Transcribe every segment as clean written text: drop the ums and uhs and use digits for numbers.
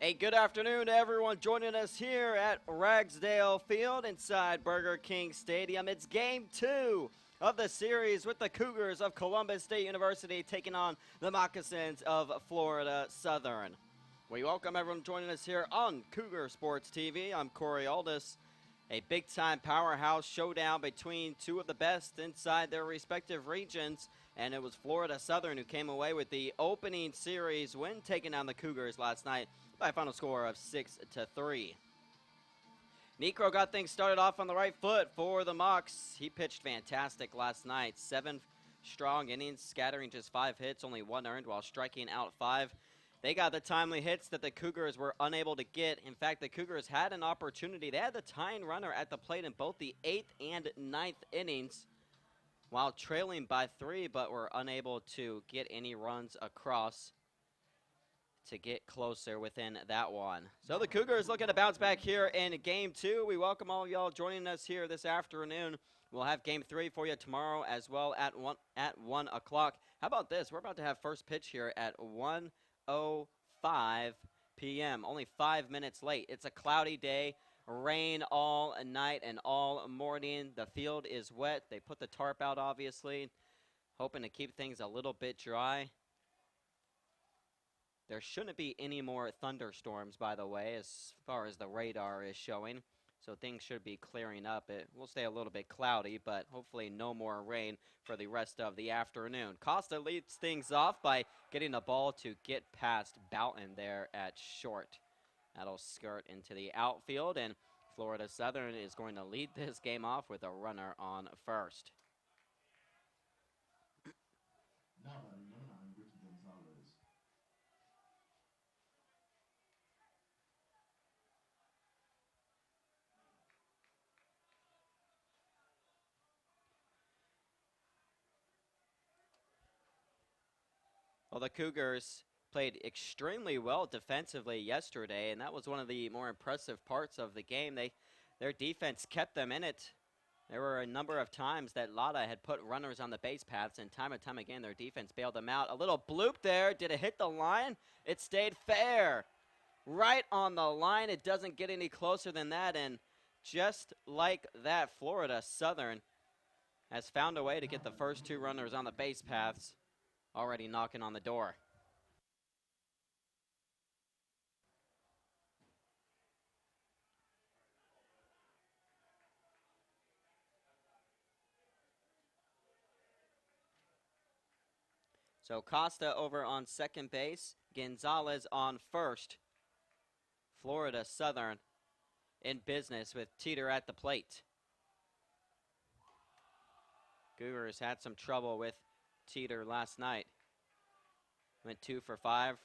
A good afternoon to everyone joining us here at Ragsdale Field inside Burger King Stadium. It's game 2 of the series with the Cougars of Columbus State University taking on the Moccasins of Florida Southern. We welcome everyone joining us here on Cougar Sports TV. I'm Corey Aldis. A big-time powerhouse showdown between two of the best inside their respective regions, and it was Florida Southern who came away with the opening series win, taking down the Cougars last night by a final score of 6-3. Necro got things started off on the right foot for the Mocs. He pitched fantastic last night. 7 strong innings, scattering just 5 hits, only 1 earned while striking out 5. They got the timely hits that the Cougars were unable to get. In fact, the Cougars had an opportunity. They had the tying runner at the plate in both the 8th and 9th innings while trailing by 3, but were unable to get any runs across to get closer within that one. So the Cougars looking to bounce back here in game 2. We welcome all y'all joining us here this afternoon. We'll have game 3 for you tomorrow as well at 1 o'clock. How about this? We're about to have first pitch here at 1:05 p.m. Only 5 minutes late. It's a cloudy day. Rain all night and all morning. The field is wet. They put the tarp out, obviously, hoping to keep things a little bit dry. There shouldn't be any more thunderstorms, by the way, as far as the radar is showing. So things should be clearing up. It will stay a little bit cloudy, but hopefully no more rain for the rest of the afternoon. Costa leads things off by getting the ball to get past Boughton there at short. That'll skirt into the outfield, and Florida Southern is going to lead this game off with a runner on first. Well, the Cougars played extremely well defensively yesterday, and that was one of the more impressive parts of the game. Their defense kept them in it. There were a number of times that Lotta had put runners on the base paths, and time again, their defense bailed them out. A little bloop there. Did it hit the line? It stayed fair. Right on the line. It doesn't get any closer than that, and just like that, Florida Southern has found a way to get the first 2 runners on the base paths, already knocking on the door. So Costa over on second base, Gonzalez on first. Florida Southern in business with Teeter at the plate. Cougars had some trouble with Teeter last night. Went 2 for 5,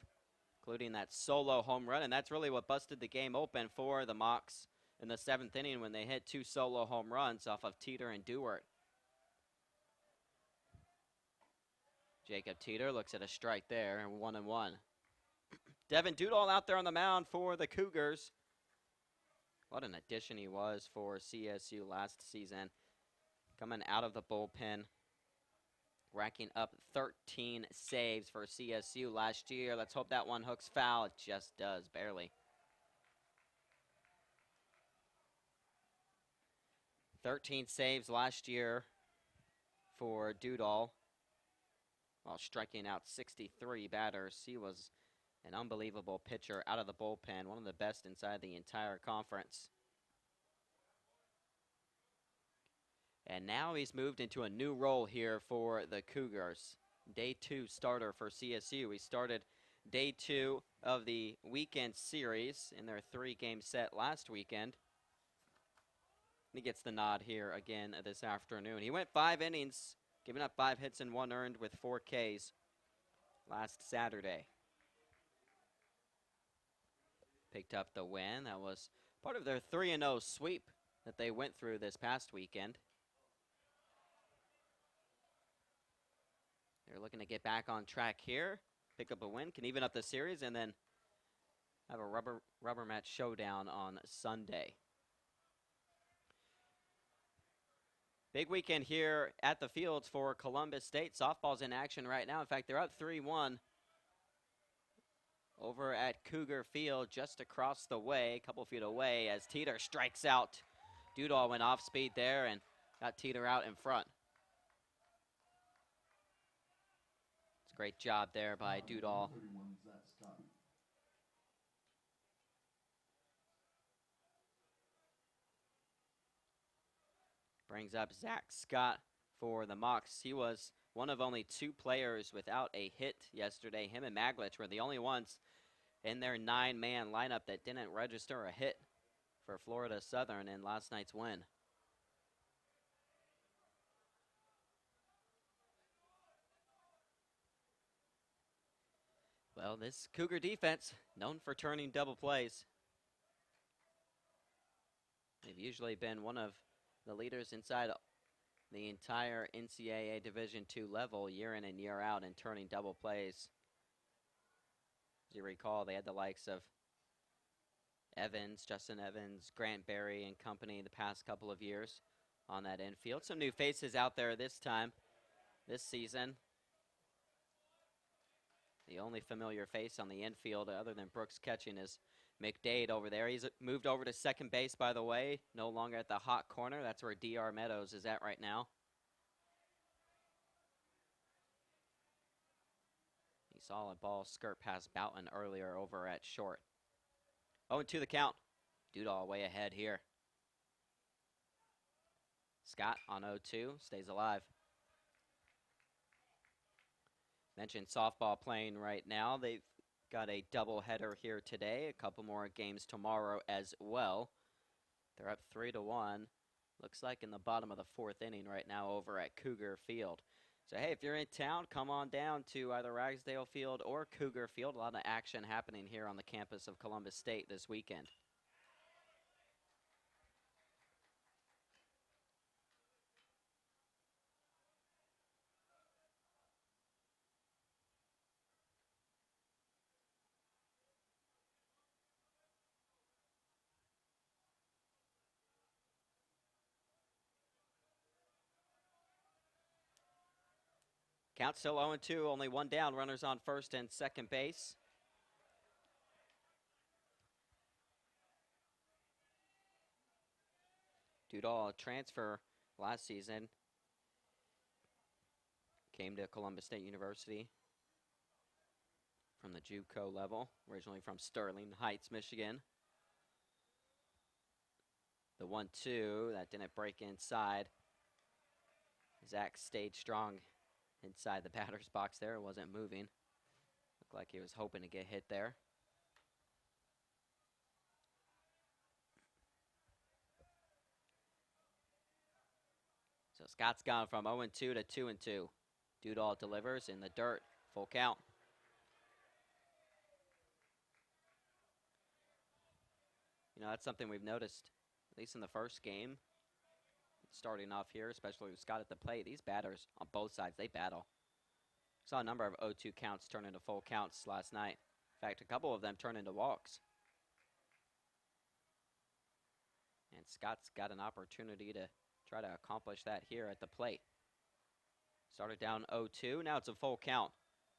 including that solo home run, and that's really what busted the game open for the Mocs in the 7th inning when they hit 2 solo home runs off of Teeter and Dewart. Jacob Teeter looks at a strike there, and 1-1. Devin Dudall out there on the mound for the Cougars. What an addition he was for CSU last season. Coming out of the bullpen, racking up 13 saves for CSU last year. Let's hope that one hooks foul. It just does, barely. 13 saves last year for Dudall, while striking out 63 batters. He was an unbelievable pitcher out of the bullpen, one of the best inside the entire conference. And now he's moved into a new role here for the Cougars. Day 2 starter for CSU. He started day 2 of the weekend series in their 3-game set last weekend. He gets the nod here again this afternoon. He went 5 innings, giving up 5 hits and 1 earned with 4 Ks last Saturday. Picked up the win. That was part of their 3-0 sweep that they went through this past weekend. They're looking to get back on track here, pick up a win, can even up the series, and then have a rubber match showdown on Sunday. Big weekend here at the Fields for Columbus State. Softball's in action right now. In fact, they're up 3-1 over at Cougar Field, just across the way, a couple feet away, as Teeter strikes out. Dudall went off speed there and got Teeter out in front. It's a great job there by Dudall. Brings up Zach Scott for the Mocs. He was one of only 2 players without a hit yesterday. Him and Maglich were the only ones in their 9-man lineup that didn't register a hit for Florida Southern in last night's win. Well, this Cougar defense, known for turning double plays. They've usually been one of the leaders inside the entire NCAA Division II level year in and year out in turning double plays. As you recall, they had the likes of Evans, Justin Evans, Grant Berry and company the past couple of years on that infield. Some new faces out there this time, this season. The only familiar face on the infield other than Brooks catching is McDade over there. He's moved over to second base, by the way, no longer at the hot corner. That's where D.R. Meadows is at right now. He saw a ball skirt past Boughton earlier over at short. 0-2 the count. Dudall way ahead here. Scott on 0-2, stays alive. Mentioned softball playing right now. They've got a doubleheader here today. A couple more games tomorrow as well. They're up 3-1. Looks like in the bottom of the 4th inning right now over at Cougar Field. So, hey, if you're in town, come on down to either Ragsdale Field or Cougar Field. A lot of action happening here on the campus of Columbus State this weekend. Count still 0-2, only 1 down, runners on first and second base. Dudall, transfer last season, came to Columbus State University from the JUCO level, originally from Sterling Heights, Michigan. The 1-2, that didn't break inside. Zach stayed strong inside the batter's box there. It wasn't moving. Looked like he was hoping to get hit there. So Scott's gone from 0-2 to 2-2. Dudall delivers in the dirt. Full count. You know, that's something we've noticed, at least in the first game. Starting off here, especially with Scott at the plate, these batters on both sides, they battle. Saw a number of 0-2 counts turn into full counts last night. In fact, a couple of them turned into walks. And Scott's got an opportunity to try to accomplish that here at the plate. Started down 0-2, now it's a full count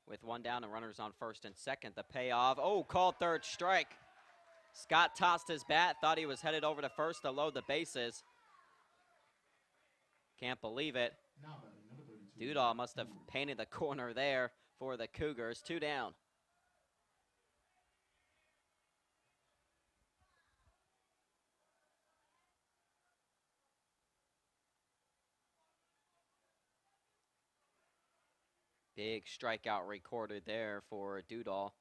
with 1 down and runners on first and second. The payoff, oh, called third strike. Scott tossed his bat, thought he was headed over to first to load the bases. Can't believe it. Dudall must have painted the corner there for the Cougars. 2 down. Big strikeout recorded there for Dudall.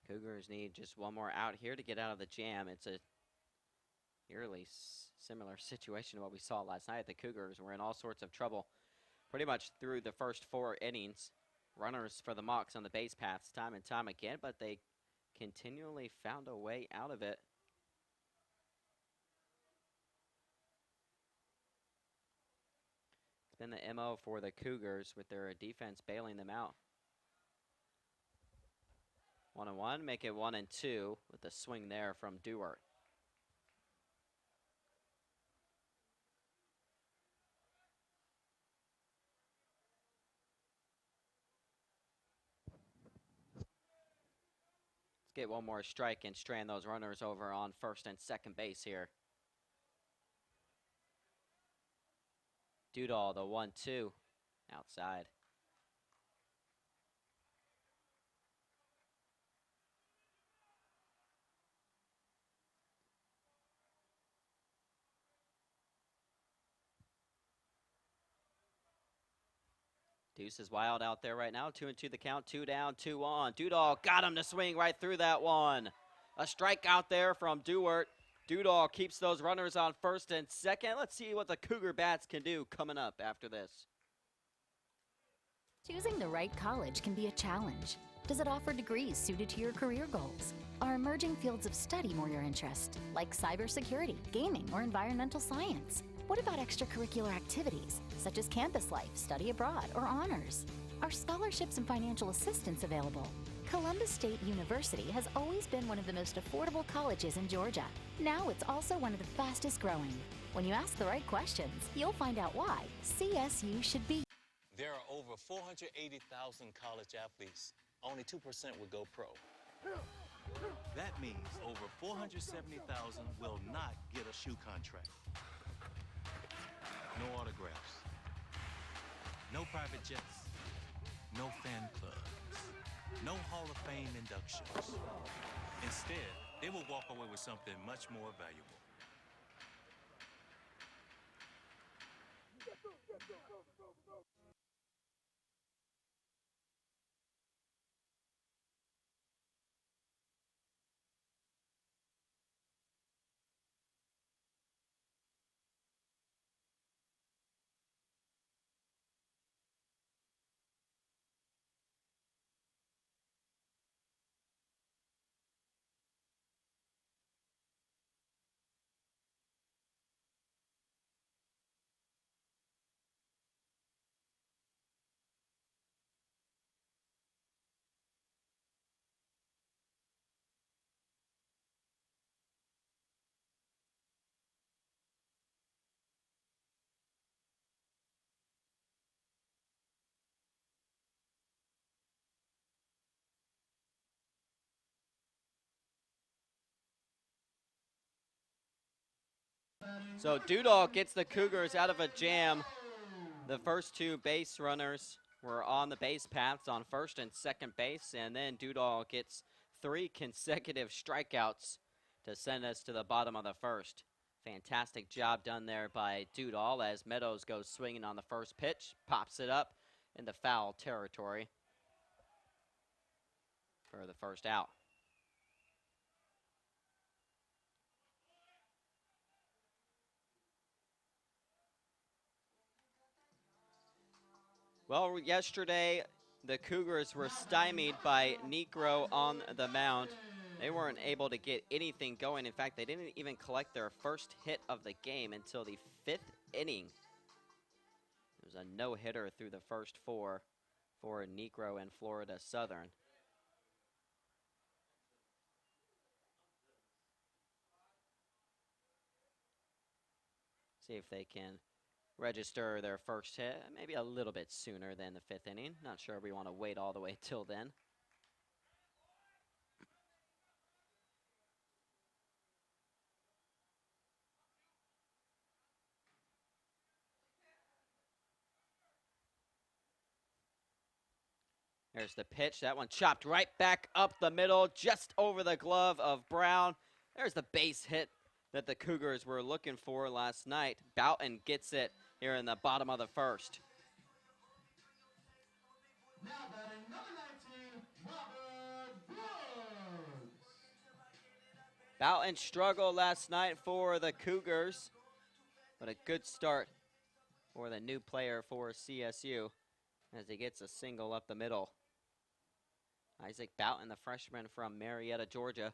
Cougars need just 1 more out here to get out of the jam. It's a eerily similar situation to what we saw last night. The Cougars were in all sorts of trouble pretty much through the first 4 innings. Runners for the Mocs on the base paths time and time again, but they continually found a way out of it. It's been the MO for the Cougars with their defense bailing them out. 1-1, make it 1-2 with the swing there from Dewart. Let's get one more strike and strand those runners over on first and second base here. Dudall, the 1-2, outside. Deuce is wild out there right now. 2-2 the count, 2 down, 2 on. Dudall got him to swing right through that one. A strike out there from Dewart. Dudall keeps those runners on first and second. Let's see what the Cougar bats can do coming up after this. Choosing the right college can be a challenge. Does it offer degrees suited to your career goals? Are emerging fields of study more your interest, like cybersecurity, gaming, or environmental science? What about extracurricular activities, such as campus life, study abroad, or honors? Are scholarships and financial assistance available? Columbus State University has always been one of the most affordable colleges in Georgia. Now it's also one of the fastest growing. When you ask the right questions, you'll find out why CSU should be. There are over 480,000 college athletes. Only 2% will go pro. That means over 470,000 will not get a shoe contract. No autographs. No private jets. No fan clubs. No Hall of Fame inductions. Instead, they will walk away with something much more valuable. So Dudall gets the Cougars out of a jam. The first two base runners were on the base paths on first and second base, and then Dudall gets 3 consecutive strikeouts to send us to the bottom of the first. Fantastic job done there by Dudall as Meadows goes swinging on the first pitch, pops it up into foul territory for the first out. Well, yesterday the Cougars were stymied by Negro on the mound. They weren't able to get anything going. In fact, they didn't even collect their first hit of the game until the 5th inning. It was a no-hitter through the first 4 for Negro and Florida Southern. See if they can register their first hit, maybe a little bit sooner than the 5th inning. Not sure we want to wait all the way till then. There's the pitch. That one chopped right back up the middle, just over the glove of Brown. There's the base hit that the Cougars were looking for last night. Boughton gets it here in the bottom of the first. Now batting number 19, Robert Brooks. Boughton struggled last night for the Cougars, but a good start for the new player for CSU as he gets a single up the middle. Isaac Boughton, the freshman from Marietta, Georgia.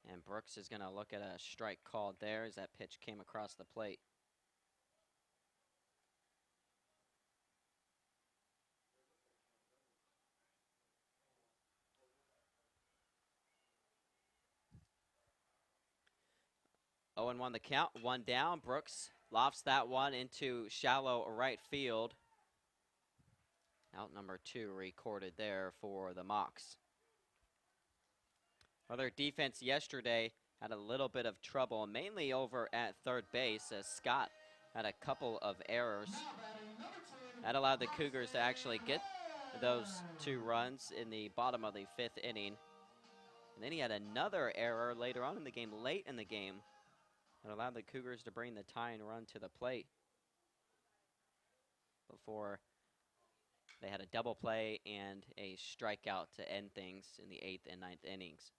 And Brooks is going to look at a strike called there as that pitch came across the plate. 0-1 the count, one down. Brooks lofts that one into shallow right field. Out number 2 recorded there for the Mocs. Other defense yesterday had a little bit of trouble, mainly over at third base, as Scott had a couple of errors. That allowed the Cougars to actually get those 2 runs in the bottom of the 5th inning. And then he had another error later on in the game, late in the game, that allowed the Cougars to bring the tying run to the plate before they had a double play and a strikeout to end things in the 8th and 9th innings.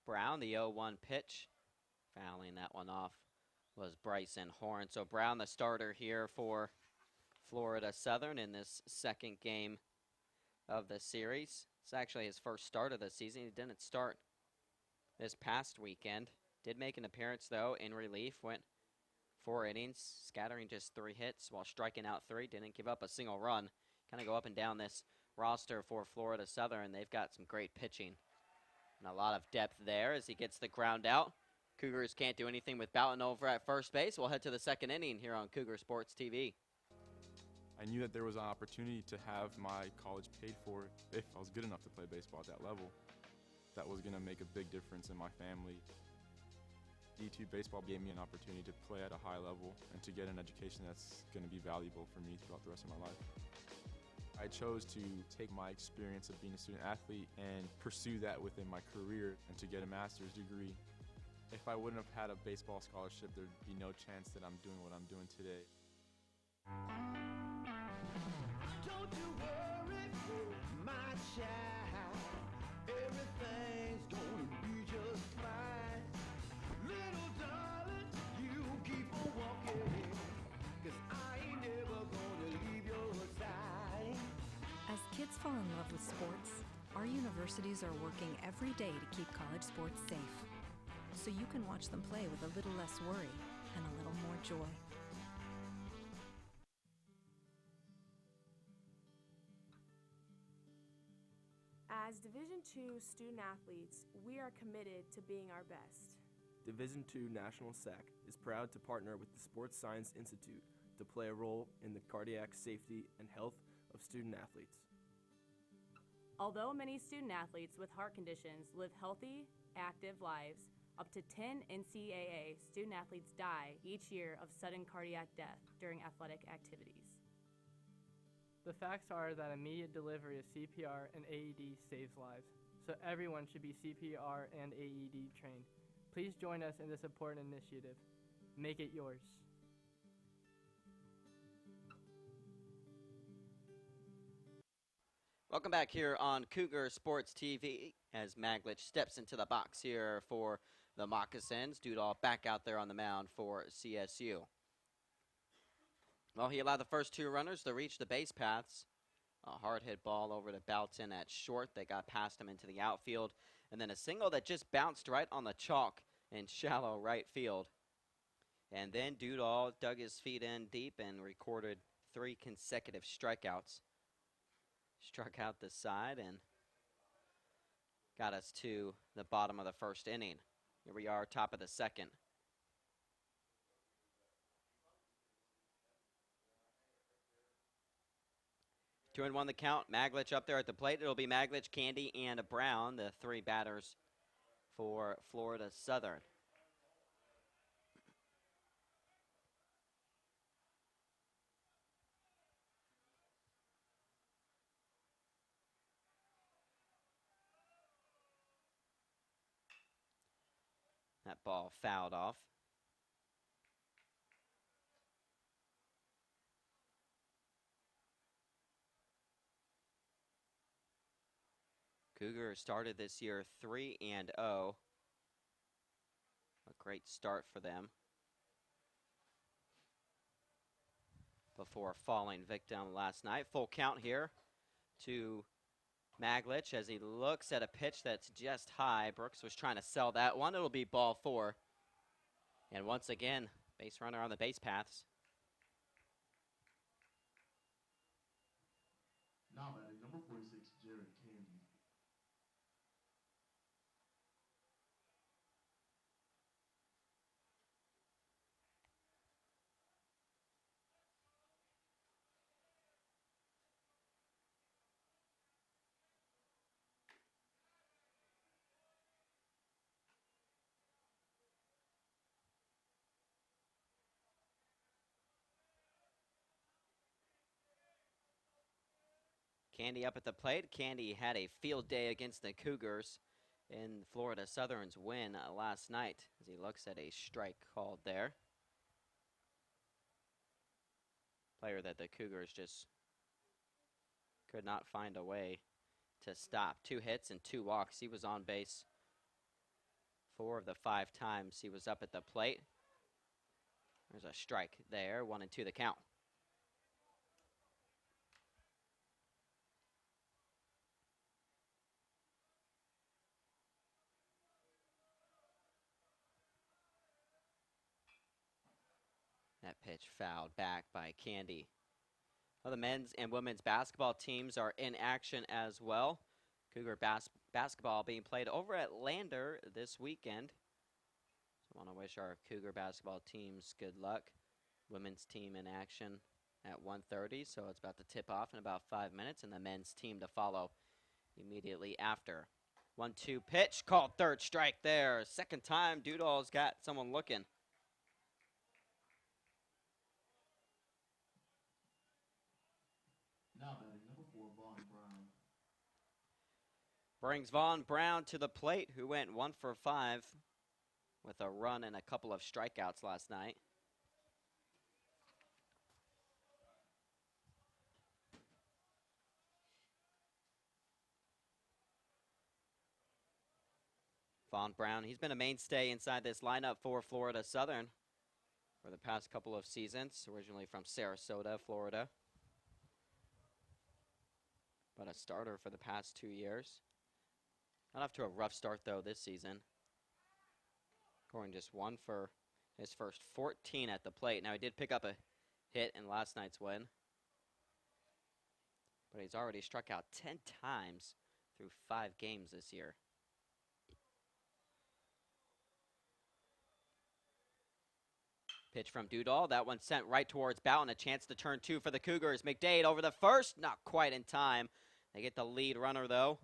Brown, the 0-1 pitch, fouling that one off, was Bryson Horn. So Brown, the starter here for Florida Southern in this second game of the series. It's actually his first start of the season. He didn't start this past weekend. Did make an appearance, though, in relief. Went 4 innings, scattering just 3 hits while striking out 3. Didn't give up a single run. Kind of go up and down this roster for Florida Southern. They've got some great pitching. And a lot of depth there as he gets the ground out. Cougars can't do anything with Boughton over at first base. We'll head to the second inning here on Cougar Sports TV. I knew that there was an opportunity to have my college paid for if I was good enough to play baseball at that level. That was going to make a big difference in my family. D2 baseball gave me an opportunity to play at a high level and to get an education that's going to be valuable for me throughout the rest of my life. I chose to take my experience of being a student athlete and pursue that within my career and to get a master's degree. If I wouldn't have had a baseball scholarship, there'd be no chance that I'm doing what I'm doing today. Don't you worry, my child. Everything's gonna be just fine. Little darling, you keep on walking, 'cause I ain't never gonna leave your side. As kids fall in love with sports, our universities are working every day to keep college sports safe, so you can watch them play with a little less worry and a little more joy. As Division II student athletes, we are committed to being our best. Division II National SAC is proud to partner with the Sports Science Institute to play a role in the cardiac safety and health of student athletes. Although many student athletes with heart conditions live healthy, active lives, up to 10 NCAA student athletes die each year of sudden cardiac death during athletic activities. The facts are that immediate delivery of CPR and AED saves lives, so everyone should be CPR and AED trained. Please join us in this important initiative. Make it yours. Welcome back here on Cougar Sports TV as Maglich steps into the box here for the Moccasins. Dudall back out there on the mound for CSU. Well, he allowed the first 2 runners to reach the base paths. A hard hit ball over to Boughton at short. They got past him into the outfield. And then a single that just bounced right on the chalk in shallow right field. And then Dudall dug his feet in deep and recorded 3 consecutive strikeouts. Struck out the side and got us to the bottom of the first inning. Here we are, top of the second. Two and one the count. Maglich up there at the plate. It'll be Maglich, Candy, and Brown, the 3 batters for Florida Southern. That ball fouled off. Cougars started this year 3-0. A great start for them before falling victim last night. Full count here to Maglich, as he looks at a pitch that's just high. Brooks was trying to sell that one. It'll be ball 4. And once again, base runner on the base paths. Now batting number 46, Jared Candy. Candy up at the plate. Candy had a field day against the Cougars in Florida Southern's win last night as he looks at a strike called there. Player that the Cougars just could not find a way to stop. 2 hits and 2 walks. He was on base 4 of the 5 times he was up at the plate. There's a strike there. 1-2 the count. That pitch fouled back by Candy. Well, the men's and women's basketball teams are in action as well. Cougar basketball being played over at Lander this weekend. So I want to wish our Cougar basketball teams good luck. Women's team in action at 1:30, so it's about to tip off in about 5 minutes, and the men's team to follow immediately after. 1-2 pitch, called third strike there. Second time Doodall's got someone looking. Now batting number 4, Vaughn Brown. Brings Vaughn Brown to the plate, who went 1 for 5 with a run and a couple of strikeouts last night. Vaughn Brown, he's been a mainstay inside this lineup for Florida Southern for the past couple of seasons, originally from Sarasota, Florida. But a starter for the past 2 years. Not off to a rough start, though, this season. Scoring just 1 for his first 14 at the plate. Now, he did pick up a hit in last night's win. But he's already struck out 10 times through 5 games this year. Pitch from Dudall. That one sent right towards Bowden. A chance to turn 2 for the Cougars. McDade over the first. Not quite in time. They get the lead runner, though.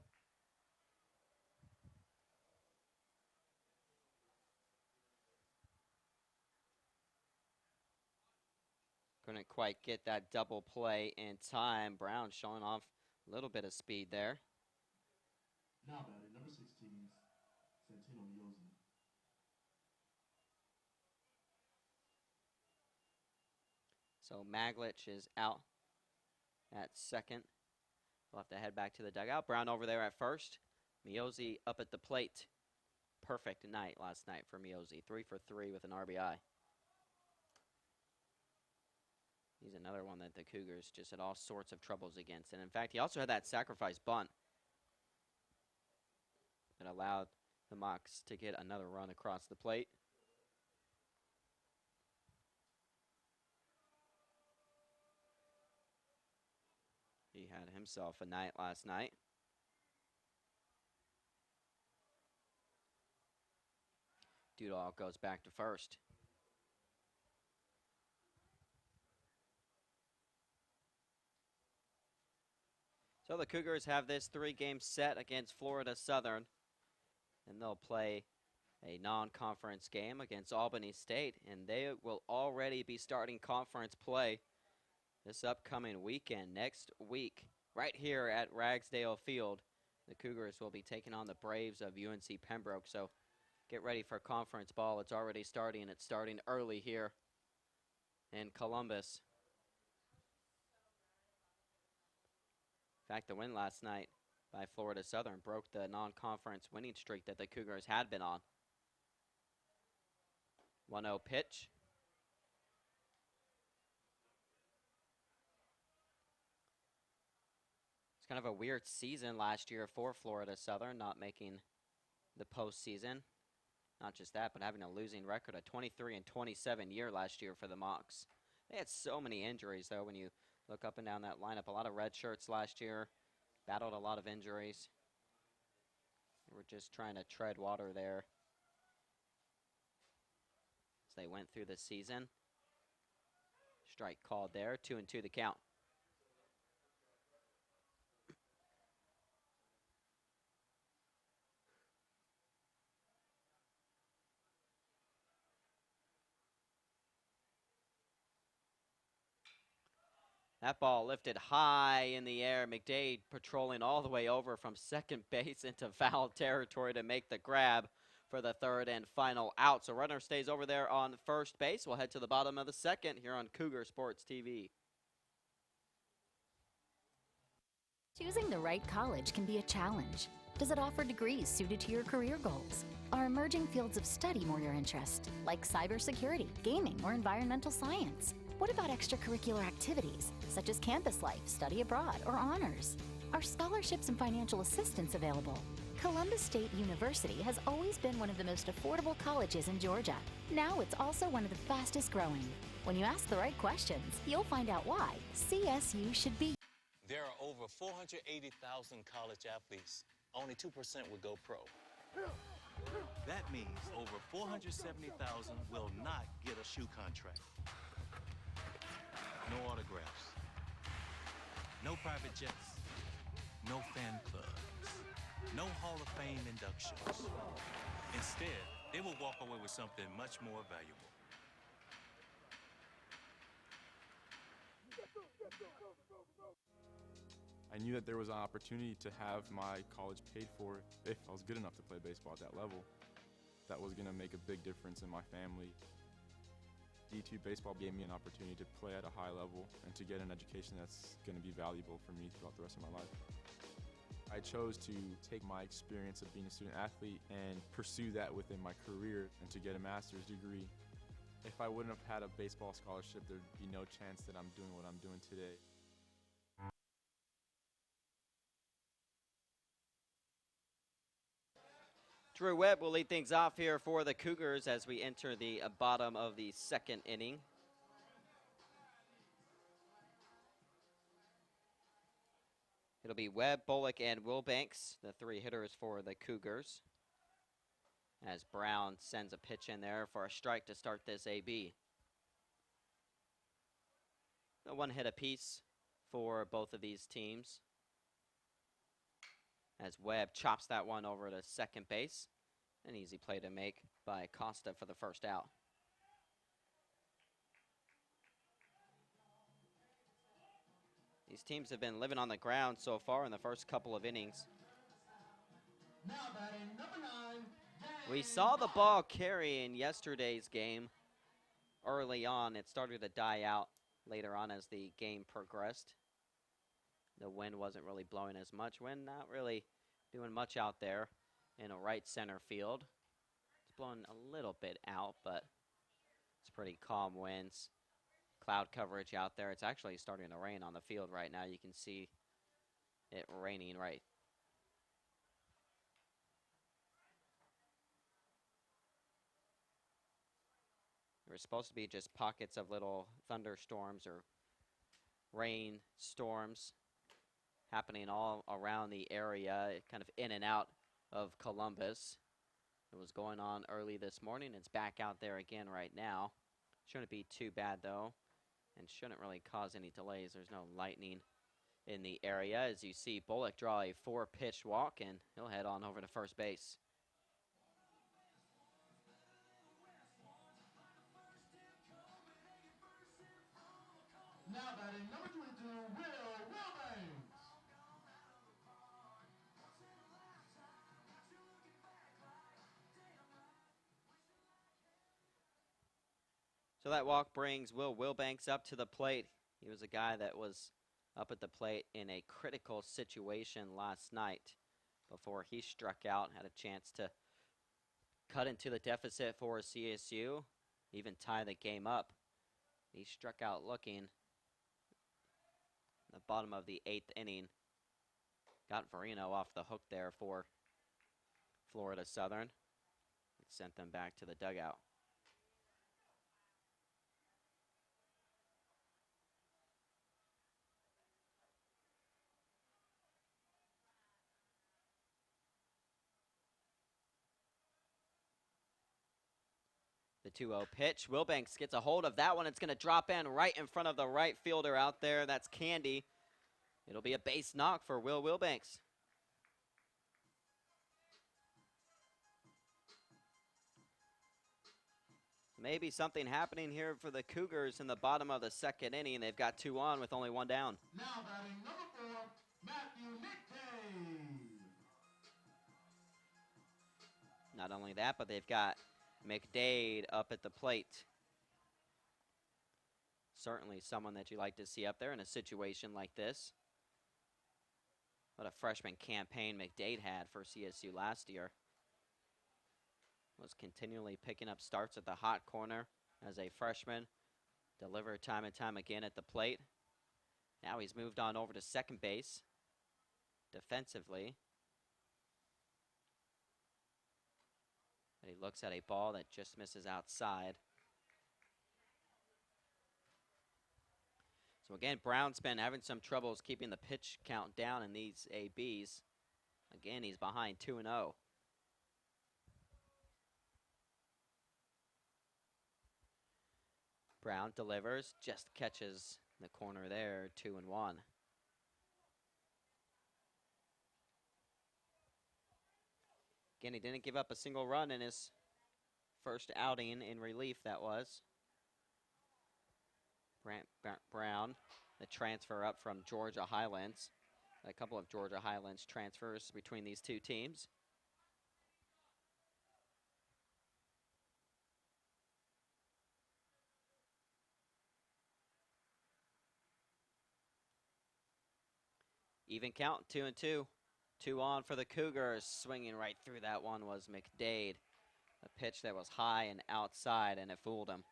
Couldn't quite get that double play in time. Brown showing off a little bit of speed there. Now batting number 16, Santino Yosi. So Maglich is out at second. We'll have to head back to the dugout. Brown over there at first. Miosi up at the plate. Perfect night last night for Miosi. 3 for 3 with an RBI. He's another one that the Cougars just had all sorts of troubles against. And in fact, he also had that sacrifice bunt that allowed the Mocs to get another run across the plate. He had himself a night last night. Dudall goes back to first. So the Cougars have this 3-game set against Florida Southern, and they'll play a non-conference game against Albany State, and they will already be starting conference play this upcoming weekend. Next week, right here at Ragsdale Field, the Cougars will be taking on the Braves of UNC Pembroke. So get ready for conference ball. It's already starting. It's starting early here in Columbus. In fact, the win last night by Florida Southern broke the non-conference winning streak that the Cougars had been on. 1-0 pitch. kind of a weird season last year for Florida Southern, not making the postseason. Not just that, but having a losing record, a 23-27 year last year for the Mocs. They had so many injuries, though, when you look up and down that lineup. A lot of red shirts last year, battled a lot of injuries. They were just trying to tread water there as they went through the season. Strike called there, 2-2 the count. That ball lifted high in the air. McDade patrolling all the way over from second base into foul territory to make the grab for the third and final out. So runner stays over there on first base. We'll head to the bottom of the second here on Cougar Sports TV. Choosing the right college can be a challenge. Does it offer degrees suited to your career goals? Are emerging fields of study more your interest, like cybersecurity, gaming, or environmental science? What about extracurricular activities, such as campus life, study abroad, or honors? Are scholarships and financial assistance available? Columbus State University has always been one of the most affordable colleges in Georgia. Now it's also one of the fastest growing. When you ask the right questions, you'll find out why CSU should be. There are over 480,000 college athletes. Only 2% would go pro. That means over 470,000 will not get a shoe contract. No autographs. No private jets. No fan clubs. No Hall of Fame inductions. Instead, they will walk away with something much more valuable. I knew that there was an opportunity to have my college paid for if I was good enough to play baseball at that level. That was going to make a big difference in my family. D2 baseball gave me an opportunity to play at a high level and to get an education that's going to be valuable for me throughout the rest of my life. I chose to take my experience of being a student athlete and pursue that within my career and to get a master's degree. If I wouldn't have had a baseball scholarship, there'd be no chance that I'm doing what I'm doing today. Drew Webb will lead things off here for the Cougars as we enter the bottom of the second inning. It'll be Webb, Bullock, and Wilbanks, the three hitters for the Cougars, as Brown sends a pitch in there for a strike to start this AB. A one hit apiece for both of these teams, as Webb chops that one over to second base. An easy play to make by Costa for the first out. These teams have been living on the ground so far in the first couple of innings. Now batting number 9. We saw the ball carry in yesterday's game early on. It started to die out later on as the game progressed. The wind wasn't really blowing as much. Wind not really doing much out there in a right center field. It's blowing a little bit out, but it's pretty calm winds. Cloud coverage out there. It's actually starting to rain on the field right now. You can see it raining right. There were supposed to be just pockets of little thunderstorms or rain storms happening all around the area, kind of in and out of Columbus. It was going on early this morning. It's back out there again right now. Shouldn't be too bad, though, and shouldn't really cause any delays. There's no lightning in the area. As you see, Bullock draw a 4-pitch walk, and he'll head on over to first base. Now batting number 22, Wilbanks. So that walk brings Will Wilbanks up to the plate. He was a guy that was up at the plate in a critical situation last night before he struck out, had a chance to cut into the deficit for CSU, even tie the game up. He struck out looking the bottom of the 8th inning Got Verino off the hook there for Florida Southern. It sent them back to the dugout. The 2-0 pitch. Wilbanks gets a hold of that one. It's going to drop in right in front of the right fielder out there. That's Candy. It'll be a base knock for Will Wilbanks. Maybe something happening here for the Cougars in the bottom of the second inning. They've got 2 on with only 1 down. Now batting number 4, Matthew McDade. Not only that, but they've got McDade up at the plate. Certainly someone that you like to see up there in a situation like this. What a freshman campaign McDade had for CSU last year. Was continually picking up starts at the hot corner as a freshman. Delivered time and time again at the plate. Now he's moved on over to second base defensively. But he looks at a ball that just misses outside. So again, Brown's been having some troubles keeping the pitch count down in these ABs. Again, he's behind 2-0. Brown delivers, just catches the corner there, 2-1. Again, he didn't give up a single run in his first outing in relief, that was. Brown, the transfer up from Georgia Highlands. A couple of Georgia Highlands transfers between these two teams. Even count, 2-2. 2 on for the Cougars. Swinging right through that one was McDade. A pitch that was high and outside, and it fooled him.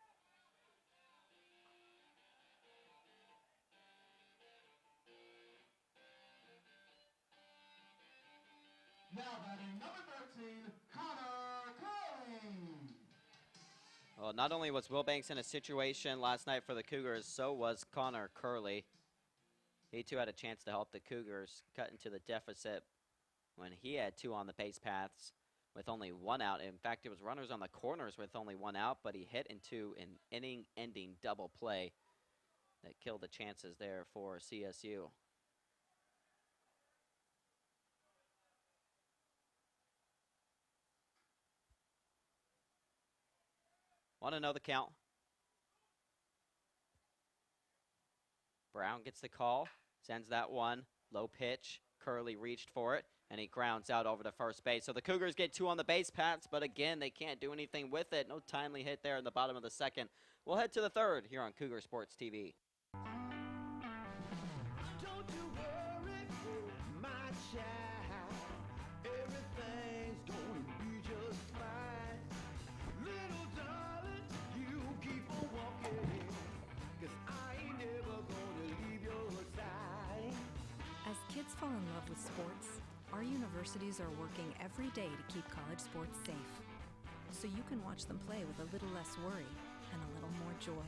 Now batting number 13, Connor Curling. Well, not only was Wilbanks in a situation last night for the Cougars, so was Connor Curley. He too had a chance to help the Cougars cut into the deficit when he had 2 on the base paths with only 1 out. In fact, it was runners on the corners with only 1 out, but he hit into an inning-ending double play that killed the chances there for CSU. Want to know the count? Brown gets the call, sends that one, low pitch. Curley reached for it, and he grounds out over to first base. So the Cougars get 2 on the base paths, but again, they can't do anything with it. No timely hit there in the bottom of the second. We'll head to the third here on Cougar Sports TV. Don't you worry, my child. Everything's going to be just fine. Little darling, you keep on walking, 'cause I ain't never gonna leave your side. As kids fall in love with sports, our universities are working every day to keep college sports safe, so you can watch them play with a little less worry and a little more joy.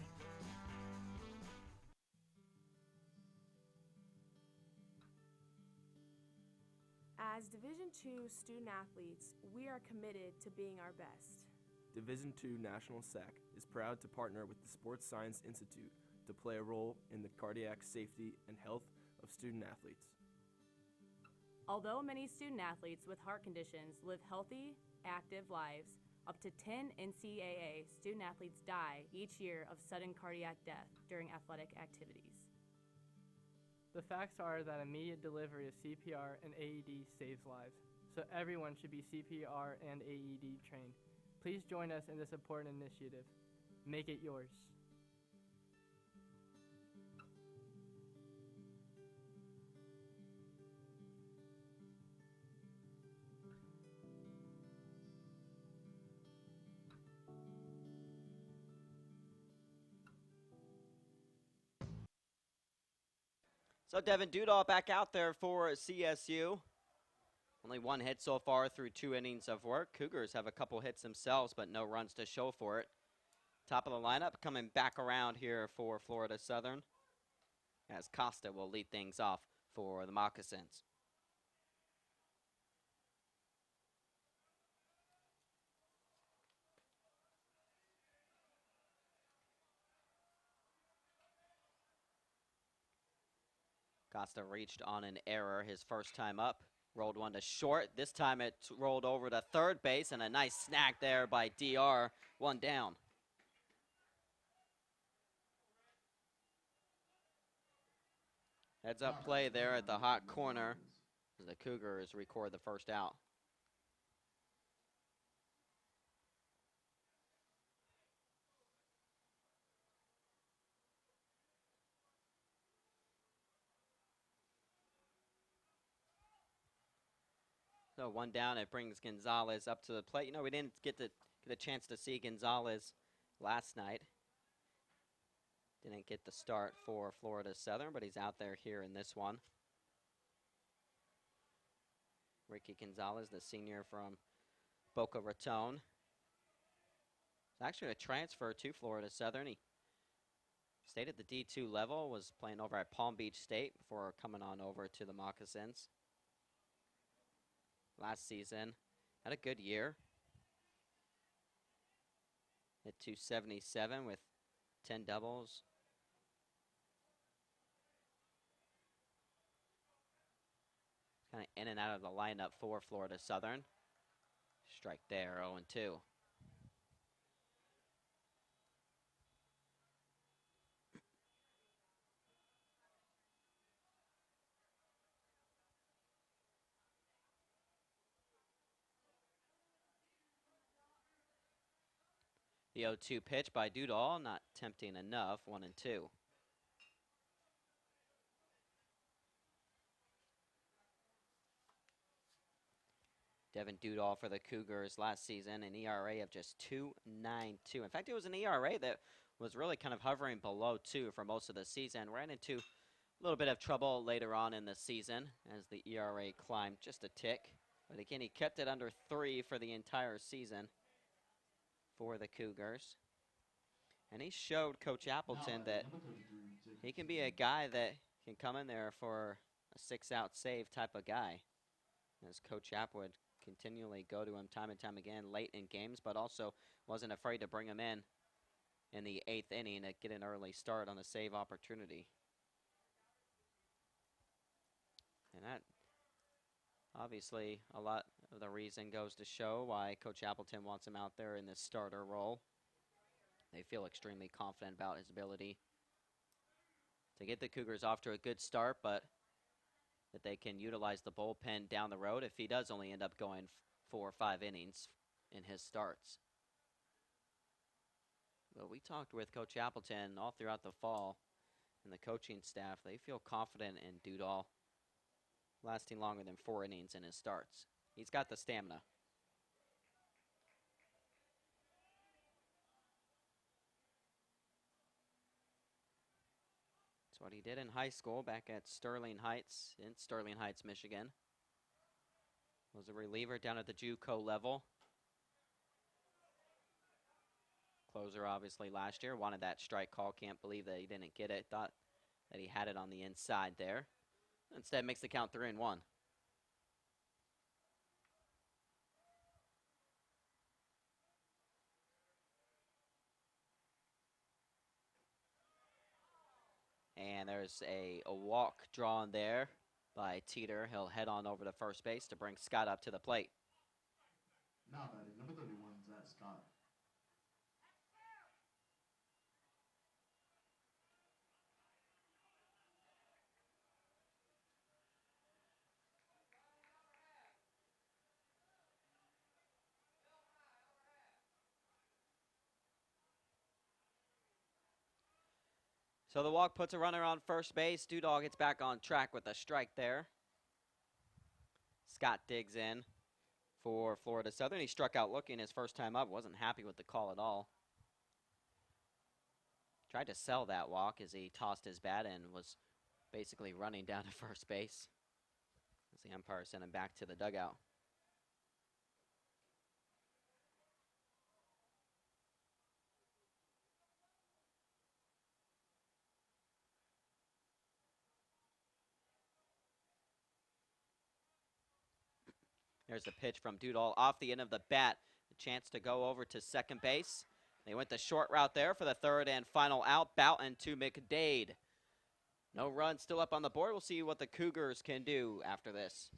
As Division II student athletes, we are committed to being our best. Division II National SAC is proud to partner with the Sports Science Institute to play a role in the cardiac safety and health of student athletes. Although many student athletes with heart conditions live healthy, active lives, up to 10 NCAA student athletes die each year of sudden cardiac death during athletic activities. The facts are that immediate delivery of CPR and AED saves lives, so everyone should be CPR and AED trained. Please join us in this important initiative. Make it yours. So Devin Dudall back out there for CSU. Only one hit so far through 2 innings of work. Cougars have a couple hits themselves, but no runs to show for it. Top of the lineup coming back around here for Florida Southern, as Costa will lead things off for the Moccasins. Costa reached on an error his first time up. Rolled one to short. This time it rolled over to third base, and a nice snag there by DR. One down. Heads up play there at the hot corner as the Cougars record the first out. So one down, it brings Gonzalez up to the plate. You know, we didn't get a chance to see Gonzalez last night. Didn't get the start for Florida Southern, but he's out there here in this one. Ricky Gonzalez, the senior from Boca Raton. It's actually a transfer to Florida Southern. He stayed at the D2 level, was playing over at Palm Beach State before coming on over to the Moccasins. Last season, had a good year. Hit 277 with 10 doubles. Kind of in and out of the lineup for Florida Southern. Strike there, 0-2. The 0-2 pitch by Dudall, not tempting enough, 1-2. Devin Dudall for the Cougars last season, an ERA of just 2.92. In fact, it was an ERA that was really kind of hovering below 2 for most of the season. Ran into a little bit of trouble later on in the season as the ERA climbed just a tick. But again, he kept it under 3 for the entire season for the Cougars. And he showed Coach Appleton that he can be a guy that can come in there for a 6-out save type of guy. As Coach App would continually go to him time and time again late in games, but also wasn't afraid to bring him in the 8th inning to get an early start on a save opportunity. And that obviously a lot of the reason goes to show why Coach Appleton wants him out there in this starter role. They feel extremely confident about his ability to get the Cougars off to a good start, but that they can utilize the bullpen down the road if he does only end up going 4 or 5 innings in his starts. But we talked with Coach Appleton all throughout the fall, and the coaching staff, they feel confident in Dudall lasting longer than 4 innings in his starts. He's got the stamina. It's what he did in high school back at Sterling Heights, in Sterling Heights, Michigan. Was a reliever down at the JUCO level. Closer, obviously, last year. Wanted that strike call. Can't believe that he didn't get it. Thought that he had it on the inside there. Instead, makes the count 3-1. And there's a walk drawn there by Teeter. He'll head on over to first base to bring Scott up to the plate. Now batting number 31, Zach Scott. So the walk puts a runner on first base. Dudall gets back on track with a strike there. Scott digs in for Florida Southern. He struck out looking his first time up. Wasn't happy with the call at all. Tried to sell that walk as he tossed his bat and was basically running down to first base as the umpire sent him back to the dugout. There's the pitch from Dudall off the end of the bat. A chance to go over to second base. They went the short route there for the third and final out. Boughton to McDade. No run still up on the board. We'll see what the Cougars can do after this.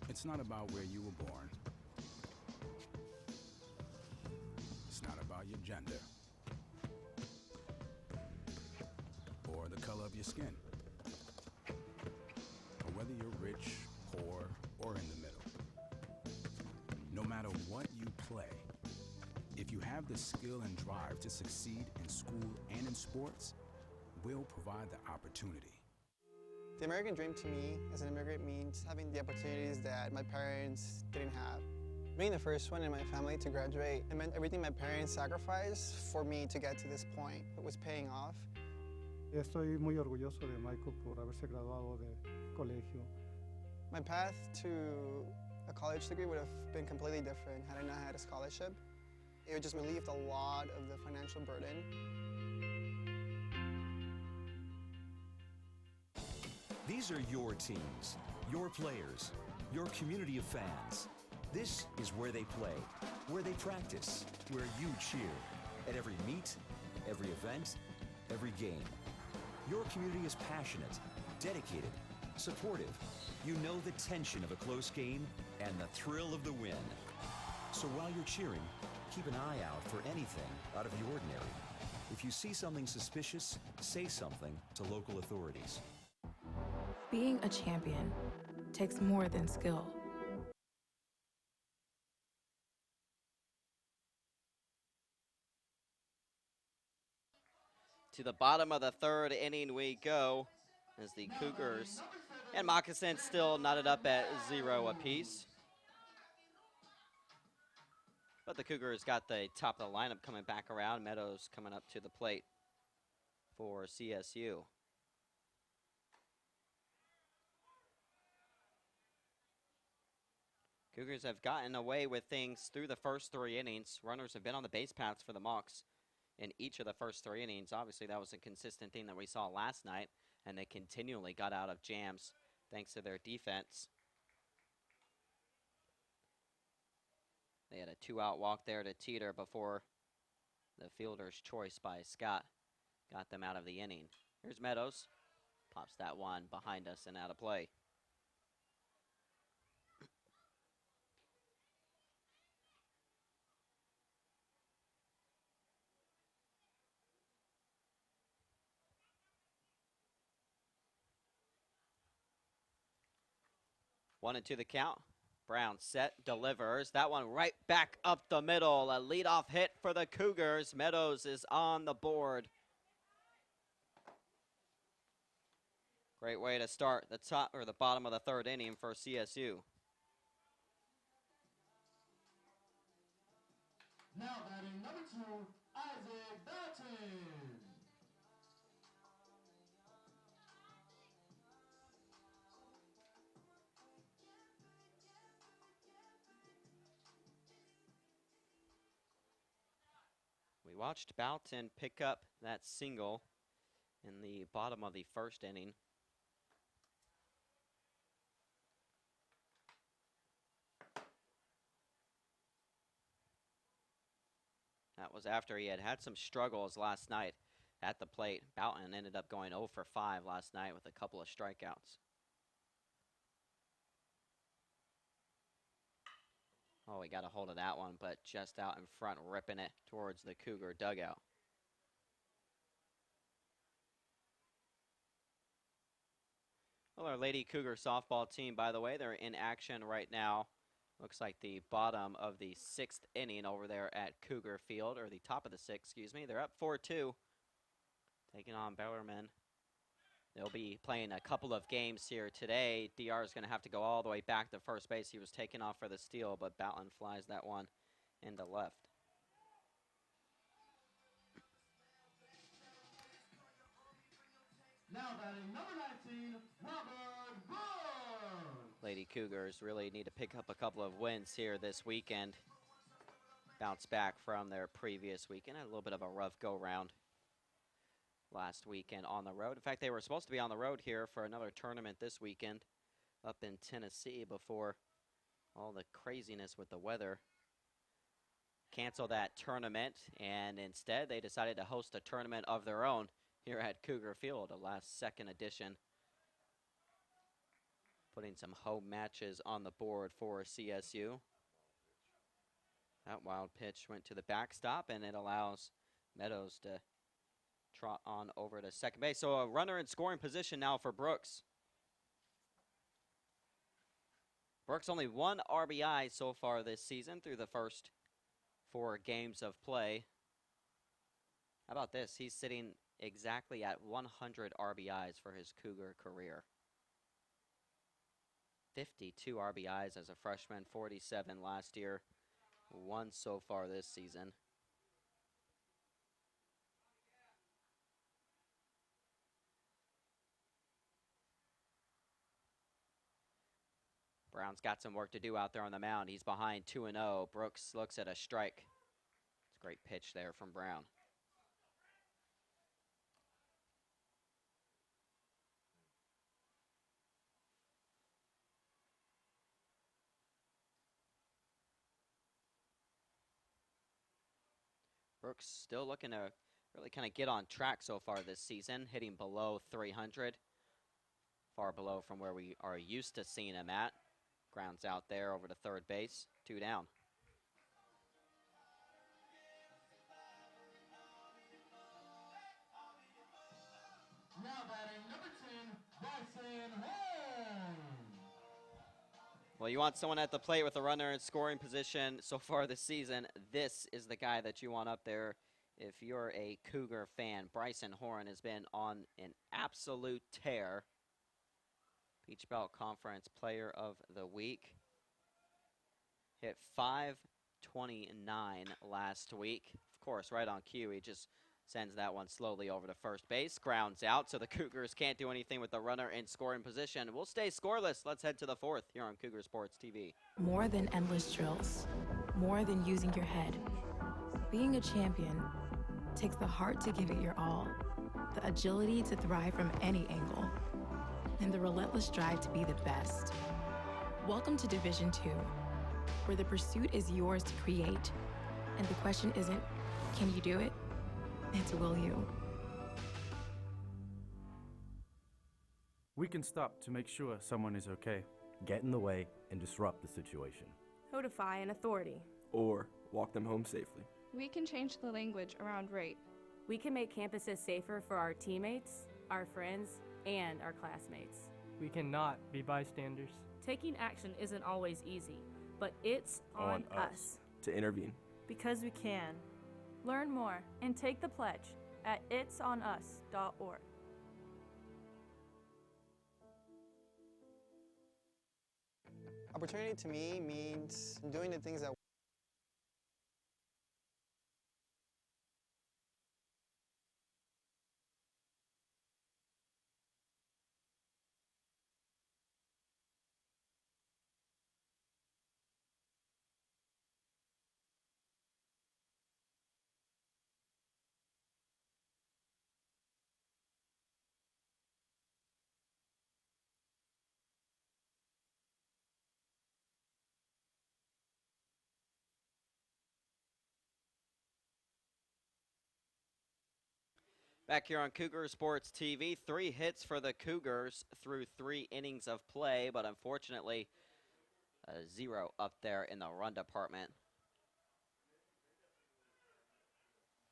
It's not about where you were born. It's not about your gender or the color of your skin, or whether you're rich, poor, or in the middle. No matter what you play, if you have the skill and drive to succeed in school and in sports, we'll provide the opportunity. The American dream to me as an immigrant means having the opportunities that my parents didn't have. Being the first one in my family to graduate, it meant everything my parents sacrificed for me to get to this point. It was paying off. Estoy muy orgulloso de Michael por haberse graduado de colegio. My path to a college degree would have been completely different had I not had a scholarship. It would just relieved a lot of the financial burden. These are your teams, your players, your community of fans. This is where they play, where they practice, where you cheer. At every meet, every event, every game. Your community is passionate, dedicated, supportive. You know the tension of a close game and the thrill of the win. So while you're cheering, keep an eye out for anything out of the ordinary. If you see something suspicious, say something to local authorities. Being a champion takes more than skill. To the bottom of the third inning we go as the Cougars and Moccasins still knotted up at 0 apiece. But the Cougars got the top of the lineup coming back around. Meadows coming up to the plate for CSU. Cougars have gotten away with things through the first 3 innings. Runners have been on the base paths for the Mocs in each of the first 3 innings. Obviously, that was a consistent thing that we saw last night, and they continually got out of jams thanks to their defense. They had a 2-out walk there to Teeter before the fielder's choice by Scott got them out of the inning. Here's Meadows. Pops that one behind us and out of play. One and 2 the count. Brown set, delivers. That one right back up the middle. A leadoff hit for the Cougars. Meadows is on the board. Great way to start the top or the bottom of the third inning for CSU. Now batting number 2, Isaac Belton. We watched Boughton pick up that single in the bottom of the first inning. That was after he had had some struggles last night at the plate. Boughton ended up going 0 for 5 last night with a couple of strikeouts. Oh, he got a hold of that one, but just out in front, ripping it towards the Cougar dugout. Well, our Lady Cougar softball team, by the way, they're in action right now. Looks like the bottom of the 6th inning over there at Cougar Field, or the top of the 6th, excuse me. They're up 4-2, taking on Bellarmine. They'll be playing a couple of games here today. DR is going to have to go all the way back to first base. He was taken off for the steal, but Boughton flies that one into left. Now batting number 19, Robert Brooks. Lady Cougars really need to pick up a couple of wins here this weekend. Bounce back from their previous weekend. Had a little bit of a rough go-round last weekend on the road. In fact, they were supposed to be on the road here for another tournament this weekend up in Tennessee before all the craziness with the weather cancel that tournament, and instead they decided to host a tournament of their own here at Cougar Field, a last-second edition, putting some home matches on the board for CSU. That wild pitch went to the backstop, and it allows Meadows to trot on over to second base. So a runner in scoring position now for Brooks. Brooks only 1 RBI so far this season through the first 4 games of play. How about this? He's sitting exactly at 100 RBIs for his Cougar career. 52 RBIs as a freshman, 47 last year, 1 so far this season. Brown's got some work to do out there on the mound. He's behind 2-0. Brooks looks at a strike. It's a great pitch there from Brown. Brooks still looking to really kind of get on track so far this season, hitting below 300. Far below from where we are used to seeing him at. Grounds out there over to third base, 2 down. Now batting number 10, Bryson Horn. Well, you want someone at the plate with a runner in scoring position so far this season. This is the guy that you want up there if you're a Cougar fan. Bryson Horn has been on an absolute tear. Peach Belt Conference Player of the Week. Hit .529 last week. Of course, right on cue, he just sends that one slowly over to first base. Grounds out, so the Cougars can't do anything with the runner in scoring position. We'll stay scoreless. Let's head to the 4th here on Cougar Sports TV. More than endless drills, more than using your head. Being a champion takes the heart to give it your all, the agility to thrive from any angle, and the relentless drive to be the best. Welcome to Division II, where the pursuit is yours to create, and the question isn't, can you do it? It's will you. We can stop to make sure someone is okay. Get in the way and disrupt the situation. Codify an authority. Or walk them home safely. We can change the language around rape. We can make campuses safer for our teammates, our friends, and our classmates. We cannot be bystanders. Taking action isn't always easy, but it's on us to intervene. Because we can. Learn more and take the pledge at itsonus.org. Opportunity to me means doing the things that Back here on Cougar Sports TV, 3 hits for the Cougars through 3 innings of play, but unfortunately, 0 up there in the run department.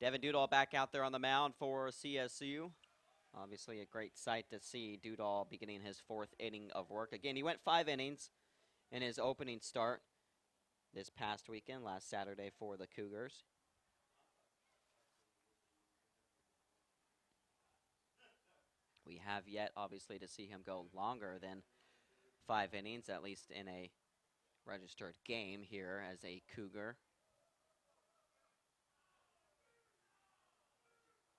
Devin Dudall back out there on the mound for CSU. Obviously a great sight to see Dudall beginning his 4th inning of work. Again, he went 5 innings in his opening start this past weekend, last Saturday for the Cougars. We have yet, obviously, to see him go longer than 5 innings, at least in a registered game here as a Cougar.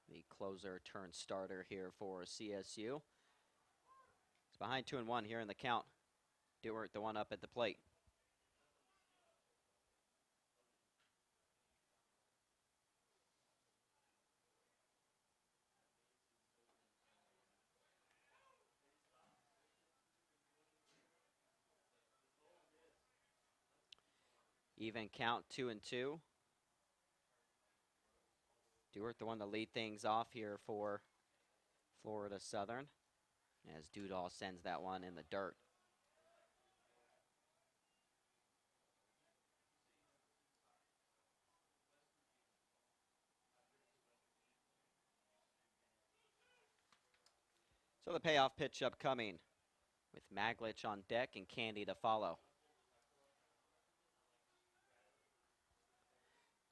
The closer turned starter here for CSU. It's behind 2-1 here in the count. Dewart, the one up at the plate. Even count, 2-2. Dewart, the one to lead things off here for Florida Southern, as Dudall sends that one in the dirt. So the payoff pitch upcoming, with Maglich on deck and Candy to follow.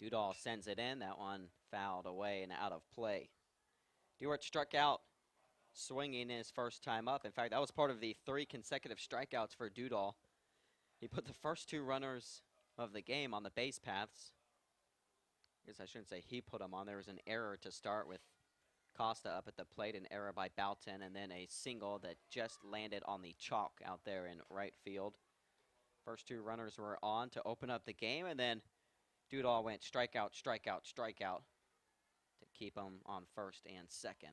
Dudall sends it in. That one fouled away and out of play. Dewart struck out swinging his first time up. In fact, that was part of the 3 consecutive strikeouts for Dudall. He put the first 2 runners of the game on the base paths. I guess I shouldn't say he put them on. There was an error to start with Costa up at the plate, an error by Boughton, and then a single that just landed on the chalk out there in right field. First 2 runners were on to open up the game, and then Dudall went strikeout, strikeout, strikeout to keep him on first and second.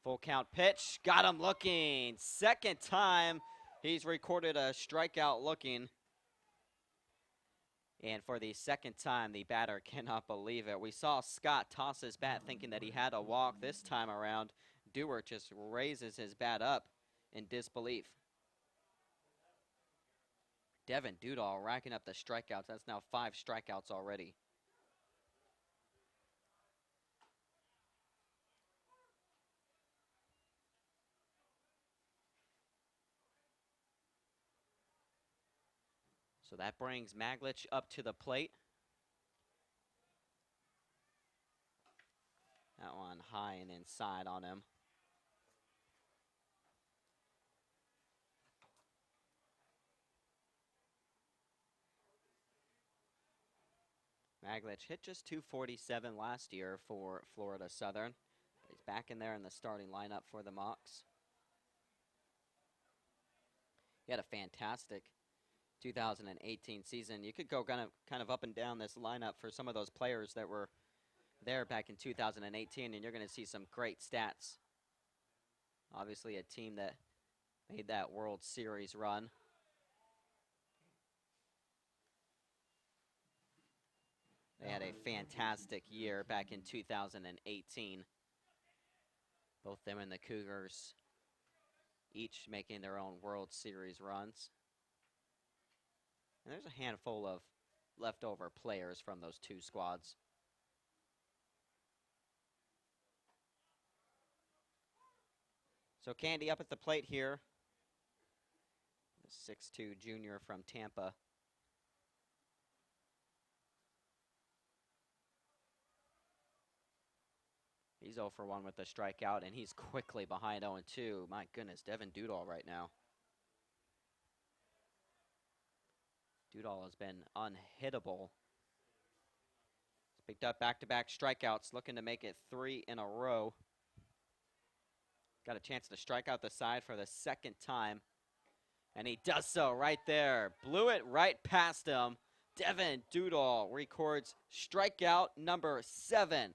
Full count pitch, got him looking. Second time he's recorded a strikeout looking. And for the second time, the batter cannot believe it. We saw Scott toss his bat thinking that he had a walk. This time around, Dewart just raises his bat up in disbelief. Devin Dudall racking up the strikeouts. That's now 5 strikeouts already. So that brings Maglich up to the plate. That one high and inside on him. Maglich hit just .247 last year for Florida Southern. But he's back in there in the starting lineup for the Mocs. He had a fantastic 2018 season. You could go kind of up and down this lineup for some of those players that were there back in 2018, and you're going to see some great stats. Obviously a team that made that World Series run. They had a fantastic year back in 2018. Both them and the Cougars each making their own World Series runs. And there's a handful of leftover players from those 2 squads. So Candy up at the plate here. The 6'2" junior from Tampa. He's 0 for 1 with the strikeout, and he's quickly behind 0-2. My goodness, Devin Dudall right now. Dudall has been unhittable. He's picked up back-to-back strikeouts, looking to make it 3 in a row. Got a chance to strike out the side for the second time, and he does so right there. Blew it right past him. Devin Dudall records strikeout number 7.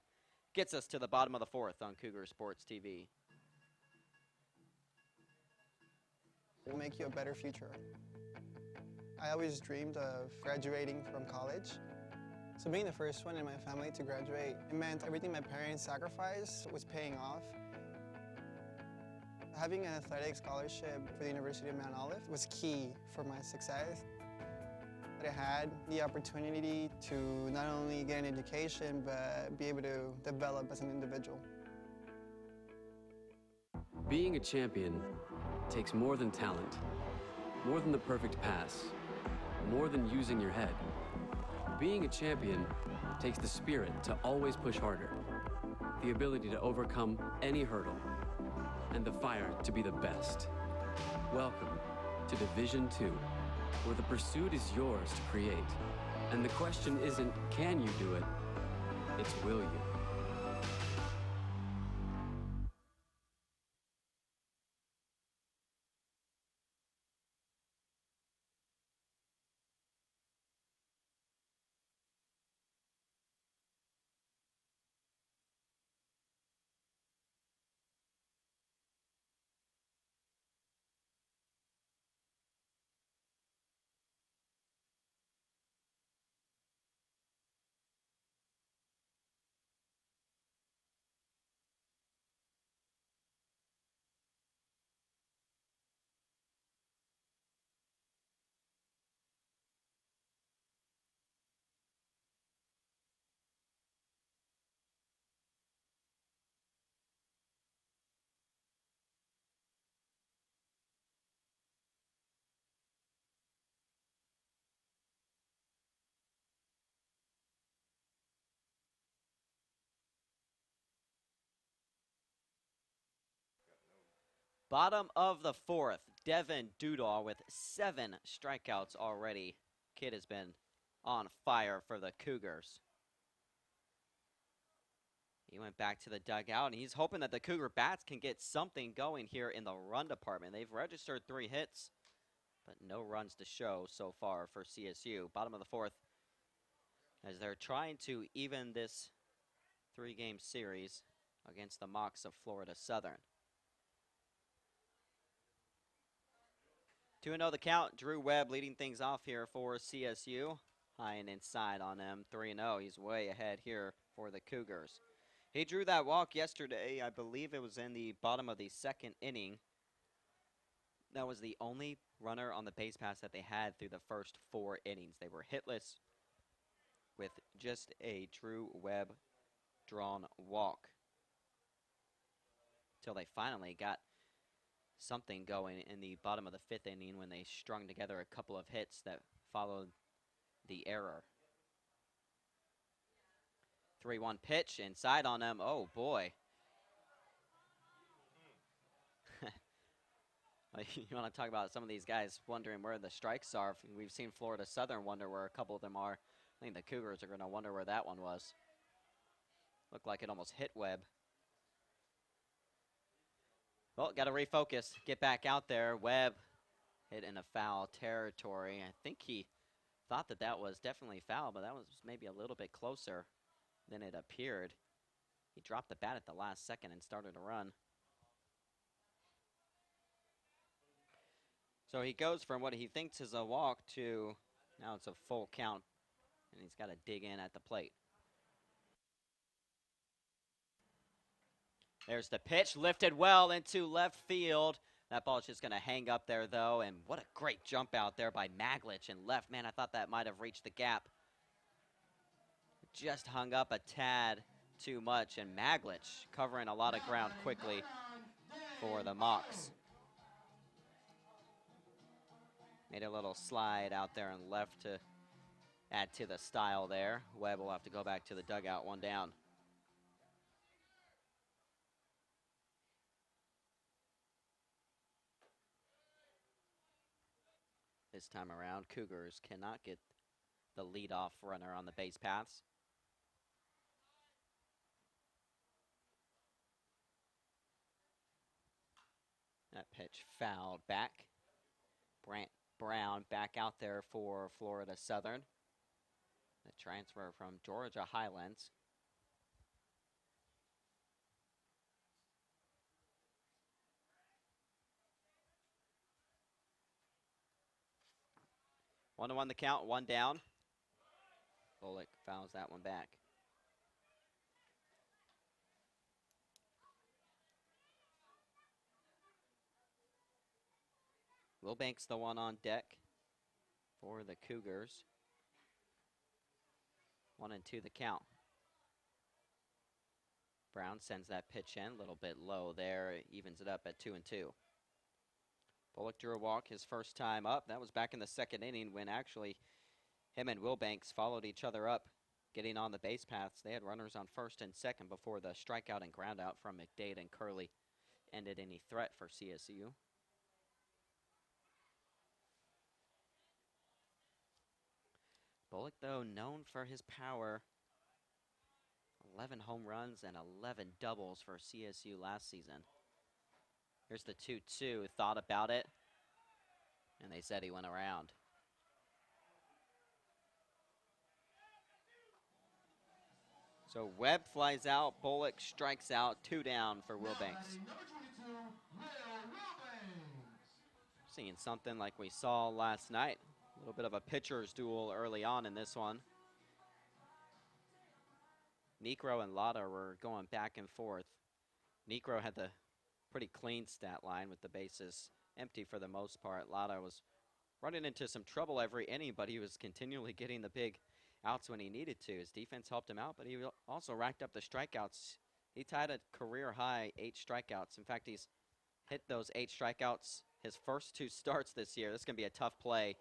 Gets us to the bottom of the 4th on Cougar Sports TV. It will make you a better future. I always dreamed of graduating from college. So being the first one in my family to graduate, it meant everything my parents sacrificed was paying off. Having an athletic scholarship for the University of Mount Olive was key for my success. I had the opportunity to not only get an education, but be able to develop as an individual. Being a champion takes more than talent, more than the perfect pass, more than using your head. Being a champion takes the spirit to always push harder, the ability to overcome any hurdle, and the fire to be the best. Welcome to Division II. where the pursuit is yours to create. And the question isn't, can you do it? It's, will you? Bottom of the fourth, Devin Dudall with 7 strikeouts already. Kid has been on fire for the Cougars. He went back to the dugout, and he's hoping that the Cougar bats can get something going here in the run department. They've registered 3 hits, but no runs to show so far for CSU. Bottom of the fourth, as they're trying to even this 3-game series against the Mocs of Florida Southern. 2-0 the count. Drew Webb leading things off here for CSU. High and inside on them. 3-0. He's way ahead here for the Cougars. He drew that walk yesterday. I believe it was in the bottom of the 2nd inning. That was the only runner on the base paths that they had through the first 4 innings. They were hitless with just a Drew Webb drawn walk. Till they finally got something going in the bottom of the 5th inning when they strung together a couple of hits that followed the error. 3-1 pitch inside on them. Oh boy. You want to talk about some of these guys wondering where the strikes are. We've seen Florida Southern wonder where a couple of them are. I think the Cougars are going to wonder where that one was. Looked like it almost hit Webb. Well, got to refocus, get back out there. Webb hit in a foul territory. I think he thought that that was definitely foul, but that was maybe a little bit closer than it appeared. He dropped the bat at the last second and started to run. So he goes from what he thinks is a walk to now it's a full count, and he's got to dig in at the plate. There's the pitch, lifted well into left field. That ball's just going to hang up there, though, and what a great jump out there by Maglich in left. Man, I thought that might have reached the gap. Just hung up a tad too much, and Maglich covering a lot of ground quickly for the Mocs. Made a little slide out there and left to add to the style there. Webb will have to go back to the dugout, 1 down. This time around, Cougars cannot get the leadoff runner on the base paths. That pitch fouled back. Brant Brown back out there for Florida Southern. The transfer from Georgia Highlands. One to one the count, 1 down. Bullock fouls that one back. Wilbanks the one on deck for the Cougars. 1-2 the count. Brown sends that pitch in, a little bit low there, evens it up at 2-2. Bullock drew a walk his first time up. That was back in the 2nd inning when actually him and Wilbanks followed each other up, getting on the base paths. They had runners on 1st and 2nd before the strikeout and ground out from McDade and Curley ended any threat for CSU. Bullock, though, known for his power. 11 home runs and 11 doubles for CSU last season. Here's the 2-2. Thought about it, and they said he went around. So Webb flies out. Bullock strikes out. 2 down for Wilbanks. Seeing something like we saw last night. A little bit of a pitcher's duel early on in this one. Necro and Lotta were going back and forth. Necro had the pretty clean stat line with the bases empty for the most part. Lotta was running into some trouble every inning, but he was continually getting the big outs when he needed to. His defense helped him out, but he also racked up the strikeouts. He tied a career high 8 strikeouts. In fact, he's hit those 8 strikeouts his first 2 starts this year. This is going to be a tough play.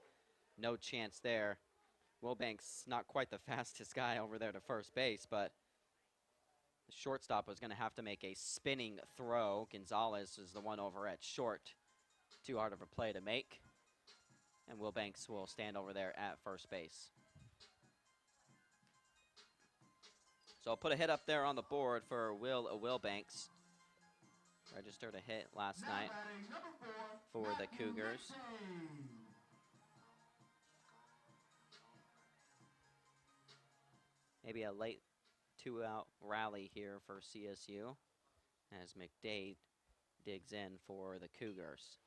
No chance there. Wilbanks not quite the fastest guy over there to first base, but the shortstop was going to have to make a spinning throw. Gonzalez is the one over at short. Too hard of a play to make. And Wilbanks will stand over there at first base. So I'll put a hit up there on the board for Wilbanks. Registered a hit last night for the Cougars. Maybe a late 2-out rally here for CSU as McDade digs in for the Cougars.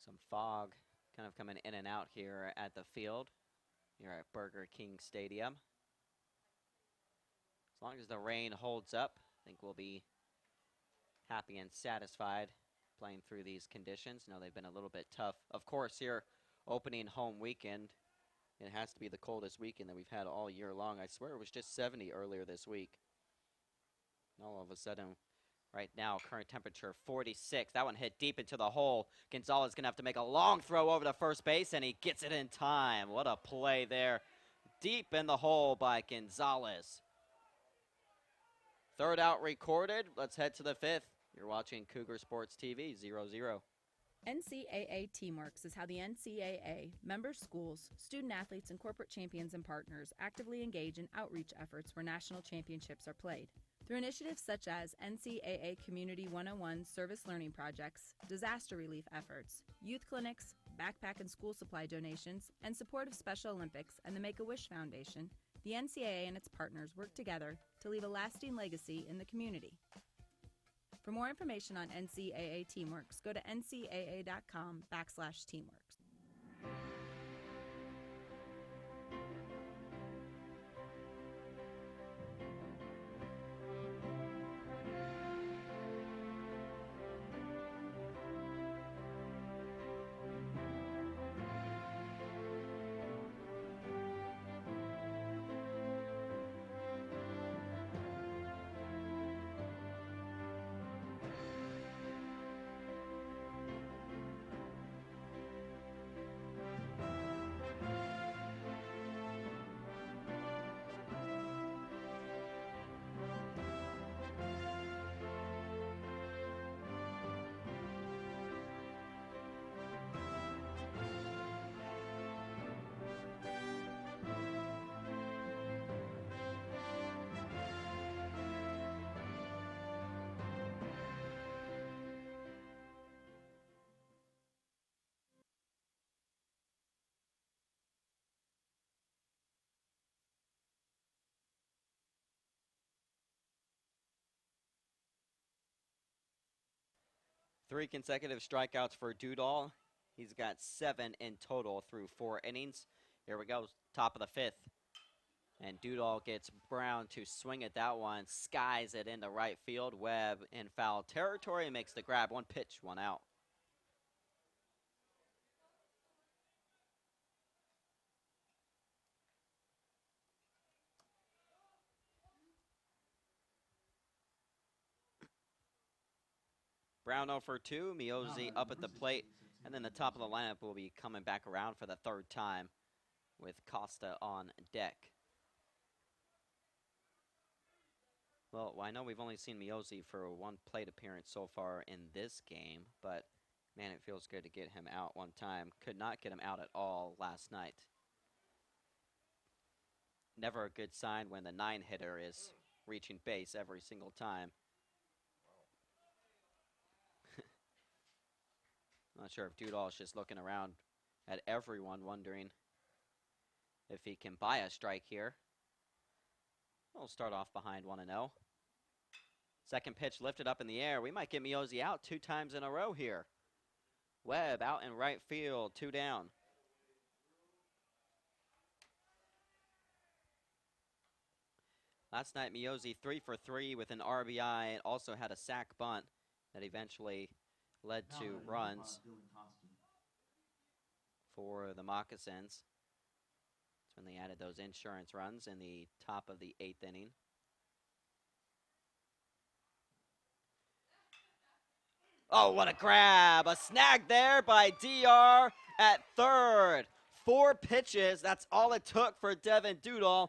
Some fog kind of coming in and out here at the field, here at Burger King Stadium. As long as the rain holds up, I think we'll be happy and satisfied playing through these conditions. You know, they've been a little bit tough. Of course, here, opening home weekend, it has to be the coldest weekend that we've had all year long. I swear it was just 70 earlier this week. All of a sudden, right now, current temperature 46. That one hit deep into the hole. Gonzalez going to have to make a long throw over to first base, and he gets it in time. What a play there. Deep in the hole by Gonzalez. 3rd out recorded. Let's head to the 5th. You're watching Cougar Sports TV, 0-0. NCAA Teamworks is how the NCAA, member schools, student athletes, and corporate champions and partners actively engage in outreach efforts where national championships are played. Through initiatives such as NCAA Community 101 service learning projects, disaster relief efforts, youth clinics, backpack and school supply donations, and support of Special Olympics and the Make-A-Wish Foundation, the NCAA and its partners work together to leave a lasting legacy in the community. For more information on NCAA Teamworks, go to ncaa.com/teamworks. Three consecutive strikeouts for Dudall. He's got 7 in total through 4 innings. Here we go, top of the 5th. And Dudall gets Brown to swing at that one, skies it into right field. Webb in foul territory makes the grab. 1 pitch, 1 out. Brown 0 for 2, Miozzi up at the plate, and then the top of the lineup will be coming back around for the 3rd time with Costa on deck. Well, I know we've only seen Miozzi for one plate appearance so far in this game, but man, it feels good to get him out one time. Could not get him out at all last night. Never a good sign when the 9-hitter is reaching base every single time. Not sure if Dudall's just looking around at everyone, wondering if he can buy a strike here. We'll start off behind 1-0. Second pitch lifted up in the air. We might get Miozzi out 2 times in a row here. Webb out in right field, 2 down. Last night, Miozzi 3 for 3 with an RBI. Also had a sac bunt that eventually led to runs for the Moccasins. That's when they added those insurance runs in the top of the 8th inning. Oh, what a grab. A snag there by DR at third. 4 pitches. That's all it took for Devin Dudall.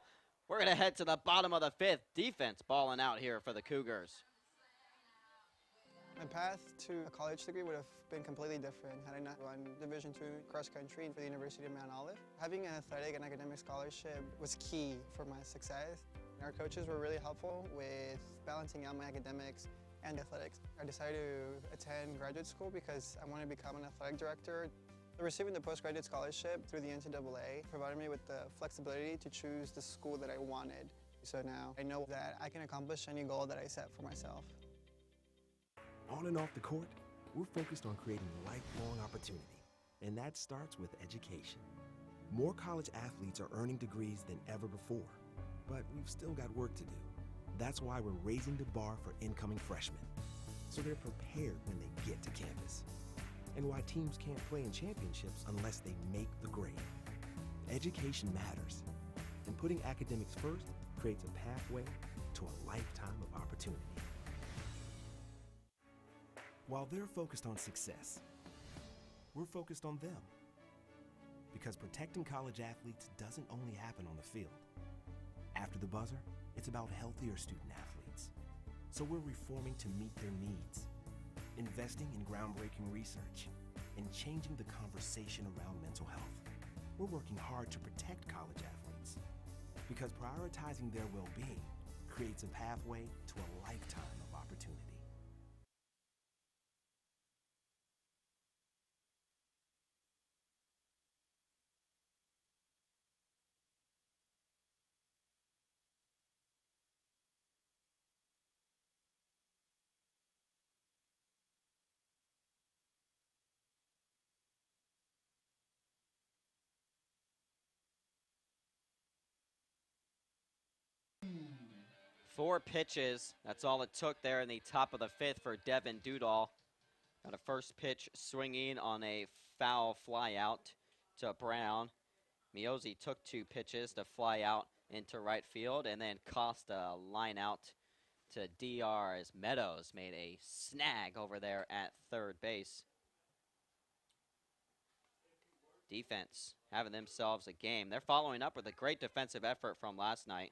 We're going to head to the bottom of the 5th. Defense balling out here for the Cougars. My path to a college degree would have been completely different had I not run Division II cross country for the University of Mount Olive. Having an athletic and academic scholarship was key for my success. Our coaches were really helpful with balancing out my academics and athletics. I decided to attend graduate school because I wanted to become an athletic director. Receiving the postgraduate scholarship through the NCAA provided me with the flexibility to choose the school that I wanted. So now I know that I can accomplish any goal that I set for myself. On and off the court, we're focused on creating lifelong opportunity, and that starts with education. More college athletes are earning degrees than ever before, but we've still got work to do. That's why we're raising the bar for incoming freshmen, so they're prepared when they get to campus. And why teams can't play in championships unless they make the grade. Education matters, and putting academics first creates a pathway to a lifetime of opportunity. While they're focused on success, we're focused on them. Because protecting college athletes doesn't only happen on the field. After the buzzer, it's about healthier student athletes. So we're reforming to meet their needs, investing in groundbreaking research, and changing the conversation around mental health. We're working hard to protect college athletes because prioritizing their well-being creates a pathway to a lifetime of opportunity. Four pitches. That's all it took there in the top of the 5th for Devin Dudall. Got a first pitch swinging on a foul fly out to Brown. Miozzi took 2 pitches to fly out into right field, and then Costa line out to DR as Meadows made a snag over there at third base. Defense having themselves a game. They're following up with a great defensive effort from last night.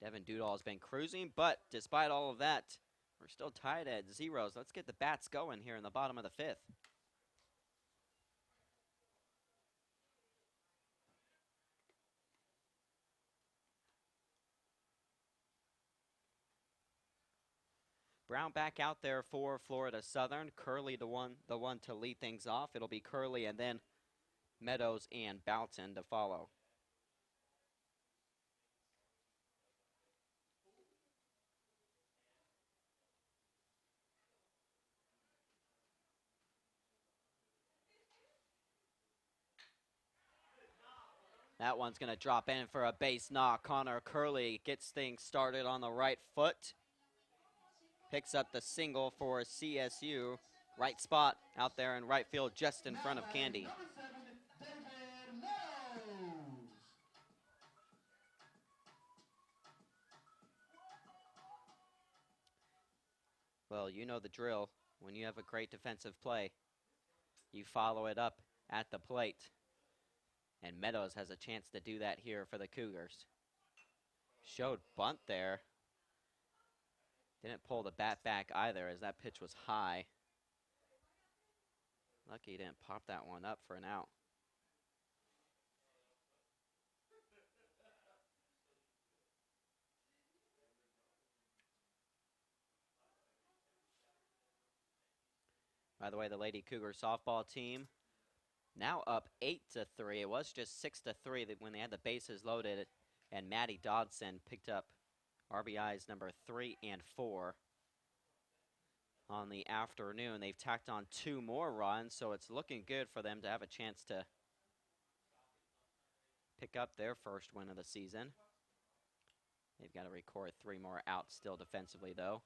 Devin Dudall has been cruising, but despite all of that, we're still tied at 0s. Let's get the bats going here in the bottom of the 5th. Brown back out there for Florida Southern. Curley the one to lead things off. It'll be Curley and then Meadows and Boughton to follow. That one's going to drop in for a base knock. Connor Curley gets things started on the right foot. Picks up the single for CSU. Right spot out there in right field, just in front of Candy. Well, you know the drill. When you have a great defensive play, you follow it up at the plate. And Meadows has a chance to do that here for the Cougars. Showed bunt there. Didn't pull the bat back either as that pitch was high. Lucky he didn't pop that one up for an out. By the way, the Lady Cougar softball team now up 8-3. It was just 6-3 when they had the bases loaded, and Maddie Dodson picked up RBIs number 3 and 4 on the afternoon. They've tacked on 2 more runs, so it's looking good for them to have a chance to pick up their first win of the season. They've got to record 3 more outs still defensively, though.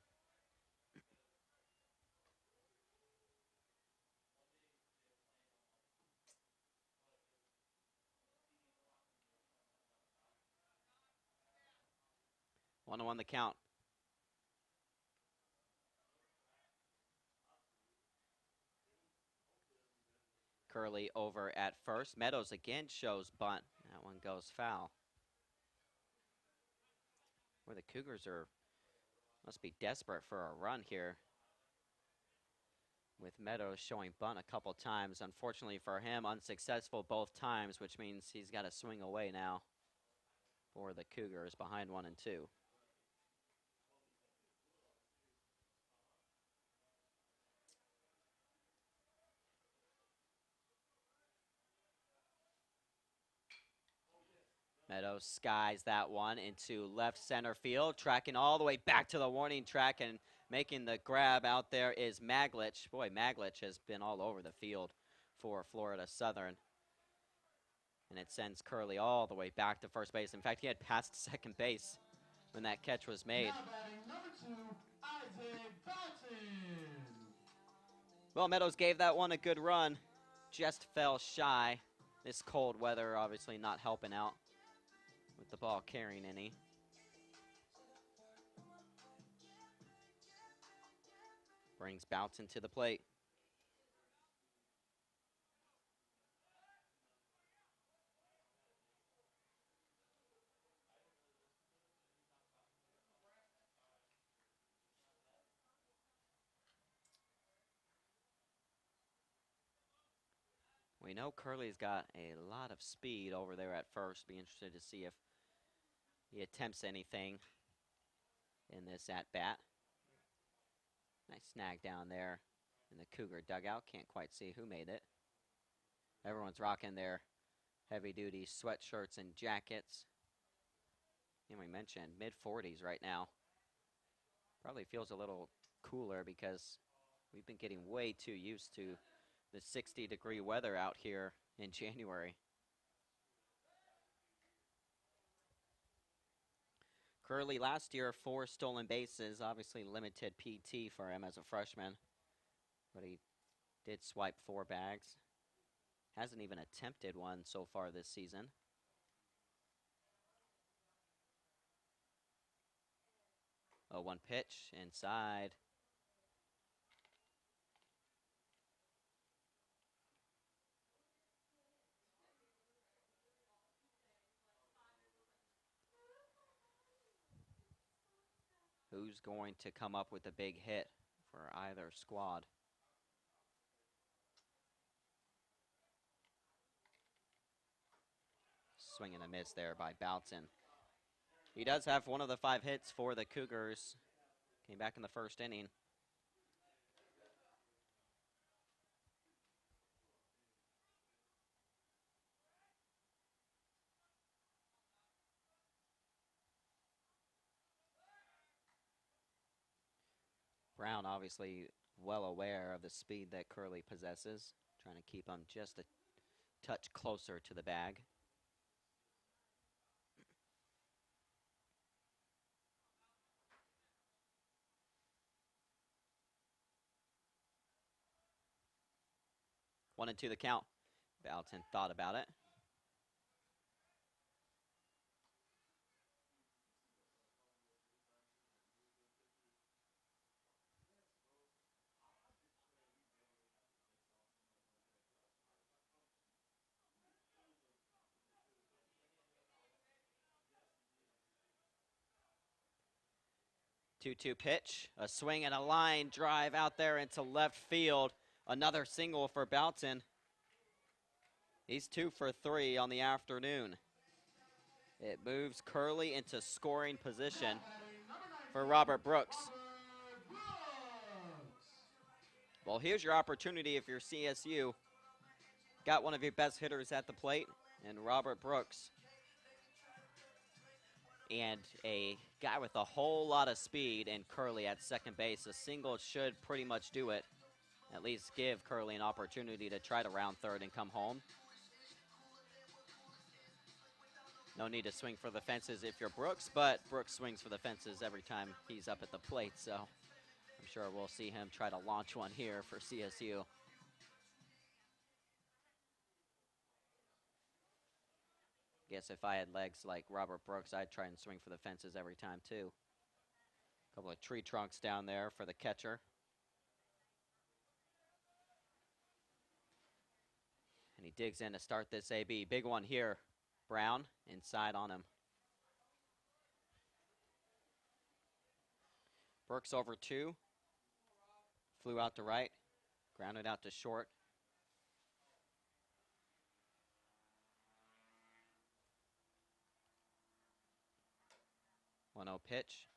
One on the count. Curley over at first. Meadows again shows bunt. That one goes foul. Boy, the Cougars must be desperate for a run here, with Meadows showing bunt a couple times. Unfortunately for him, unsuccessful both times, which means he's got to swing away now for the Cougars behind 1-2. Meadows skies that one into left center field, tracking all the way back to the warning track, and making the grab out there is Maglich. Boy, Maglich has been all over the field for Florida Southern. And it sends Curley all the way back to first base. In fact, he had passed second base when that catch was made. Now batting number 2, Isaac Boughton. Well, Meadows gave that one a good run, just fell shy. This cold weather obviously not helping out with the ball carrying any. Brings Boughton to the plate. We know Curley's got a lot of speed over there at first. Be interested to see if he attempts anything in this at-bat. Nice snag down there in the Cougar dugout. Can't quite see who made it. Everyone's rocking their heavy-duty sweatshirts and jackets. And we mentioned mid-40s right now. Probably feels a little cooler because we've been getting way too used to the 60-degree weather out here in January. Curley last year, 4 stolen bases, obviously limited PT for him as a freshman, but he did swipe 4 bags. Hasn't even attempted one so far this season. Oh, 1 pitch inside. Who's going to come up with a big hit for either squad? Swing and a miss there by Boughton. He does have one of the 5 hits for the Cougars. Came back in the first inning. Brown obviously well aware of the speed that Curley possesses, trying to keep him just a touch closer to the bag. One and 2 the count. Boughton thought about it. 2-2 pitch, a swing and a line drive out there into left field. Another single for Boughton. He's 2 for 3 on the afternoon. It moves Curley into scoring position for Robert Brooks. Well, here's your opportunity if you're CSU. Got one of your best hitters at the plate, and Robert Brooks. And a guy with a whole lot of speed in Curley at second base. A single should pretty much do it. At least give Curley an opportunity to try to round third and come home. No need to swing for the fences if you're Brooks, but Brooks swings for the fences every time he's up at the plate, so I'm sure we'll see him try to launch one here for CSU. Guess if I had legs like Robert Brooks, I'd try and swing for the fences every time too. Couple of tree trunks down there for the catcher. And he digs in to start this AB. Big one here. Brown inside on him. Brooks over 2. Flew out to right. Grounded out to short. One 0 pitch.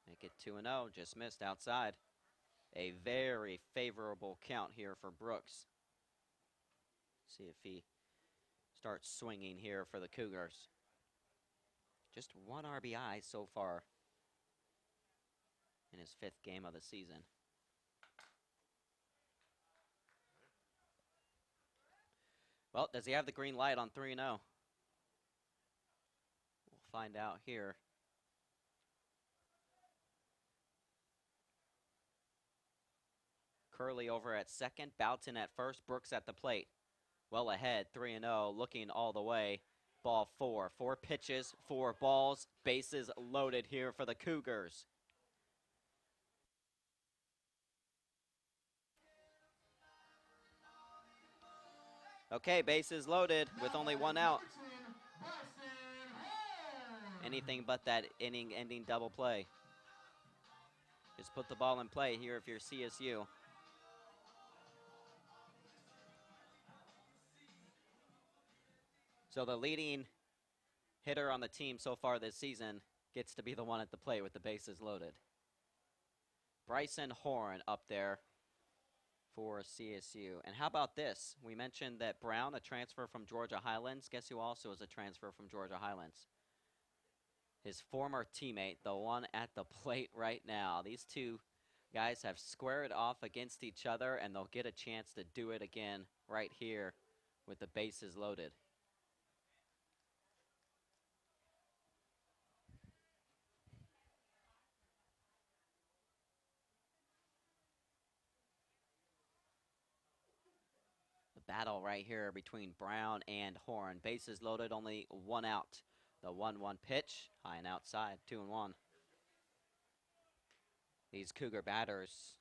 Make it 2-0. Just missed outside. A very favorable count here for Brooks. See if he starts swinging here for the Cougars. Just 1 RBI so far in his 5th game of the season. Well, does he have the green light on 3-0? We'll find out here. Curley over at second, Boughton at first, Brooks at the plate. Well ahead, 3-0, looking all the way. Ball 4. 4 pitches, 4 balls, bases loaded here for the Cougars. Okay, bases loaded with only 1 out. Anything but that inning-ending double play. Just put the ball in play here if you're CSU. So the leading hitter on the team so far this season gets to be the one at the plate with the bases loaded. Bryson Horn up there for CSU. And how about this? We mentioned that Brown, a transfer from Georgia Highlands. Guess who also is a transfer from Georgia Highlands? His former teammate, the one at the plate right now. These two guys have squared off against each other, and they'll get a chance to do it again right here with the bases loaded. Battle right here between Brown and Horn. Bases loaded, only 1 out. The 1-1 pitch, high and outside, 2-1. These Cougar batters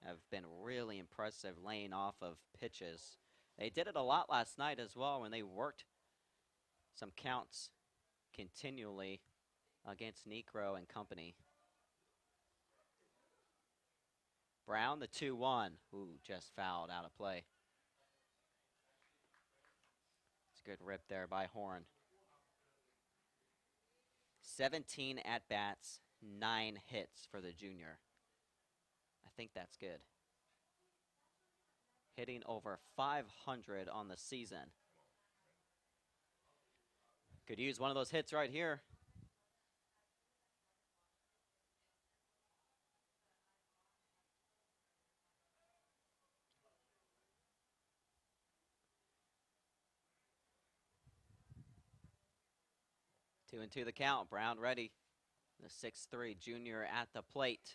have been really impressive laying off of pitches. They did it a lot last night as well when they worked some counts continually against Necro and company. Brown, the 2-1. Ooh, just fouled out of play. Good rip there by Horn. 17 at-bats, 9 hits for the junior. I think that's good. Hitting over 500 on the season. Could use one of those hits right here. Two and two the count. Brown ready. The 6'3" junior at the plate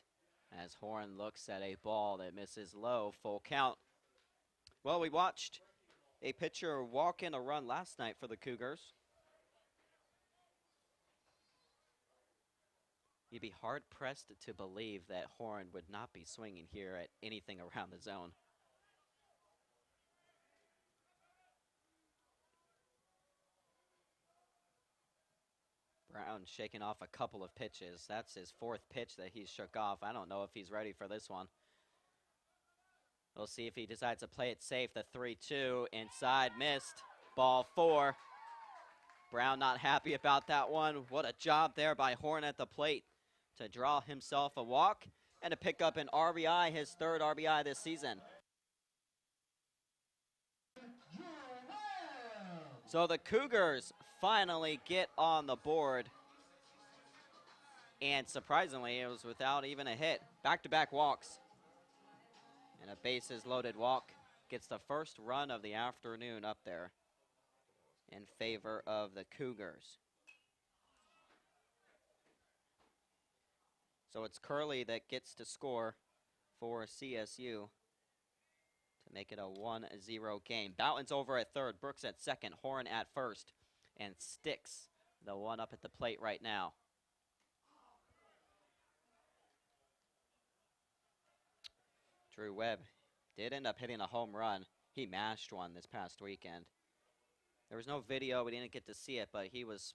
as Horn looks at a ball that misses low. Full count. Well, we watched a pitcher walk in a run last night for the Cougars. You'd be hard-pressed to believe that Horn would not be swinging here at anything around the zone. Brown shaking off a couple of pitches. That's his fourth pitch that he's shook off. I don't know if he's ready for this one. We'll see if he decides to play it safe. The 3-2 inside, missed. Ball 4. Brown not happy about that one. What a job there by Horn at the plate to draw himself a walk and to pick up an RBI, his third RBI this season. So the Cougars finally get on the board. And surprisingly, it was without even a hit. Back-to-back walks. And a bases loaded walk gets the first run of the afternoon up there in favor of the Cougars. So it's Curley that gets to score for CSU to make it a 1-0 game. Boughton's over at third, Brooks at second, Horn at first, and Sticks, the one up at the plate right now. Drew Webb did end up hitting a home run. He mashed one this past weekend. There was no video, we didn't get to see it, but he was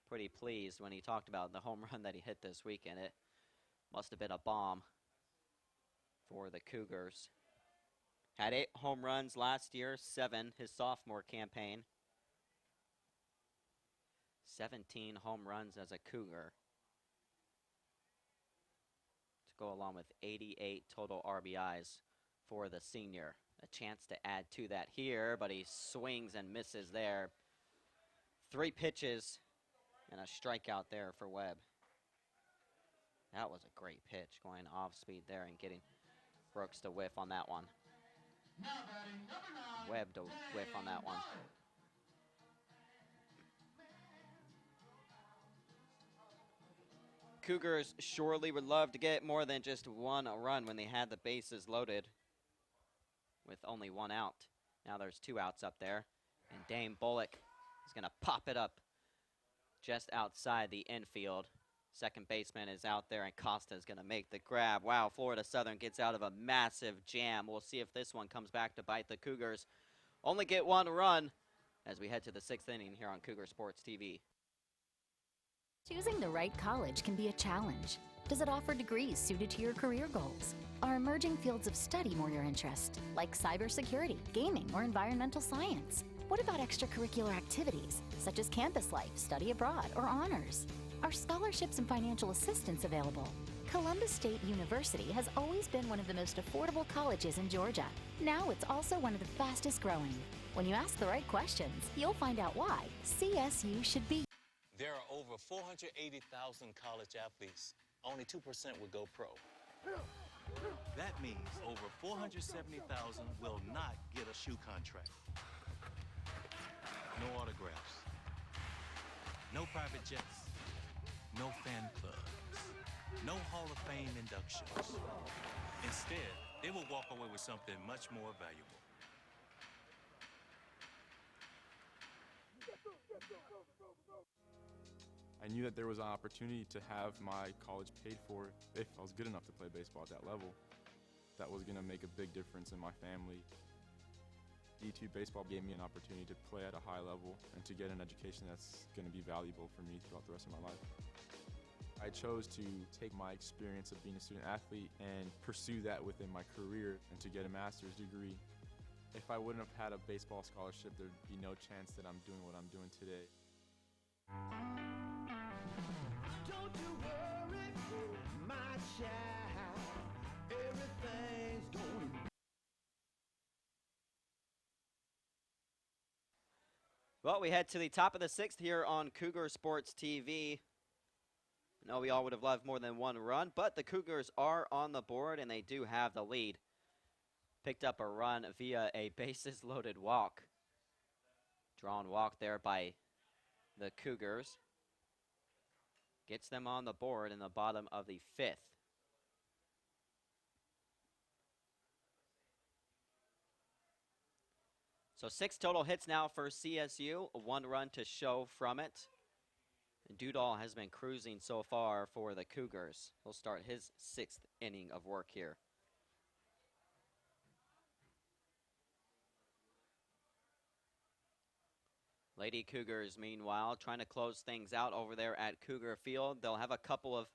pretty pleased when he talked about the home run that he hit this weekend. It must have been a bomb for the Cougars. Had 8 home runs last year, 7 his sophomore campaign. 17 home runs as a Cougar, to go along with 88 total RBIs for the senior. A chance to add to that here, but he swings and misses there. 3 pitches and a strikeout there for Webb. That was a great pitch, going off speed there and getting Brooks to whiff on that one. Webb to whiff on that one. Cougars surely would love to get more than just one run when they had the bases loaded with only 1 out. Now there's 2 outs up there, and Dame Bullock is going to pop it up just outside the infield. Second baseman is out there, and Costa is going to make the grab. Wow, Florida Southern gets out of a massive jam. We'll see if this one comes back to bite the Cougars. Only get 1 run as we head to the 6th inning here on Cougar Sports TV. Choosing the right college can be a challenge. Does it offer degrees suited to your career goals? Are emerging fields of study more your interest, like cybersecurity, gaming, or environmental science? What about extracurricular activities, such as campus life, study abroad, or honors? Are scholarships and financial assistance available? Columbus State University has always been one of the most affordable colleges in Georgia. Now it's also one of the fastest growing. When you ask the right questions, you'll find out why CSU should be. There are over 480,000 college athletes. Only 2% will go pro. That means over 470,000 will not get a shoe contract. No autographs. No private jets. No fan clubs. No Hall of Fame inductions. Instead, they will walk away with something much more valuable. I knew that there was an opportunity to have my college paid for if I was good enough to play baseball at that level. That was going to make a big difference in my family. D2 baseball gave me an opportunity to play at a high level and to get an education that's going to be valuable for me throughout the rest of my life. I chose to take my experience of being a student athlete and pursue that within my career and to get a master's degree. If I wouldn't have had a baseball scholarship, there'd be no chance that I'm doing what I'm doing today. Don't you worry, my child. Everything's gonna. Well, we head to the top of the 6th here on Cougar Sports TV. I know we all would have loved more than 1 run, but the Cougars are on the board, and they do have the lead. Picked up a run via a bases-loaded walk. Drawn walk there by the Cougars. Gets them on the board in the bottom of the 5th. So 6 total hits now for CSU, 1 run to show from it. And Dudall has been cruising so far for the Cougars. He'll start his 6th inning of work here. Lady Cougars, meanwhile, trying to close things out over there at Cougar Field. They'll have a couple of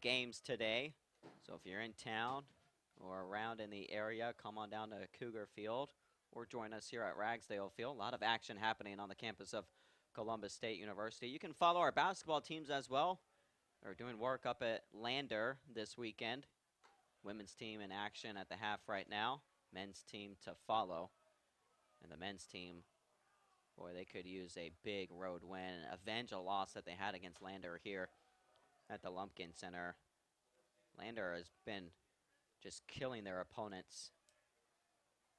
games today. So if you're in town or around in the area, come on down to Cougar Field or join us here at Ragsdale Field. A lot of action happening on the campus of Columbus State University. You can follow our basketball teams as well. They're doing work up at Lander this weekend. Women's team in action at the half right now. Men's team to follow. And the men's team, boy, they could use a big road win. Avenge a loss that they had against Lander here at the Lumpkin Center. Lander has been just killing their opponents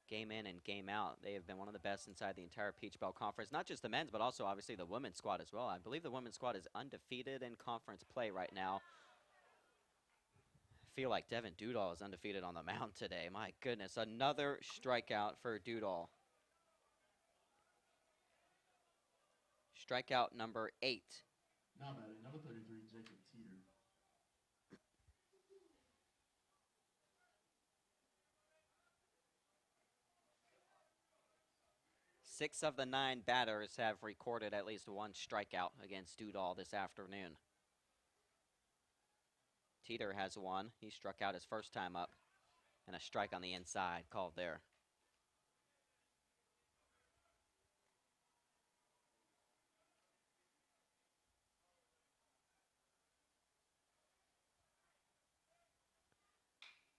game in and game out. They have been one of the best inside the entire Peach Belt Conference. Not just the men's, but also obviously the women's squad as well. I believe the women's squad is undefeated in conference play right now. I feel like Devin Dudall is undefeated on the mound today. My goodness, another strikeout for Dudall. Strikeout number 8. Now batting, number 33, Jacob Teeter. Six of the 9 batters have recorded at least one strikeout against Dudall this afternoon. Teeter has one. He struck out his first time up, and a strike on the inside called there.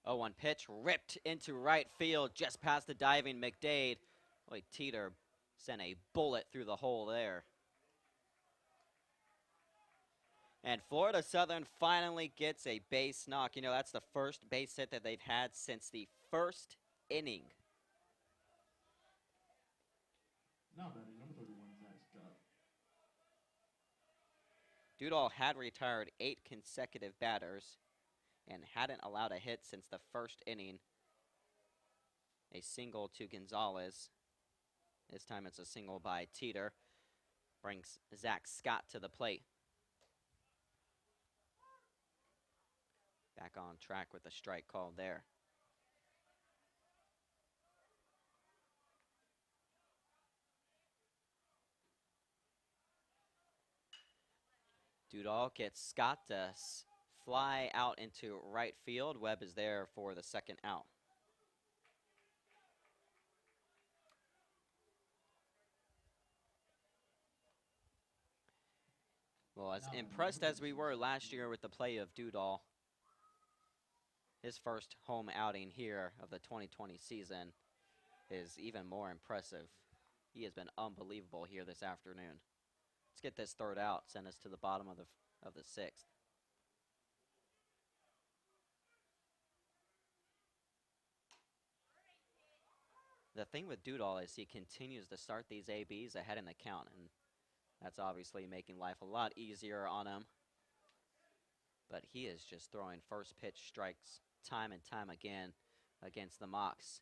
Oh, one pitch ripped into right field just past the diving McDade. Boy, Teeter sent a bullet through the hole there. And Florida Southern finally gets a base knock. You know, that's the first base hit that they've had since the first inning. Now batting, number 31, Zach Scott. Dudall had retired 8 consecutive batters and hadn't allowed a hit since the first inning. A single to Gonzalez. This time it's a single by Teeter. Brings Zach Scott to the plate. Back on track with the strike called there. Dudall gets Scott to fly out into right field. Webb is there for the second out. Well, as impressed as we were last year with the play of Dudall, his first home outing here of the 2020 season is even more impressive. He has been unbelievable here this afternoon. Let's get this third out, send us to the bottom of the 6th. The thing with Dudall is he continues to start these ABs ahead in the count, and that's obviously making life a lot easier on him. But he is just throwing first pitch strikes time and time again against the Mocs.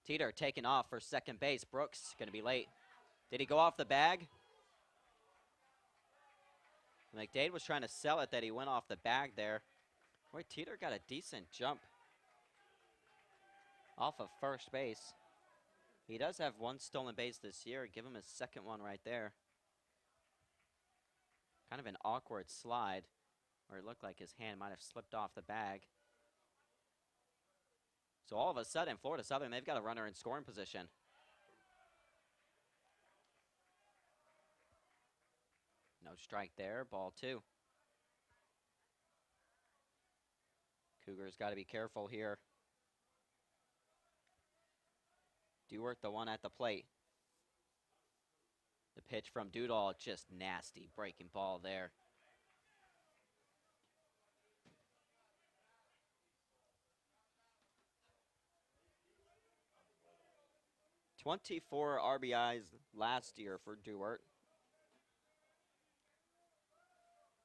Teeter taking off for second base. Brooks going to be late. Did he go off the bag? McDade was trying to sell it that he went off the bag there. Boy, Teeter got a decent jump off of first base. He does have one stolen base this year. Give him his second one right there. Kind of an awkward slide where it looked like his hand might have slipped off the bag. So all of a sudden, Florida Southern, they've got a runner in scoring position. No strike there, ball 2. Cougars got to be careful here. Dewart, the one at the plate. The pitch from Dudall, just nasty breaking ball there. .24 RBIs last year for Dewart.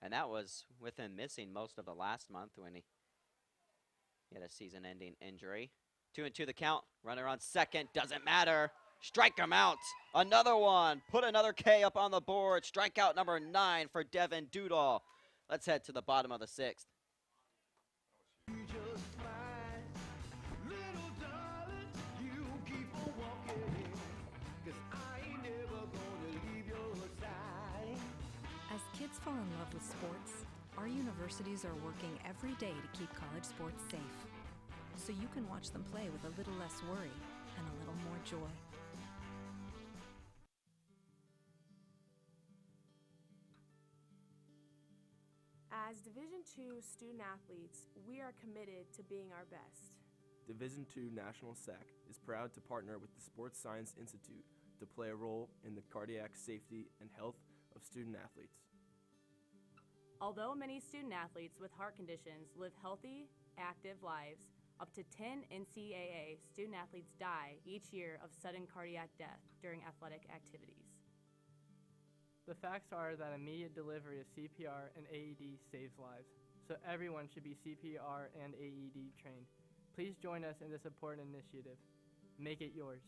And that was with him missing most of the last month when he had a season-ending injury. 2-2 the count. Runner on second. Doesn't matter. Strike him out. Another one. Put another K up on the board. Strikeout number 9 for Devin Dudall. Let's head to the bottom of the 6th. Let's fall in love with sports. Our universities are working every day to keep college sports safe, so you can watch them play with a little less worry and a little more joy. As Division II student athletes, we are committed to being our best. Division II National SAC is proud to partner with the Sports Science Institute to play a role in the cardiac safety and health of student athletes. Although many student athletes with heart conditions live healthy, active lives, up to 10 NCAA student athletes die each year of sudden cardiac death during athletic activities. The facts are that immediate delivery of CPR and AED saves lives, so everyone should be CPR and AED trained. Please join us in this important initiative. Make it yours.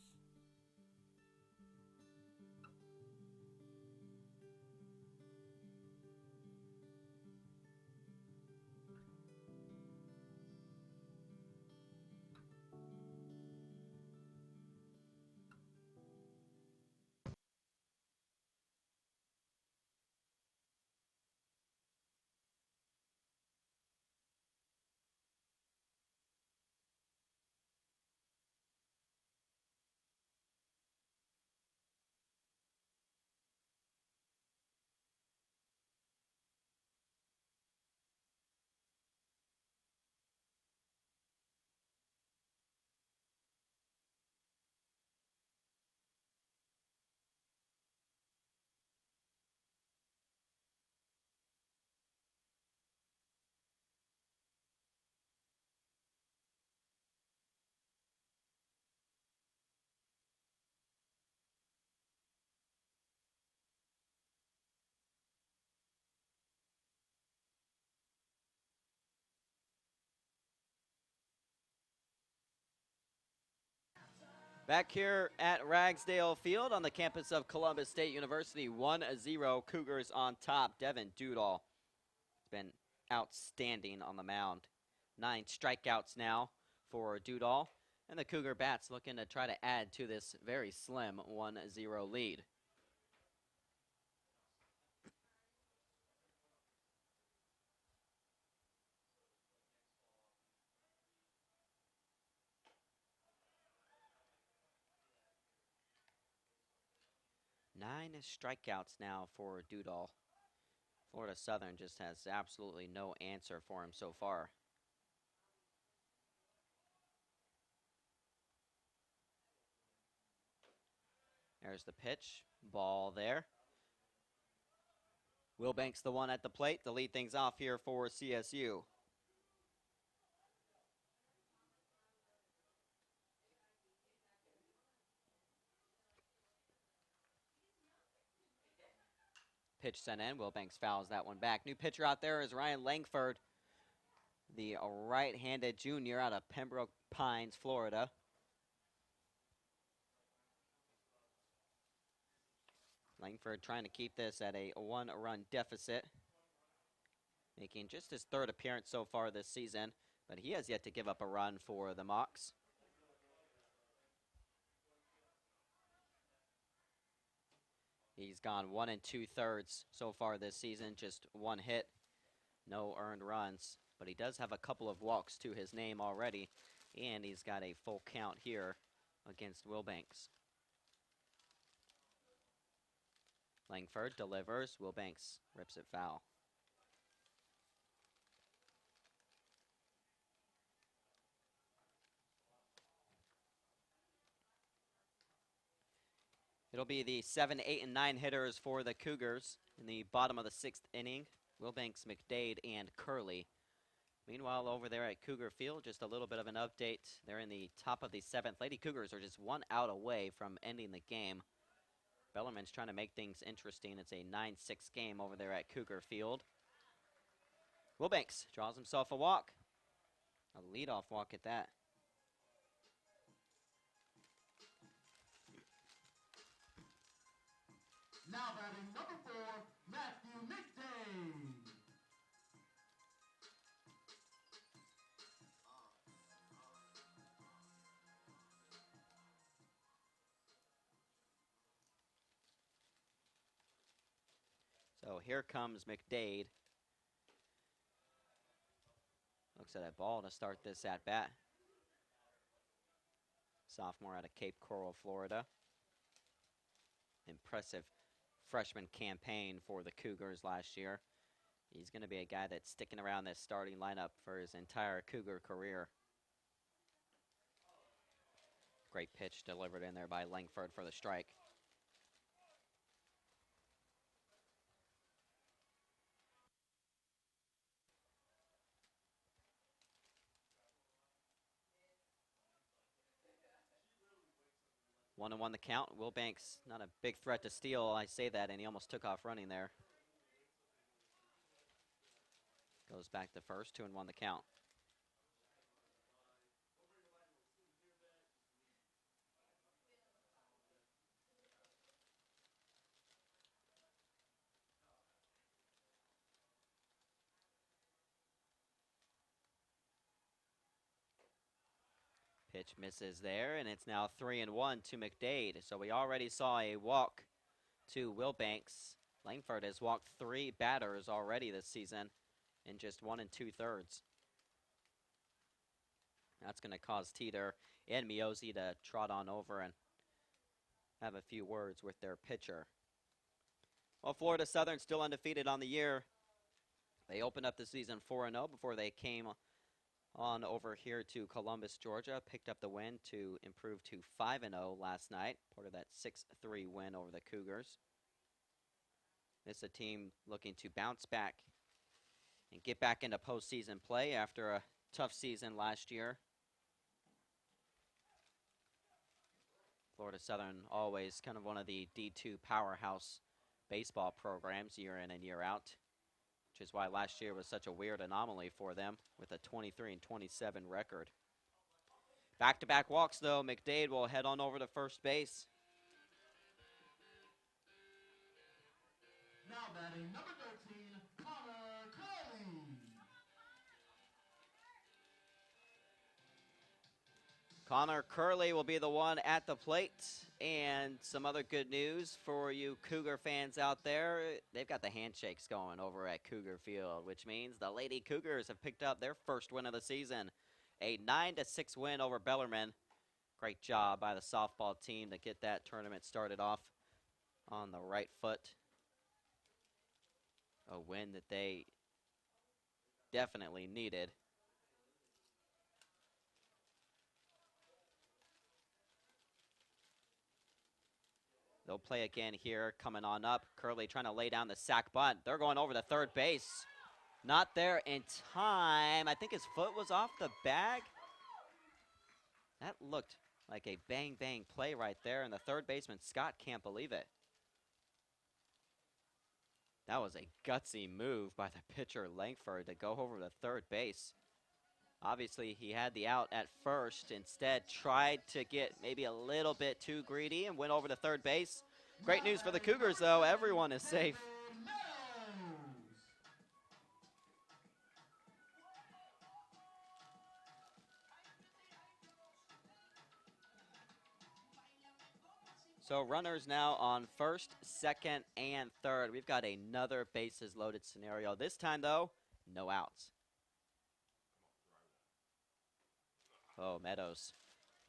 Back here at Ragsdale Field on the campus of Columbus State University, 1-0 Cougars on top. Devin Dudall has been outstanding on the mound. 9 strikeouts now for Dudall, and the Cougar bats looking to try to add to this very slim 1-0 lead. Nine strikeouts now for Dudall. Florida Southern just has absolutely no answer for him so far. There's the pitch. Ball there. Wilbanks the one at the plate to lead things off here for CSU. Pitch sent in. Wilbanks fouls that one back. New pitcher out there is Ryan Langford, the right-handed junior out of Pembroke Pines, Florida. Langford trying to keep this at a 1-run deficit, making just his 3rd appearance so far this season, but he has yet to give up a run for the Mocs. He's gone 1 2/3 so far this season, just 1 hit, no earned runs, but he does have a couple of walks to his name already, and he's got a full count here against Wilbanks. Langford delivers. Wilbanks rips it foul. It'll be the 7, 8, and 9 hitters for the Cougars in the bottom of the 6th inning. Wilbanks, McDade, and Curley. Meanwhile, over there at Cougar Field, just a little bit of an update. They're in the top of the 7th. Lady Cougars are just 1 out away from ending the game. Bellarmine's trying to make things interesting. It's a 9-6 game over there at Cougar Field. Wilbanks draws himself a walk. A leadoff walk at that. Now batting number 4, Matthew McDade. So here comes McDade. Looks at that ball to start this at bat. Sophomore out of Cape Coral, Florida. Impressive freshman campaign for the Cougars last year. He's going to be a guy that's sticking around this starting lineup for his entire Cougar career. Great pitch delivered in there by Langford for the strike. One and one the count. Will Banks, not a big threat to steal. I say that, and he almost took off running there. Goes back to first, 2-1 the count. Pitch misses there, and it's now 3-1 to McDade. So we already saw a walk to Will Banks. Langford has walked 3 batters already this season in just 1 2/3. That's going to cause Teeter and Miosi to trot on over and have a few words with their pitcher. Well, Florida Southern still undefeated on the year. They opened up the season 4-0 before they came on over here to Columbus, Georgia. Picked up the win to improve to 5-0 last night, part of that 6-3 win over the Cougars. This is a team looking to bounce back and get back into postseason play after a tough season last year. Florida Southern always kind of one of the D2 powerhouse baseball programs year in and year out, which is why last year was such a weird anomaly for them with a 23-27 record. Back-to-back walks, though. McDade will head on over to first base. Now batting number 13, Connor Curley. Connor Curley will be the one at the plate. And some other good news for you Cougar fans out there. They've got the handshakes going over at Cougar Field, which means the Lady Cougars have picked up their first win of the season. A 9-6 win over Bellarmine. Great job by the softball team to get that tournament started off on the right foot. A win that they definitely needed. They'll play again here, coming on up. Curley trying to lay down the sack bunt. They're going over to third base. Not there in time. I think his foot was off the bag. That looked like a bang-bang play right there, and the third baseman, Scott, can't believe it. That was a gutsy move by the pitcher, Langford, to go over to third base. Obviously, he had the out at first. Instead, tried to get maybe a little bit too greedy and went over to third base. Great news for the Cougars, though. Everyone is safe. So runners now on first, second, and third. We've got another bases loaded scenario. This time, though, no outs. Oh, Meadows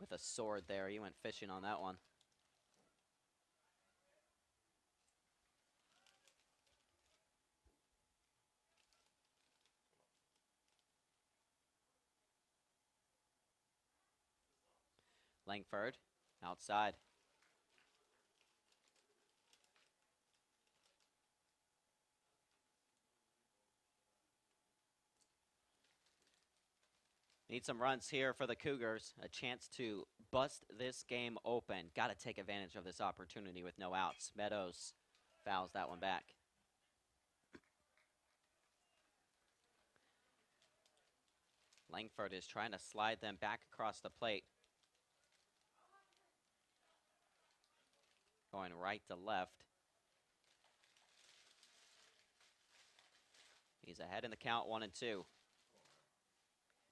with a sword there. He went fishing on that one. Langford outside. Need some runs here for the Cougars. A chance to bust this game open. Got to take advantage of this opportunity with no outs. Meadows fouls that one back. Langford is trying to slide them back across the plate. Going right to left. He's ahead in the count, 1-2.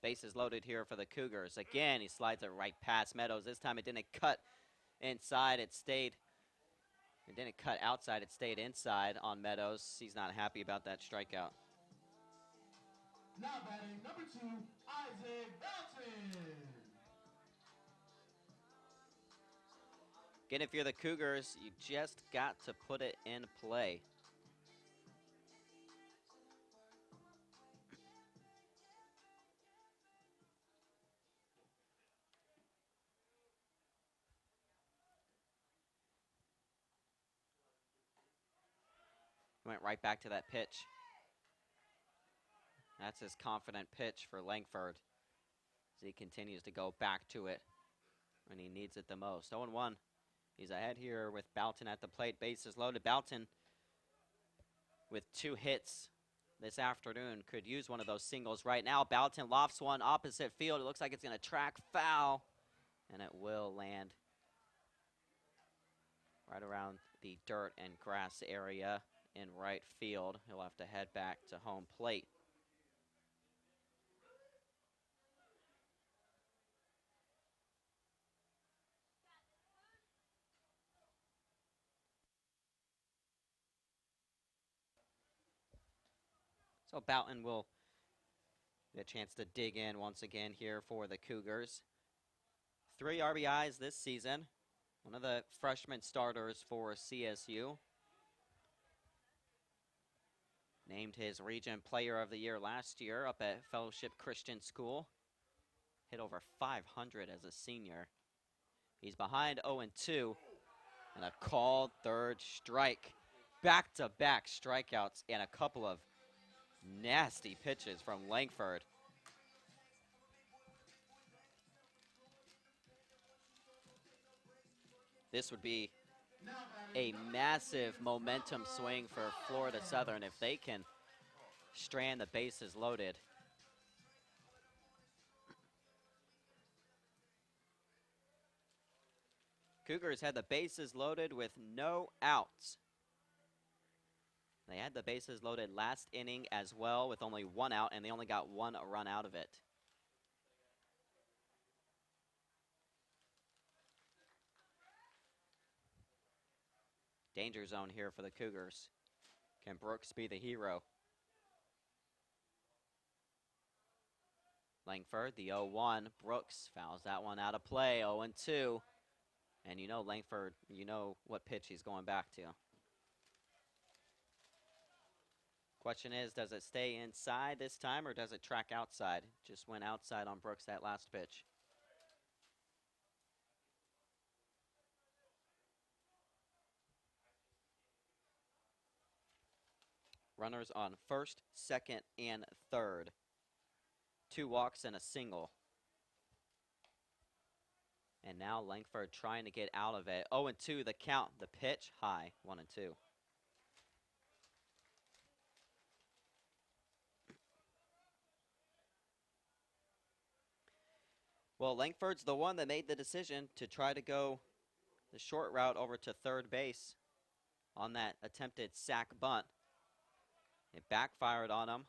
Bases loaded here for the Cougars. Again, he slides it right past Meadows. This time it didn't cut inside. It stayed It didn't cut outside, it stayed inside on Meadows. He's not happy about that strikeout. Now batting number 2, Isaac Belton. Again, if you're the Cougars, you just got to put it in play. Went right back to that pitch. That's his confident pitch for Langford as he continues to go back to it when he needs it the most. 0-1. He's ahead here with Belton at the plate. Bases loaded. Belton with 2 hits this afternoon could use one of those singles right now. Belton lofts one opposite field. It looks like it's going to track foul, and it will land right around the dirt and grass area in right field. He'll have to head back to home plate. So Belton will get a chance to dig in once again here for the Cougars. 3 RBIs this season. One of the freshman starters for CSU. Named his Region Player of the Year last year up at Fellowship Christian School. Hit over 500 as a senior. He's behind 0-2. And a called third strike. Back-to-back strikeouts and a couple of nasty pitches from Langford. This would be a massive momentum swing for Florida Southern if they can strand the bases loaded. Cougars had the bases loaded with no outs. They had the bases loaded last inning as well with only 1 out, and they only got 1 run out of it. Danger zone here for the Cougars. Can Brooks be the hero? Langford, the 0-1. Brooks fouls that one out of play, 0-2. And you know Langford, you know what pitch he's going back to. Question is, does it stay inside this time or does it track outside? Just went outside on Brooks that last pitch. Runners on first, second, and third. 2 walks and a single. And now Langford trying to get out of it. 0-2 the count, the pitch high, 1-2. Well, Langford's the one that made the decision to try to go the short route over to third base on that attempted sac bunt. It backfired on him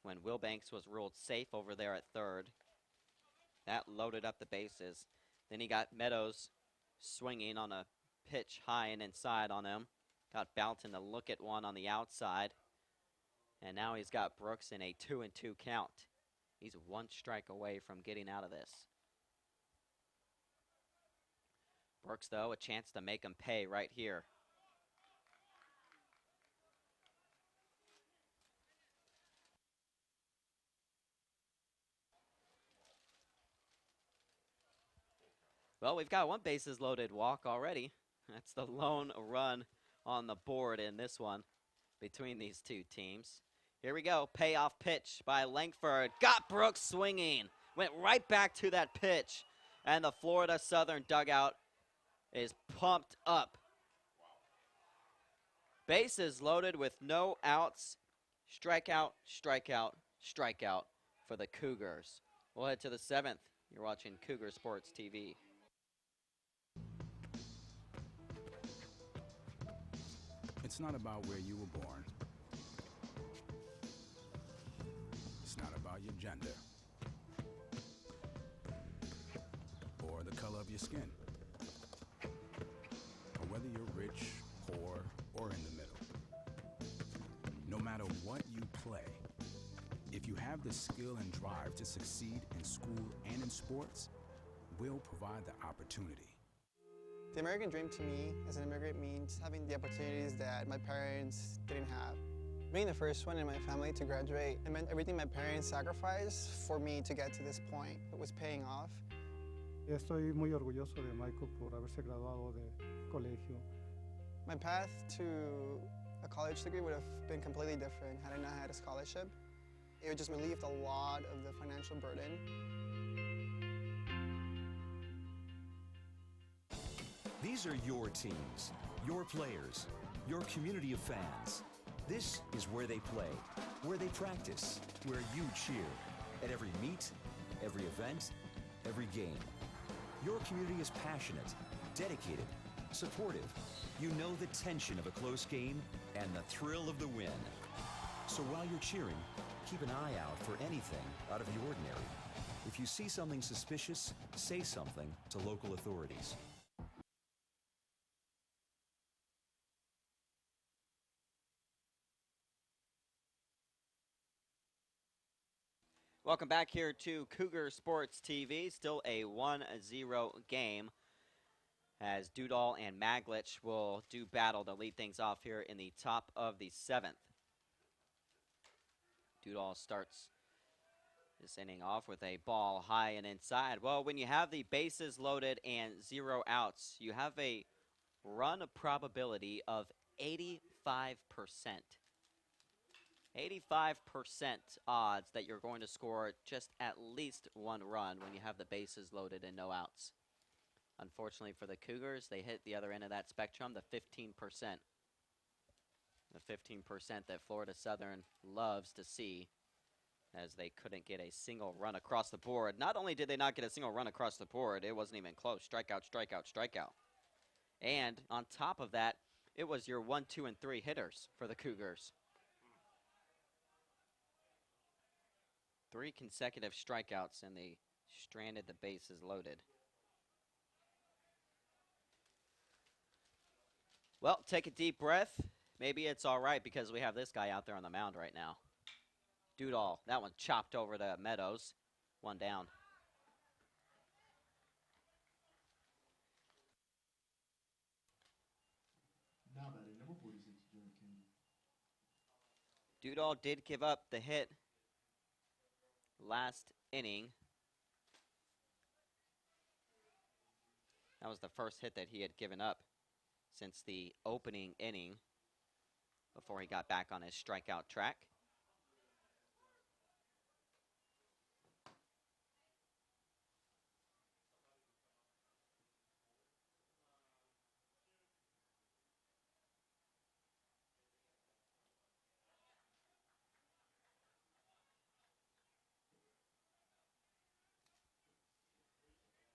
when Wilbanks was ruled safe over there at third. That loaded up the bases. Then he got Meadows swinging on a pitch high and inside on him. Got Belton to look at one on the outside. And now he's got Brooks in a 2-2 count. He's 1 strike away from getting out of this. Brooks, though, a chance to make him pay right here. Well, we've got 1 bases loaded walk already. That's the lone run on the board in this one between these 2 teams. Here we go. Payoff pitch by Langford. Got Brooks swinging. Went right back to that pitch. And the Florida Southern dugout is pumped up. Bases loaded with no outs. Strikeout, strikeout, strikeout for the Cougars. We'll head to the 7th. You're watching Cougar Sports TV. It's not about where you were born. It's not about your gender or the color of your skin or whether have the skill and drive to succeed in school and in sports, we'll provide the opportunity. The American dream to me as an immigrant means having the opportunities that my parents didn't have. Being the first one in my family to graduate, it meant everything my parents sacrificed for me to get to this point. It was paying off. Estoy muy orgulloso de Michael por haberse graduado de colegio. My path to a college degree would have been completely different had I not had a scholarship. It would just relieved a lot of the financial burden. These are your teams, your players, your community of fans. This is where they play, where they practice, where you cheer. At every meet, every event, every game. Your community is passionate, dedicated, supportive. You know the tension of a close game and the thrill of the win. So while you're cheering, keep an eye out for anything out of the ordinary. If you see something suspicious, say something to local authorities. Welcome back here to Cougar Sports TV. Still a 1-0 game as Dudall and Maglich will do battle to lead things off here in the top of the 7th. Dudall starts this inning off with a ball high and inside. Well, when you have the bases loaded and 0 outs, you have a run probability of 85%. 85% odds that you're going to score just at least 1 run when you have the bases loaded and no outs. Unfortunately for the Cougars, they hit the other end of that spectrum, the 15%. The 15% that Florida Southern loves to see, as they couldn't get a single run across the board. Not only did they not get a single run across the board, it wasn't even close. Strikeout, strikeout, strikeout. And on top of that, it was your 1, 2, and 3 hitters for the Cougars. 3 consecutive strikeouts, and they stranded the bases loaded. Well, take a deep breath. Maybe it's all right because we have this guy out there on the mound right now. Dudall, that one chopped over to Meadows. 1 down. Now batting number 46, Jared Kennedy. Dudall did give up the hit last inning. That was the first hit that he had given up since the opening inning before he got back on his strikeout track.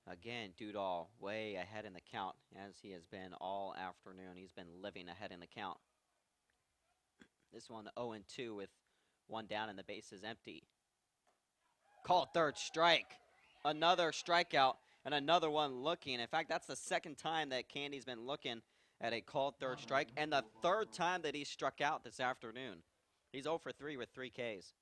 Again, Dudall way ahead in the count, as he has been all afternoon. He's been living ahead in the count. This one 0-2 with 1 down and the bases empty. Called third strike. Another strikeout and another one looking. In fact, that's the second time that Candy's been looking at a called third strike and the third time that he struck out this afternoon. He's 0 for 3 with 3 Ks.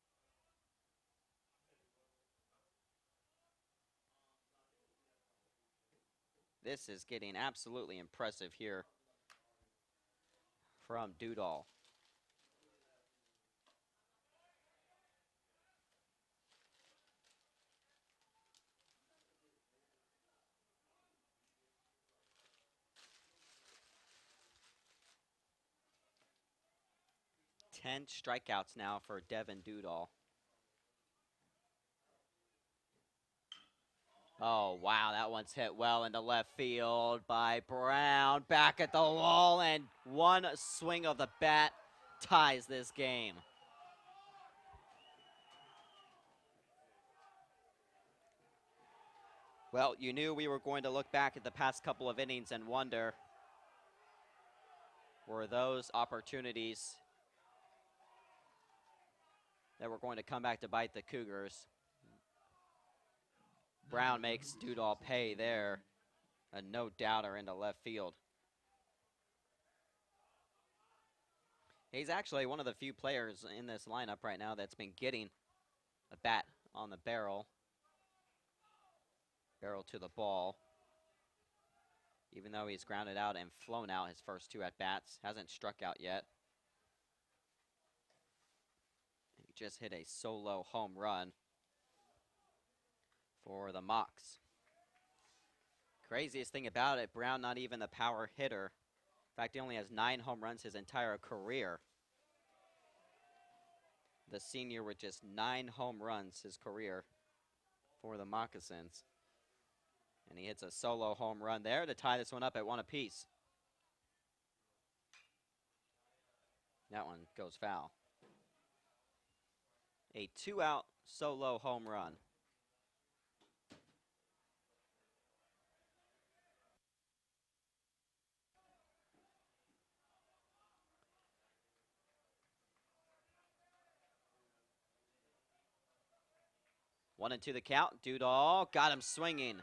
This is getting absolutely impressive here from Dudall. Ten strikeouts now for Devin Dudall. Oh, wow, that one's hit well into left field by Brown. Back at the wall, and one swing of the bat ties this game. Well, you knew we were going to look back at the past couple of innings and wonder, were those opportunities that were going to come back to bite the Cougars? Brown makes Dudall pay there. A no-doubter into left field. He's actually one of the few players in this lineup right now that's been getting a bat on the barrel. Barrel to the ball. Even though he's grounded out and flown out his first 2 at-bats, hasn't struck out yet. He just hit a solo home run for the Mocs. Craziest thing about it, Brown not even the power hitter. In fact, he only has 9 home runs his entire career. The senior with just 9 home runs his career for the Moccasins. And he hits a solo home run there to tie this one up at 1 apiece. That one goes foul. A 2-out solo home run. One and 2 the count. Dudall got him swinging.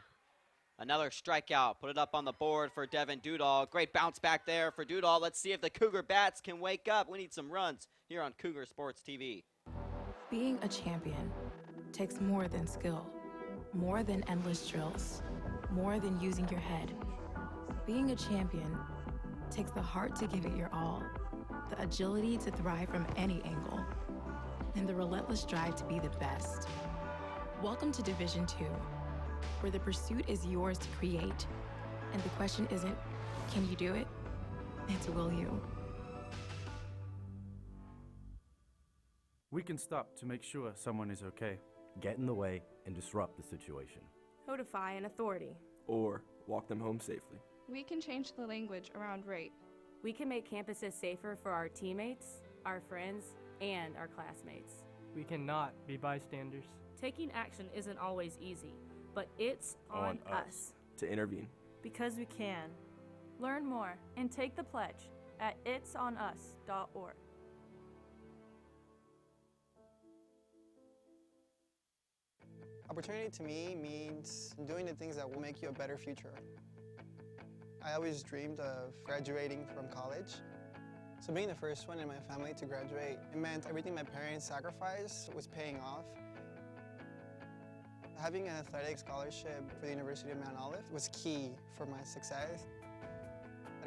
Another strikeout. Put it up on the board for Devin Dudall. Great bounce back there for Dudall. Let's see if the Cougar bats can wake up. We need some runs here on Cougar Sports TV. Being a champion takes more than skill, more than endless drills, more than using your head. Being a champion takes the heart to give it your all, the agility to thrive from any angle, and the relentless drive to be the best. Welcome to Division II, where the pursuit is yours to create, and the question isn't, can you do it? It's will you. We can stop to make sure someone is okay. Get in the way and disrupt the situation. Notify an authority. Or walk them home safely. We can change the language around rape. We can make campuses safer for our teammates, our friends, and our classmates. We cannot be bystanders. Taking action isn't always easy, but it's on us to intervene. Because we can. Learn more and take the pledge at itsonus.org. Opportunity to me means doing the things that will make you a better future. I always dreamed of graduating from college. So being the first one in my family to graduate, it meant everything my parents sacrificed was paying off. Having an athletic scholarship for the University of Mount Olive was key for my success.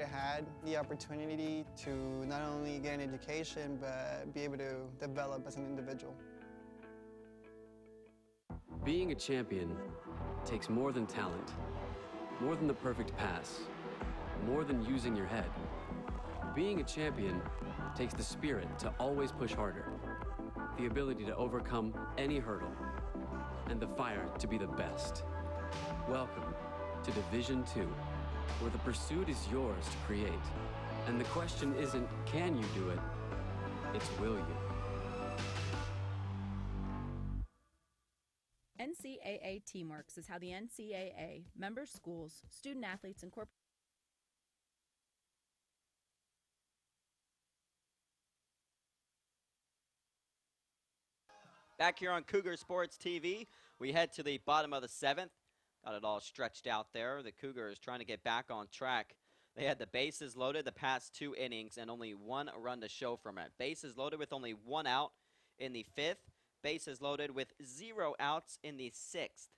I had the opportunity to not only get an education, but be able to develop as an individual. Being a champion takes more than talent, more than the perfect pass, more than using your head. Being a champion takes the spirit to always push harder, the ability to overcome any hurdle, and the fire to be the best. Welcome to Division II, where the pursuit is yours to create. And the question isn't, can you do it? It's, will you? NCAA Teamworks is how the NCAA, member schools, student athletes, and corporate Back here on Cougar Sports TV, we head to the bottom of the 7th. Got it all stretched out there. The Cougars trying to get back on track. They had the bases loaded the past 2 innings and only 1 run to show from it. Bases loaded with only 1 out in the 5th. Bases loaded with 0 outs in the 6th.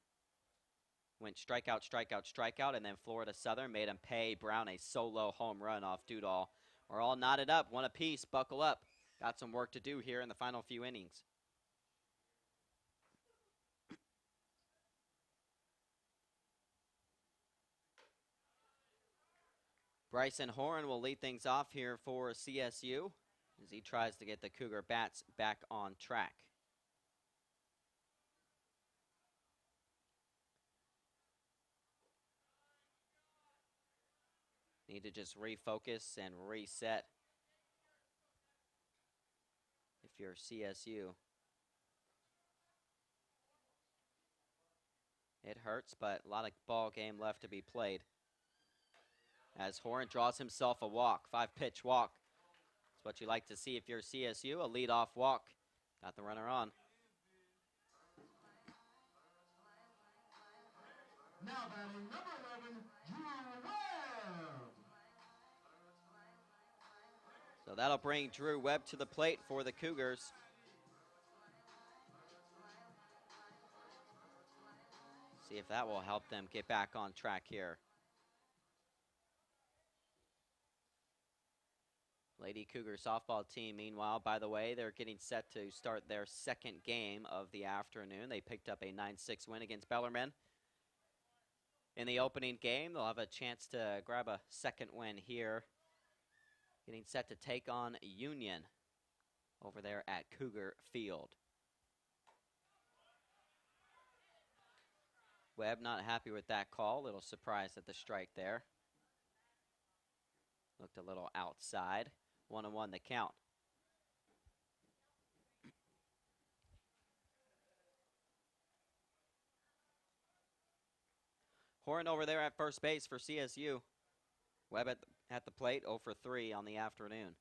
Went strikeout, strikeout, strikeout, and then Florida Southern made him pay Brown a solo home run off Dudall. We're all knotted up, 1 apiece. Buckle up. Got some work to do here in the final few innings. Bryson Horn will lead things off here for CSU as he tries to get the Cougar bats back on track. Need to just refocus and reset if you're CSU. It hurts, but a lot of ball game left to be played. As Horn draws himself a walk, 5-pitch walk. That's what you like to see if you're CSU, a leadoff walk. Got the runner on. Now batting number 11, Drew Webb. So that'll bring Drew Webb to the plate for the Cougars. See if that will help them get back on track here. Lady Cougar softball team, meanwhile, by the way, they're getting set to start their second game of the afternoon. They picked up a 9-6 win against Bellarmine. In the opening game, they'll have a chance to grab a second win here. Getting set to take on Union over there at Cougar Field. Webb not happy with that call. A little surprised at the strike there. Looked a little outside. 1-1 the count. Horn over there at first base for CSU. Webb at the plate, 0 for 3 on the afternoon.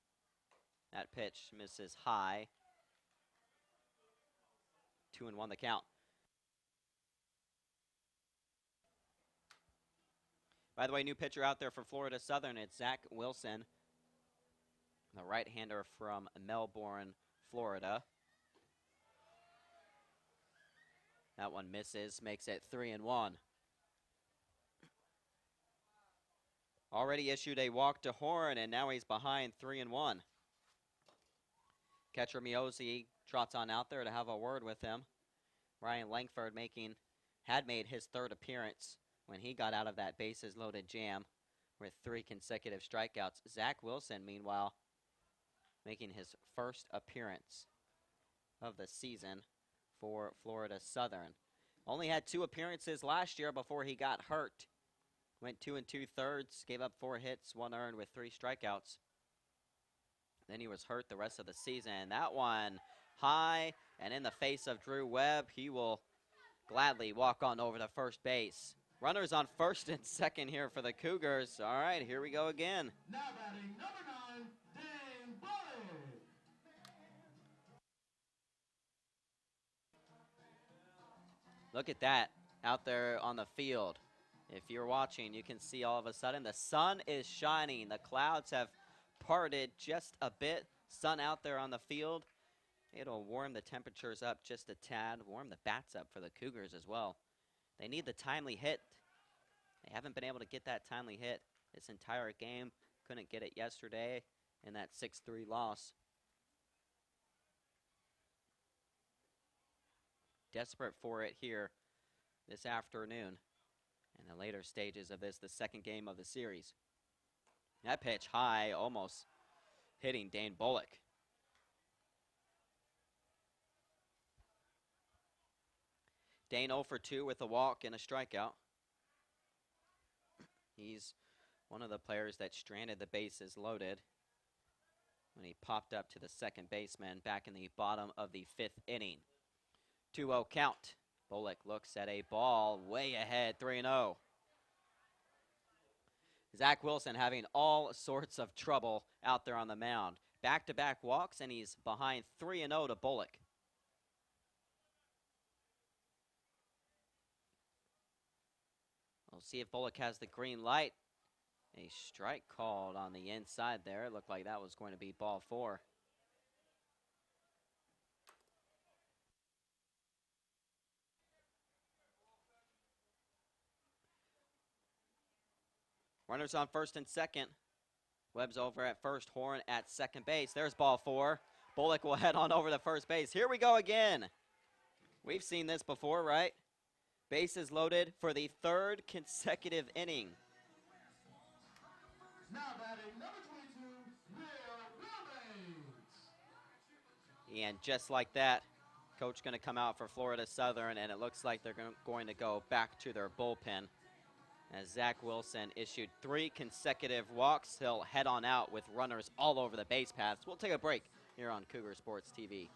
That pitch misses high. 2-1 the count. By the way, new pitcher out there for Florida Southern, it's Zach Wilson, the right-hander from Melbourne, Florida. That one misses, makes it 3-1. Already issued a walk to Horn, and now he's behind 3-1. Catcher Miozzi trots on out there to have a word with him. Ryan Langford had made his third appearance when he got out of that bases-loaded jam with 3 consecutive strikeouts. Zach Wilson, meanwhile, making his first appearance of the season for Florida Southern. Only had 2 appearances last year before he got hurt. Went 2 2/3, gave up 4 hits, 1 earned with 3 strikeouts. Then he was hurt the rest of the season. That one high and in the face of Drew Webb. He will gladly walk on over to first base. Runners on first and second here for the Cougars. All right, here we go again. Now batting number 9, Dan Bullock. Look at that out there on the field. If you're watching, you can see all of a sudden the sun is shining. The clouds have parted just a bit. Sun out there on the field. It'll warm the temperatures up just a tad, warm the bats up for the Cougars as well. They need the timely hit. They haven't been able to get that timely hit this entire game. Couldn't get it yesterday in that 6-3 loss. Desperate for it here this afternoon in the later stages of this, the second game of the series. That pitch high, almost hitting Dane Bullock. Dane 0 for 2 with a walk and a strikeout. He's one of the players that stranded the bases loaded when he popped up to the second baseman back in the bottom of the 5th inning. 2-0 count. Bullock looks at a ball way ahead, 3-0. Zach Wilson having all sorts of trouble out there on the mound. Back-to-back walks, and he's behind 3-0 to Bullock. We'll see if Bullock has the green light. A strike called on the inside there. It looked like that was going to be ball 4. Runners on first and second. Webb's over at first, Horn at second base. There's ball 4. Bullock will head on over to first base. Here we go again. We've seen this before, right? Bases loaded for the 3rd consecutive inning. Now batting number 22, Will Wilbanks. And just like that, coach going to come out for Florida Southern, and it looks like they're going to go back to their bullpen. As Zach Wilson issued 3 consecutive walks, he'll head on out with runners all over the base paths. We'll take a break here on Cougar Sports TV.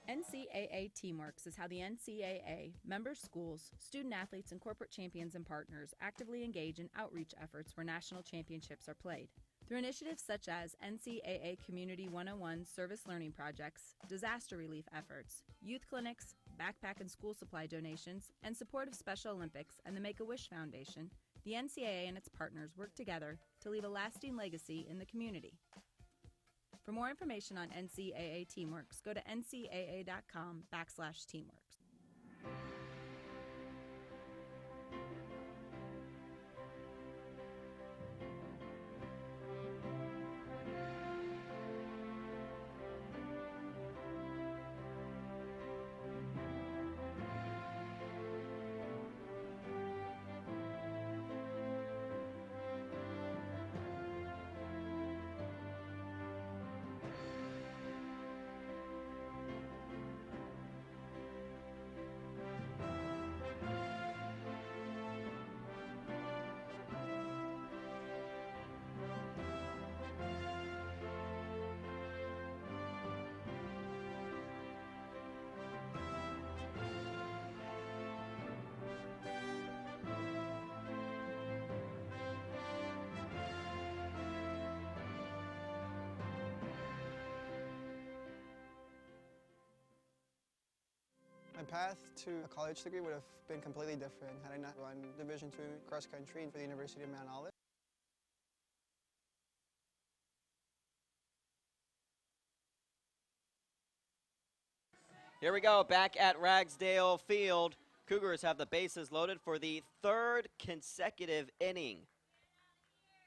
NCAA Teamworks is how the NCAA, member schools, student athletes, and corporate champions and partners actively engage in outreach efforts where national championships are played. Through initiatives such as NCAA Community 101 service learning projects, disaster relief efforts, youth clinics, backpack and school supply donations, and support of Special Olympics and the Make-A-Wish Foundation, the NCAA and its partners work together to leave a lasting legacy in the community. For more information on NCAA Teamworks, go to ncaa.com/teamworks. path to a college degree would have been completely different had I not run Division II cross country for the University of Mount Olive. Here we go, back at Ragsdale Field. Cougars have the bases loaded for the third consecutive inning.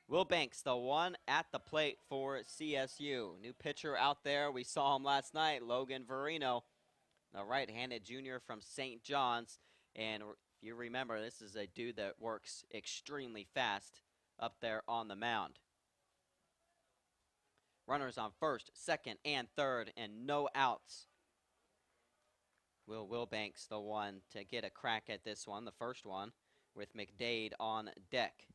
Will Banks, the one at the plate for CSU. New pitcher out there. We saw him last night, Logan Verino, the right-handed junior from St. John's. And if you remember, this is a dude that works extremely fast up there on the mound. Runners on first, second, and third, and no outs. Will Wilbanks the one to get a crack at this one, the first one, with McDade on deck.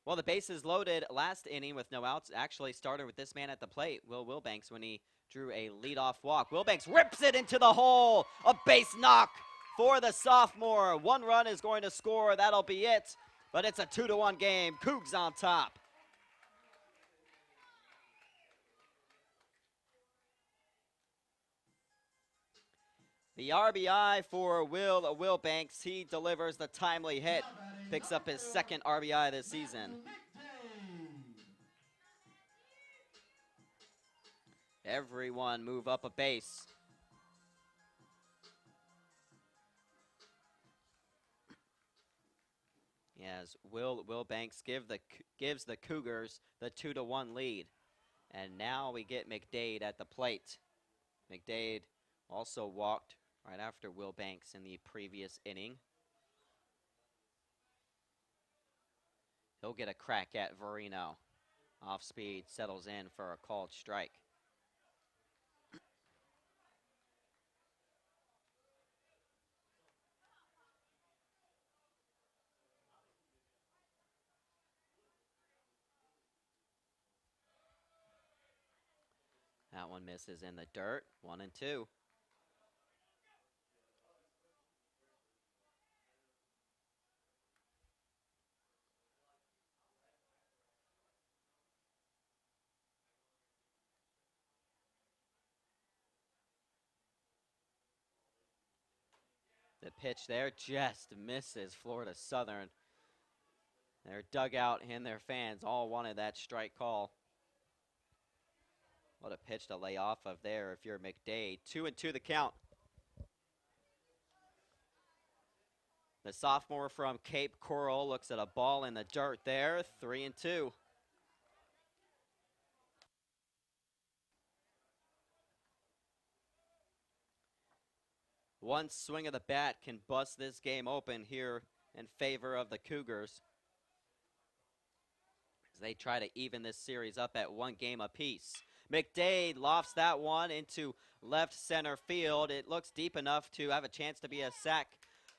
Well, the bases loaded last inning with no outs actually started with this man at the plate, Will Wilbanks, when he drew a leadoff walk. Wilbanks rips it into the hole. A base knock for the sophomore. One run is going to score. That'll be it. But it's a 2-1 game. Cougs on top. The RBI for Will Wilbanks. He delivers the timely hit. Picks up his second RBI this season. Everyone move up a base. Yes, Wilbanks gives the Cougars the 2-1 lead. And now we get McDade at the plate. McDade also walked right after Wilbanks in the previous inning. He'll get a crack at Verino. Off speed, settles in for a called strike. That one misses in the dirt. 1-2. The pitch there just misses Florida Southern. Their dugout and their fans all wanted that strike call. What a pitch to lay off of there if you're McDade. 2-2 the count. The sophomore from Cape Coral looks at a ball in the dirt there. 3-2. One swing of the bat can bust this game open here in favor of the Cougars, as they try to even this series up at 1 game apiece. McDade lofts that one into left center field. It looks deep enough to have a chance to be a sac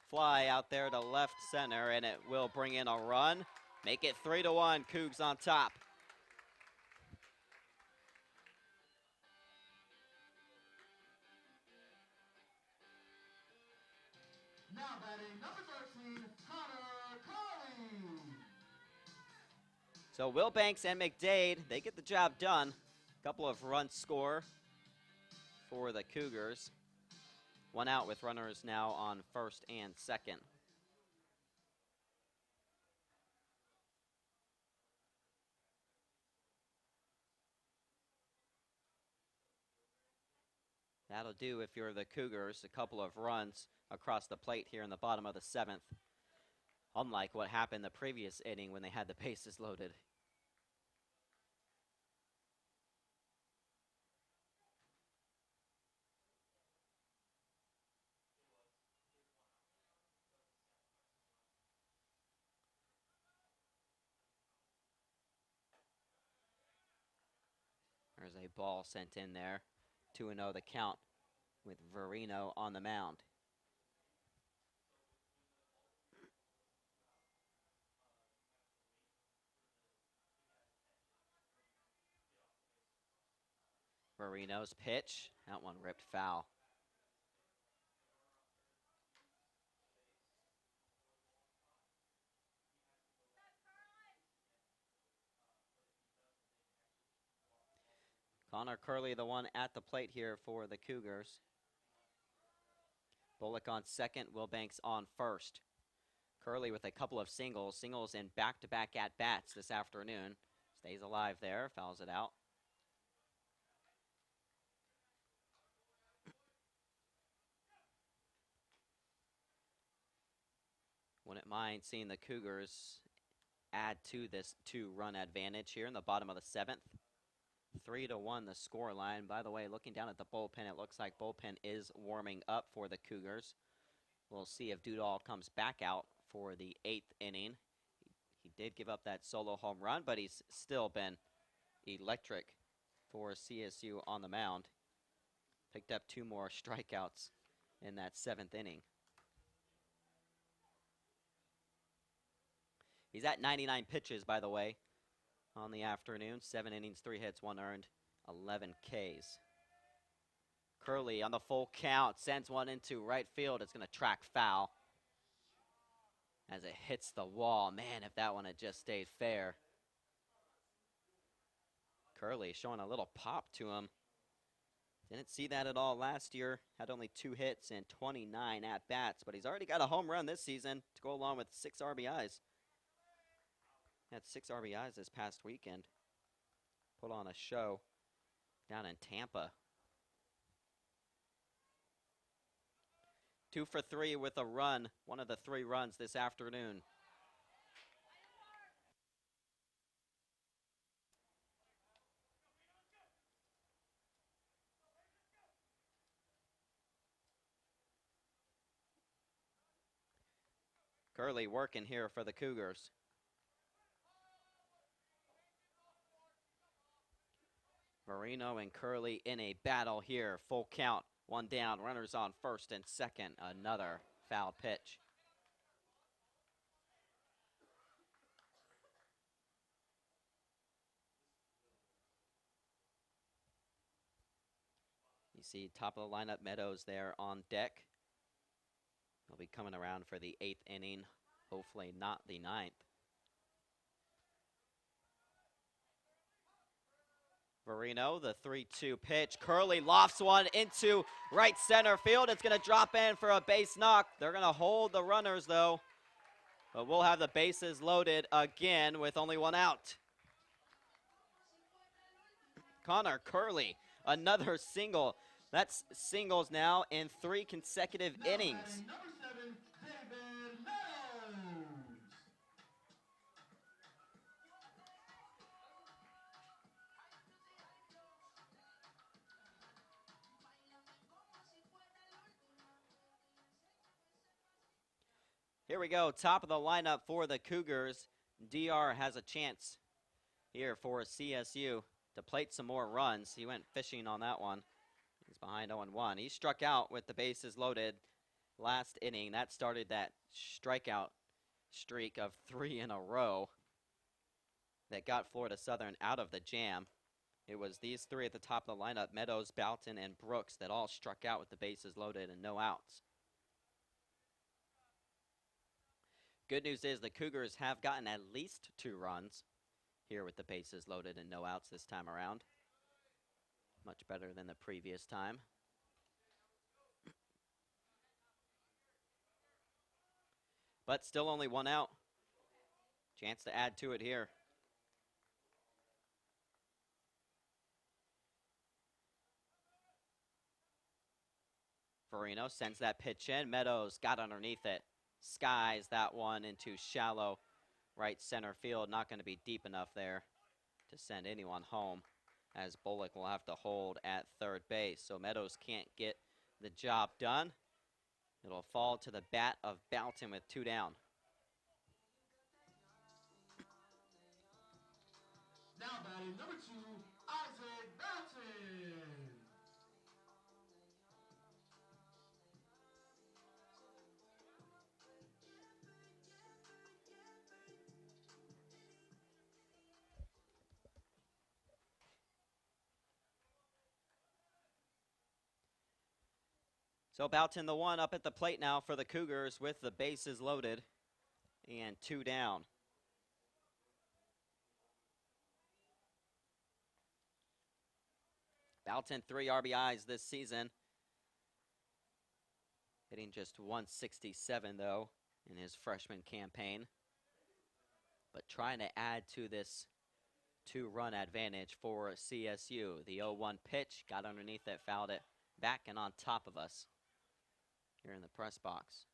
fly out there to left center, and it will bring in a run. Make it 3-1, Cougs on top. Now batting number 13, Connor Carley. So Wilbanks and McDade, they get the job done. Couple of runs score for the Cougars. One out with runners now on first and second. That'll do if you're the Cougars. A couple of runs across the plate here in the bottom of the 7th. Unlike what happened the previous inning when they had the bases loaded. There's a ball sent in there. 2-0 the count with Verino on the mound. Verino's pitch. That one ripped foul. Connor Curley, the one at the plate here for the Cougars. Bullock on second, Wilbanks on first. Curley with a couple of singles in back-to-back at-bats this afternoon. Stays alive there, fouls it out. Wouldn't mind seeing the Cougars add to this 2-run advantage here in the bottom of the 7th. 3-1 the score line. By the way, looking down at the bullpen, it looks like bullpen is warming up for the Cougars. We'll see if Dudall comes back out for the 8th inning. He did give up that solo home run, but he's still been electric for CSU on the mound. Picked up 2 more strikeouts in that 7th inning. He's at 99 pitches, by the way, on the afternoon. 7 innings, 3 hits, 1 earned, 11 Ks. Curley on the full count, sends one into right field. It's going to track foul as it hits the wall. Man, if that one had just stayed fair. Curley showing a little pop to him. Didn't see that at all last year. Had only 2 hits and 29 at-bats, but he's already got a home run this season to go along with 6 RBIs. Had 6 RBIs this past weekend. Put on a show down in Tampa. 2 for 3 with a run, one of the 3 runs this afternoon. Curley working here for the Cougars. Marino and Curley in a battle here. Full count, 1 down, runners on first and second. Another foul pitch. You see top of the lineup, Meadows there on deck. He'll be coming around for the 8th inning, hopefully not the 9th. Marino, the 3-2 pitch. Curley lofts one into right center field. It's going to drop in for a base knock. They're going to hold the runners, though. But we'll have the bases loaded again with only 1 out. Connor Curley, another single. That's singles now in 3 consecutive innings. Number 7, David Meadows. Here we go, top of the lineup for the Cougars. DR has a chance here for CSU to plate some more runs. He went fishing on that one. He's behind 0-1. He struck out with the bases loaded last inning. That started that strikeout streak of 3 in a row that got Florida Southern out of the jam. It was these 3 at the top of the lineup, Meadows, Boughton, and Brooks, that all struck out with the bases loaded and no outs. Good news is the Cougars have gotten at least 2 runs here with the bases loaded and no outs this time around. Much better than the previous time. But still only 1 out. Chance to add to it here. Farino sends that pitch in. Meadows got underneath it. Skies that one into shallow right center field. Not going to be deep enough there to send anyone home, as Bullock will have to hold at third base. So Meadows can't get the job done. It'll fall to the bat of Boughton with 2 down. Now batting number 2, Isaac Boughton. So Boughton the 1 up at the plate now for the Cougars with the bases loaded and 2 down. Boughton 3 RBIs this season. hitting just 167 though in his freshman campaign. But trying to add to this 2-run advantage for CSU. The 0-1 pitch got underneath it, fouled it back and on top of us here in the press box.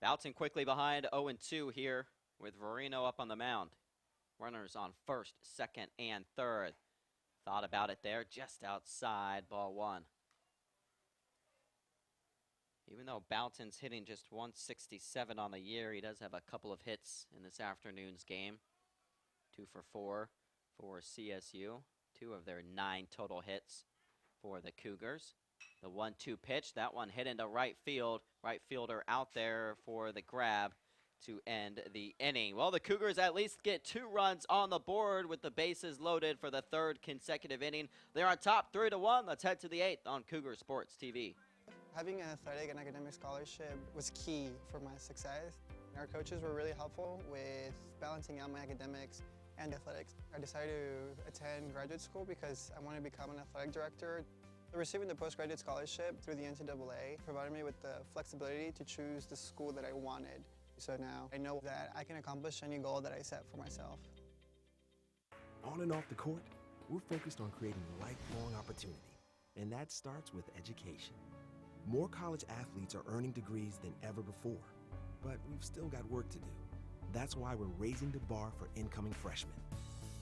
Bouncing quickly behind 0-2 here with Verino up on the mound. Runners on first, second, and third. Thought about it there, just outside, ball one. Even though Boughton's hitting just 167 on the year, he does have a couple of hits in this afternoon's game. 2 for 4 for CSU. 2 of their 9 total hits for the Cougars. The 1-2 pitch, that one hit into right field. Right fielder out there for the grab to end the inning. Well, the Cougars at least get 2 runs on the board with the bases loaded for the 3rd consecutive inning. They're on top 3-1. Let's head to the 8th on Cougar Sports TV. Having an athletic and academic scholarship was key for my success. Our coaches were really helpful with balancing out my academics and athletics. I decided to attend graduate school because I wanted to become an athletic director. Receiving the postgraduate scholarship through the NCAA provided me with the flexibility to choose the school that I wanted. So now I know that I can accomplish any goal that I set for myself. On and off the court, we're focused on creating lifelong opportunity, and that starts with education. More college athletes are earning degrees than ever before, but we've still got work to do. That's why we're raising the bar for incoming freshmen,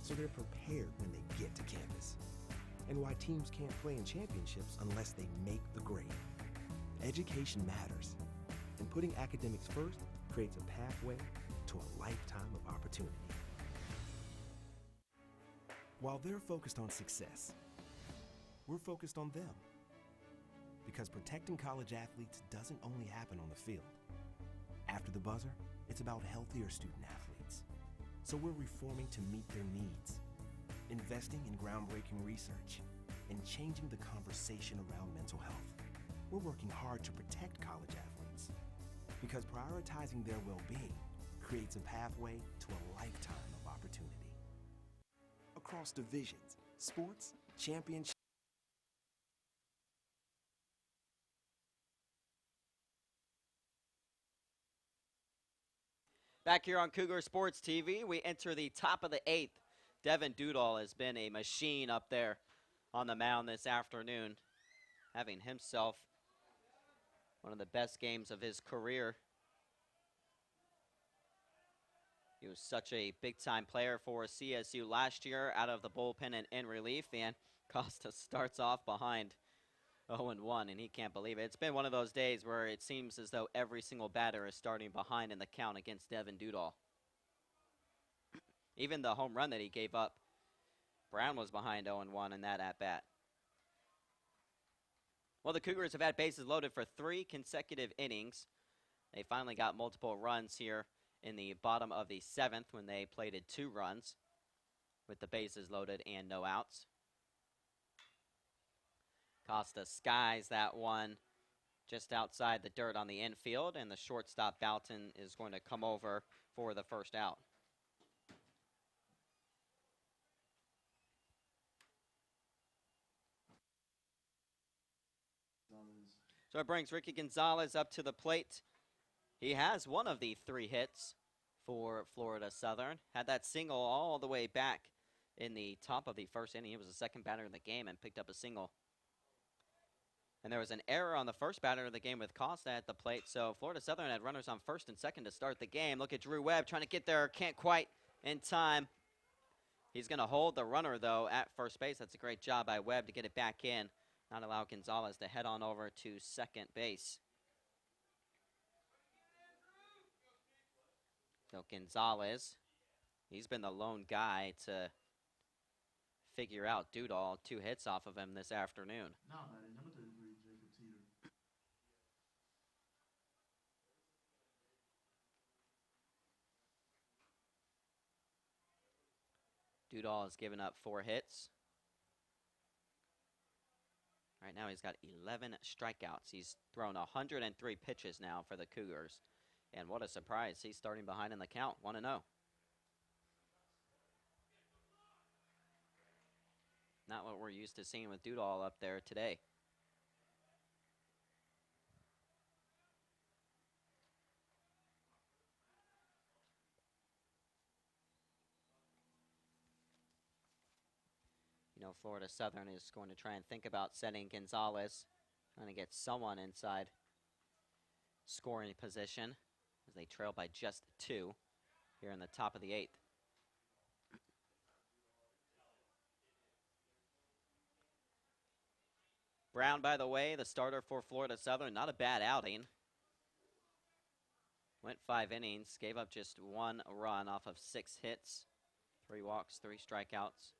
so they're prepared when they get to campus. And why teams can't play in championships unless they make the grade. Education matters, and putting academics first creates a pathway to a lifetime of opportunity. While they're focused on success, we're focused on them. Because protecting college athletes doesn't only happen on the field. After the buzzer, it's about healthier student athletes. So we're reforming to meet their needs, investing in groundbreaking research, and changing the conversation around mental health. We're working hard to protect college athletes because prioritizing their well-being creates a pathway to a lifetime of opportunity. Across divisions, sports, championships, Back here on Cougar Sports TV, we enter the top of the 8th. Devin Dudall has been a machine up there on the mound this afternoon, having himself one of the best games of his career. He was such a big-time player for CSU last year out of the bullpen and in relief, and Costa starts off behind 0-1, and he can't believe it. It's been one of those days where it seems as though every single batter is starting behind in the count against Devin Dudall. Even the home run that he gave up, Brown was behind 0-1 in that at-bat. Well, the Cougars have had bases loaded for 3 consecutive innings. They finally got multiple runs here in the bottom of the 7th when they plated 2 runs with the bases loaded and no outs. Costa skies that one just outside the dirt on the infield, and the shortstop Boughton is going to come over for the first out. So it brings Ricky Gonzalez up to the plate. He has one of the 3 hits for Florida Southern. Had that single all the way back in the top of the 1st inning. He was the second batter in the game and picked up a single. And there was an error on the first batter of the game with Costa at the plate, so Florida Southern had runners on first and second to start the game. Look at Drew Webb trying to get there, can't quite in time. He's going to hold the runner, though, at first base. That's a great job by Webb to get it back in, not allow Gonzalez to head on over to second base. So Gonzalez, he's been the lone guy to figure out Dudall. 2 hits off of him this afternoon. Now batting number 33, Jacob Teeter. Dudall has given up 4 hits. Right now he's got 11 strikeouts. He's thrown 103 pitches now for the Cougars. And what a surprise. He's starting behind in the count, 1-0. Not what we're used to seeing with Dudall up there today. You know, Florida Southern is going to try and think about setting Gonzalez, trying to get someone inside scoring position as they trail by just 2 here in the top of the 8th. Brown, by the way, the starter for Florida Southern, not a bad outing. Went 5 innings, gave up just 1 run off of 6 hits, 3 walks, 3 strikeouts.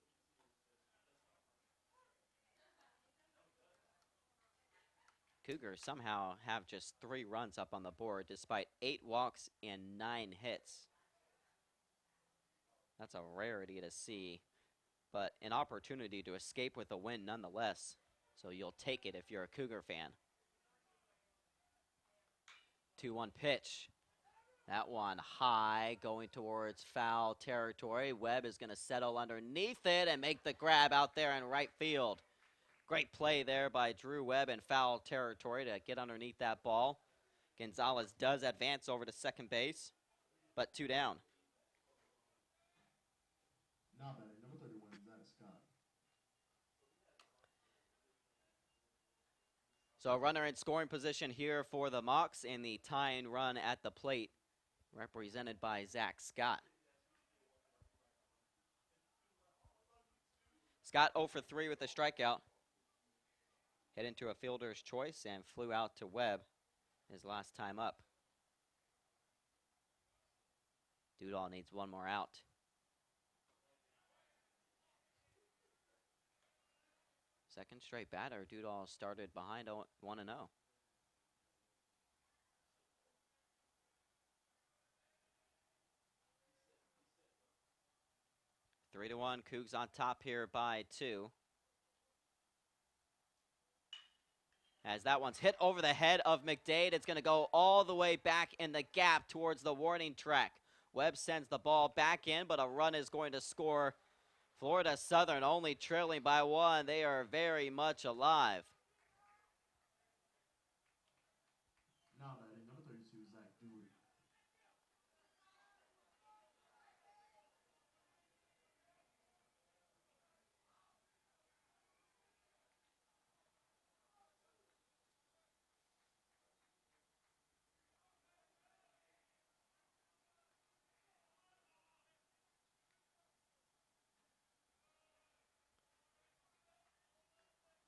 Cougars somehow have just 3 runs up on the board despite 8 walks and 9 hits. That's a rarity to see, but an opportunity to escape with a win nonetheless. So you'll take it if you're a Cougar fan. 2-1 pitch. That one high, going towards foul territory. Webb is going to settle underneath it and make the grab out there in right field. Great play there by Drew Webb in foul territory to get underneath that ball. Gonzalez does advance over to second base, but 2 down. Now batting number 31, Zach Scott. So a runner in scoring position here for the Mocs, and the tying run at the plate represented by Zach Scott. Scott 0 for 3 with a strikeout. Hit into a fielder's choice and flew out to Webb his last time up. Dudall needs 1 more out. Second straight batter, Dudall started behind 1-0. 3-1, Cougs on top here by 2. As that one's hit over the head of McDade, it's going to go all the way back in the gap towards the warning track. Webb sends the ball back in, but a run is going to score. Florida Southern only trailing by 1. They are very much alive. Now batting number 32, Zach Dewey.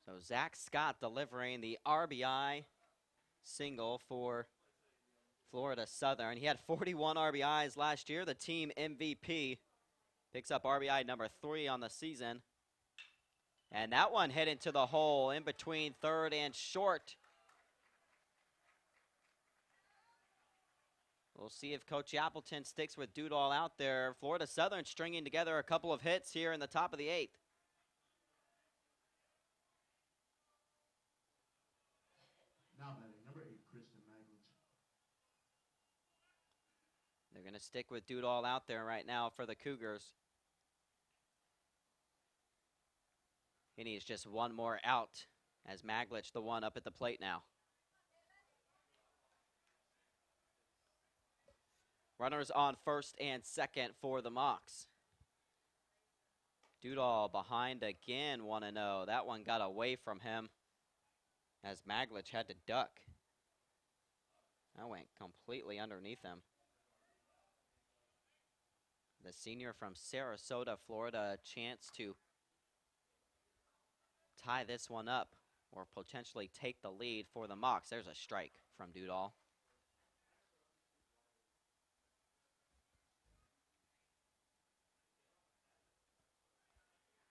So Zach Scott delivering the RBI single for Florida Southern. He had 41 RBIs last year, the team MVP. Picks up RBI number 3 on the season. And that one hit into the hole in between third and short. We'll see if Coach Appleton sticks with Dudall out there. Florida Southern stringing together a couple of hits here in the top of the 8th. Now batting number 8, Christian Maglich. They're going to stick with Dudall out there right now for the Cougars. He needs just 1 more out as Maglich the one up at the plate now. Runners on first and second for the Mocs. Dudall behind again, 1-0. That one got away from him as Maglich had to duck. That went completely underneath him. The senior from Sarasota, Florida, a chance to tie this one up or potentially take the lead for the Mocs. There's a strike from Dudall.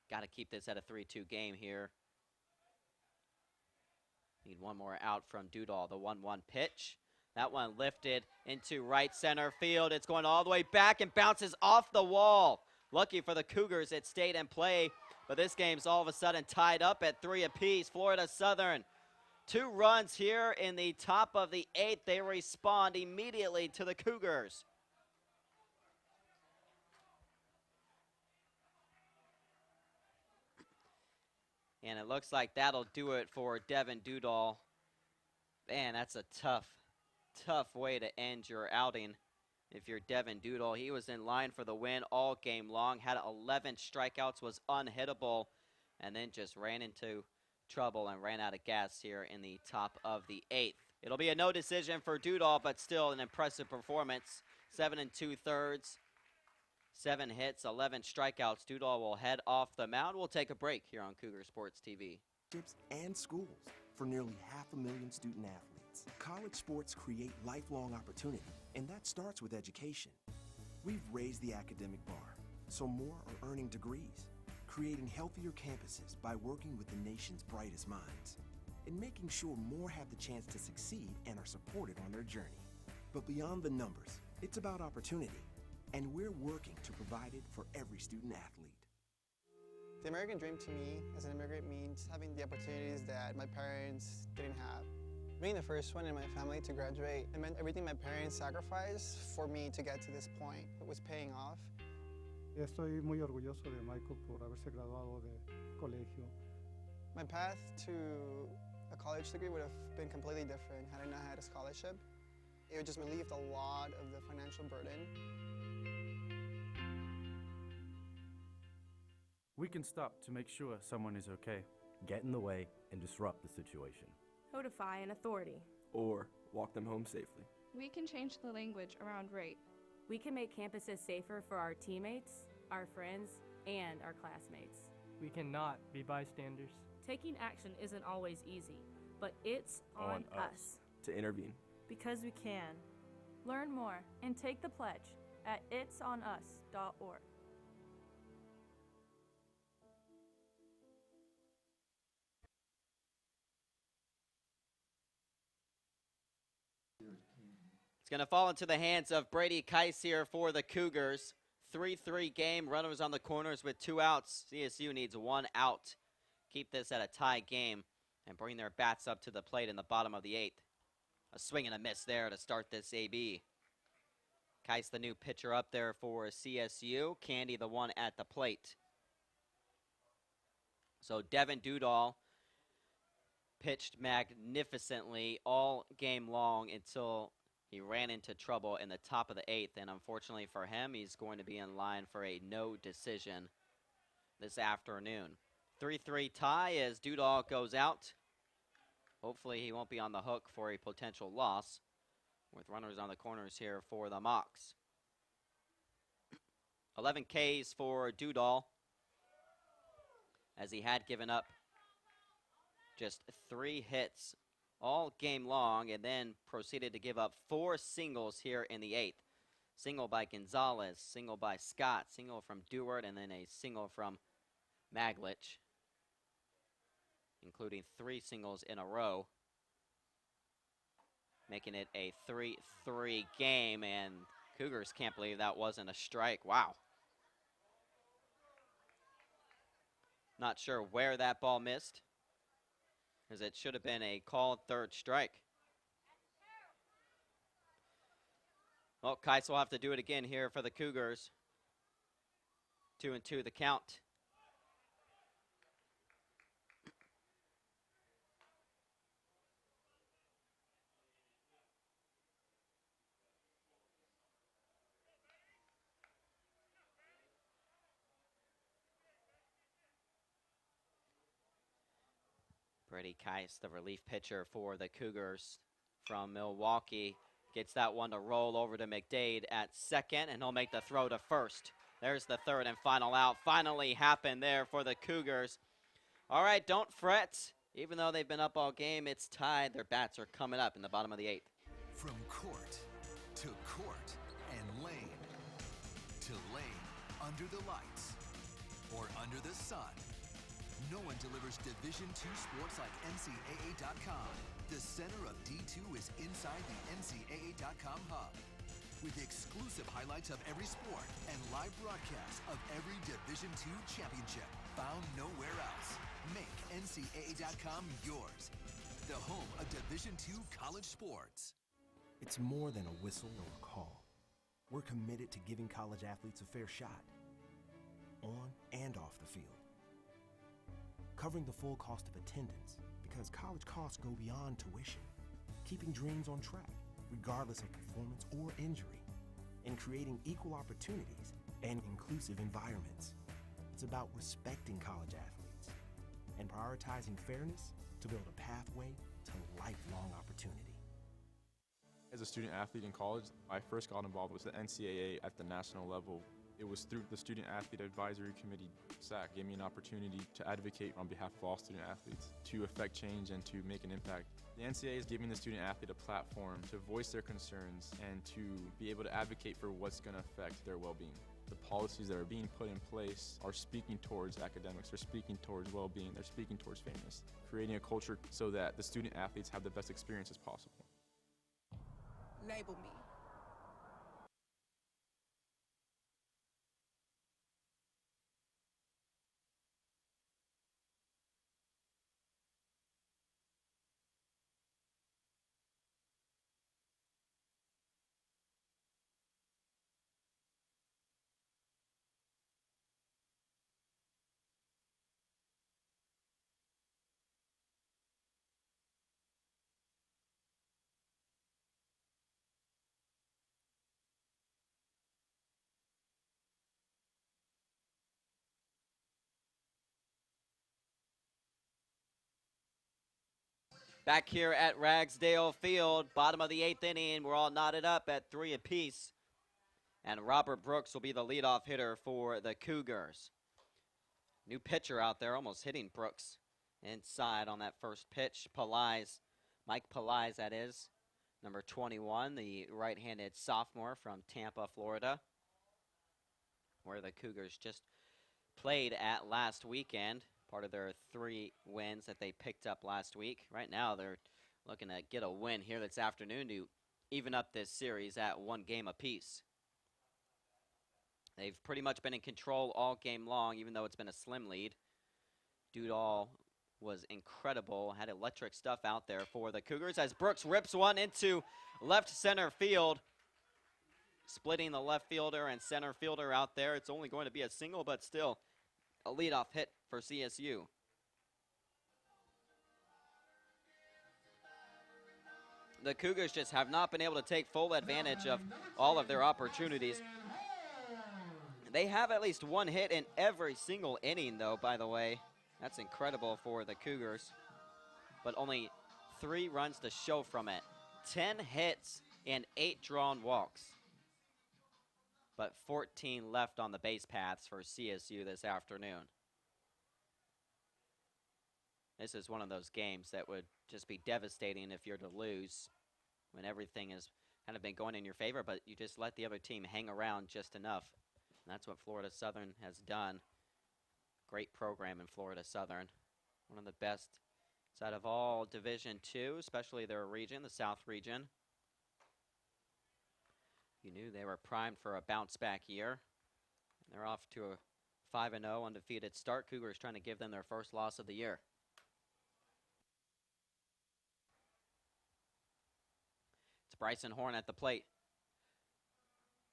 Got to keep this at a 3-2 game here. Need 1 more out from Dudall. The 1-1 pitch. That one lifted into right center field. It's going all the way back and bounces off the wall. Lucky for the Cougars, it stayed in play, But this game's all of a sudden tied up at 3 apiece. Florida Southern, 2 runs here in the top of the 8th. They respond immediately to the Cougars. And it looks like that'll do it for Devin Dudall. Man, that's a tough way to end your outing. If you're Devin Dudall, he was in line for the win all game long, had 11 strikeouts, was unhittable, and then just ran into trouble and ran out of gas here in the top of the 8th. It'll be a no decision for Dudall, but still an impressive performance. 7 2/3, 7 hits, 11 strikeouts. Dudall will head off the mound. We'll take a break here on Cougar Sports TV. And schools for nearly 500,000 student athletes. College sports create lifelong opportunity, and that starts with education. We've raised the academic bar, so more are earning degrees, creating healthier campuses by working with the nation's brightest minds, and making sure more have the chance to succeed and are supported on their journey. But beyond the numbers, it's about opportunity, and we're working to provide it for every student athlete. The American dream to me as an immigrant means having the opportunities that my parents didn't have. Being the first one in my family to graduate, it meant everything my parents sacrificed for me to get to this point. It was paying off. Estoy muy orgulloso de Michael por haberse graduado de colegio. My path to a college degree would have been completely different had I not had a scholarship. It would just relieved a lot of the financial burden. We can stop to make sure someone is okay. Get in the way and disrupt the situation. Notify an authority. Or walk them home safely. We can change the language around rape. We can make campuses safer for our teammates, our friends, and our classmates. We cannot be bystanders. Taking action isn't always easy, but it's on us to intervene. Because we can. Learn more and take the pledge at itsonus.org. It's going to fall into the hands of Brady Keiss here for the Cougars. 3-3 game, runners on the corners with 2 outs. CSU needs 1 out. Keep this at a tie game and bring their bats up to the plate in the bottom of the 8th. A swing and a miss there to start this AB. Keiss, the new pitcher up there for CSU. Candy, the one at the plate. So Devin Dudall pitched magnificently all game long until he ran into trouble in the top of the 8th, and unfortunately for him, he's going to be in line for a no decision this afternoon. 3-3 tie as Dudall goes out. Hopefully he won't be on the hook for a potential loss with runners on the corners here for the Mocs. 11 Ks for Dudall as he had given up just 3 hits all game long and then proceeded to give up 4 singles here in the 8th. Single by Gonzalez, single by Scott, single from Dewart, and then a single from Maglich, including 3 singles in a row, making it a 3-3 game, and Cougars can't believe that wasn't a strike. Wow. Not sure where that ball missed, because it should have been a called 3rd strike. Well, Keiss will have to do it again here for the Cougars. 2-2 the count. Brady Keiss, the relief pitcher for the Cougars from Milwaukee, gets that one to roll over to McDade at second, and he'll make the throw to first. There's the 3rd and final out. Finally happened there for the Cougars. All right, don't fret. Even though they've been up all game, it's tied. Their bats are coming up in the bottom of the 8th. From court to court and lane to lane, under the lights or under the sun, no one delivers Division II sports like NCAA.com. The center of D2 is inside the NCAA.com hub, with exclusive highlights of every sport and live broadcasts of every Division II championship. found nowhere else. Make NCAA.com yours, the home of Division II college sports. It's more than a whistle or a call. We're committed to giving college athletes a fair shot, on and off the field. Covering the full cost of attendance, because college costs go beyond tuition. Keeping dreams on track, regardless of performance or injury. And creating equal opportunities and inclusive environments. It's about respecting college athletes and prioritizing fairness to build a pathway to lifelong opportunity. As a student athlete in college, I first got involved with the NCAA at the national level. It was through the Student Athlete Advisory Committee, SAC, gave me an opportunity to advocate on behalf of all student athletes, to affect change and to make an impact. The NCAA is giving the student athlete a platform to voice their concerns and to be able to advocate for what's going to affect their well-being. The policies that are being put in place are speaking towards academics, they're speaking towards well-being, they're speaking towards fairness, creating a culture so that the student athletes have the best experience as possible. Label me. Back here at Ragsdale Field, bottom of the 8th inning, we're all knotted up at 3 apiece. And Robert Brooks will be the leadoff hitter for the Cougars. New pitcher out there, almost hitting Brooks inside on that first pitch. Mike Paliz, that is, number 21, the right-handed sophomore from Tampa, Florida, where the Cougars just played at last weekend. Part of their 3 wins that they picked up last week. Right now, they're looking to get a win here this afternoon to even up this series at 1 game apiece. They've pretty much been in control all game long, even though it's been a slim lead. Dudall was incredible, had electric stuff out there for the Cougars as Brooks rips one into left center field, splitting the left fielder and center fielder out there. It's only going to be a single, but still a leadoff hit for CSU. The Cougars just have not been able to take full advantage of all of their opportunities. They have at least 1 hit in every single inning, though, by the way. That's incredible for the Cougars. But only 3 runs to show from it. 10 hits and 8 drawn walks. But 14 left on the base paths for CSU this afternoon. This is one of those games that would just be devastating if you're to lose when everything has kind of been going in your favor, but you just let the other team hang around just enough. And that's what Florida Southern has done. Great program in Florida Southern. One of the best out of all Division II, especially their region, the South region. You knew they were primed for a bounce-back year. They're off to a 5-0 undefeated start. Cougars trying to give them their first loss of the year. It's Bryson Horn at the plate.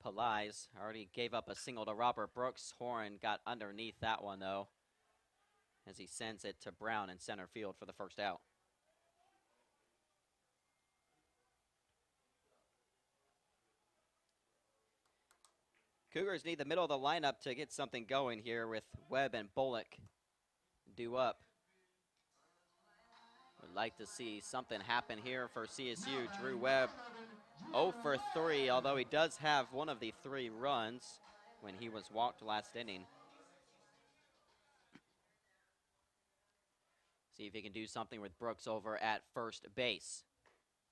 Paliz already gave up a single to Robert Brooks. Horn got underneath that one, though, as he sends it to Brown in center field for the first out. Cougars need the middle of the lineup to get something going here with Webb and Bullock due up. Would like to see something happen here for CSU. Drew Webb 0 for 3, although he does have one of the 3 runs when he was walked last inning. See if he can do something with Brooks over at first base.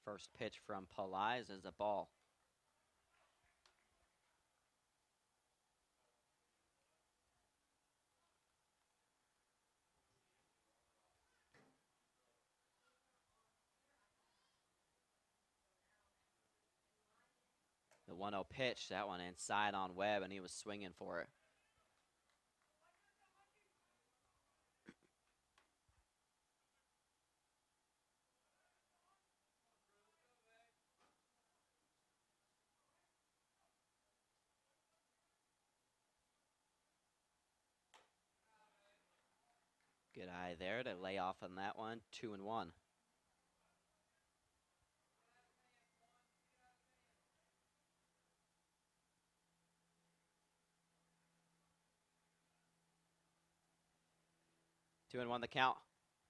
First pitch from Paliz is a ball. The 1-0 pitch, that one inside on Webb, and he was swinging for it. Good eye there to lay off on that one. 2-1. Two and one the count.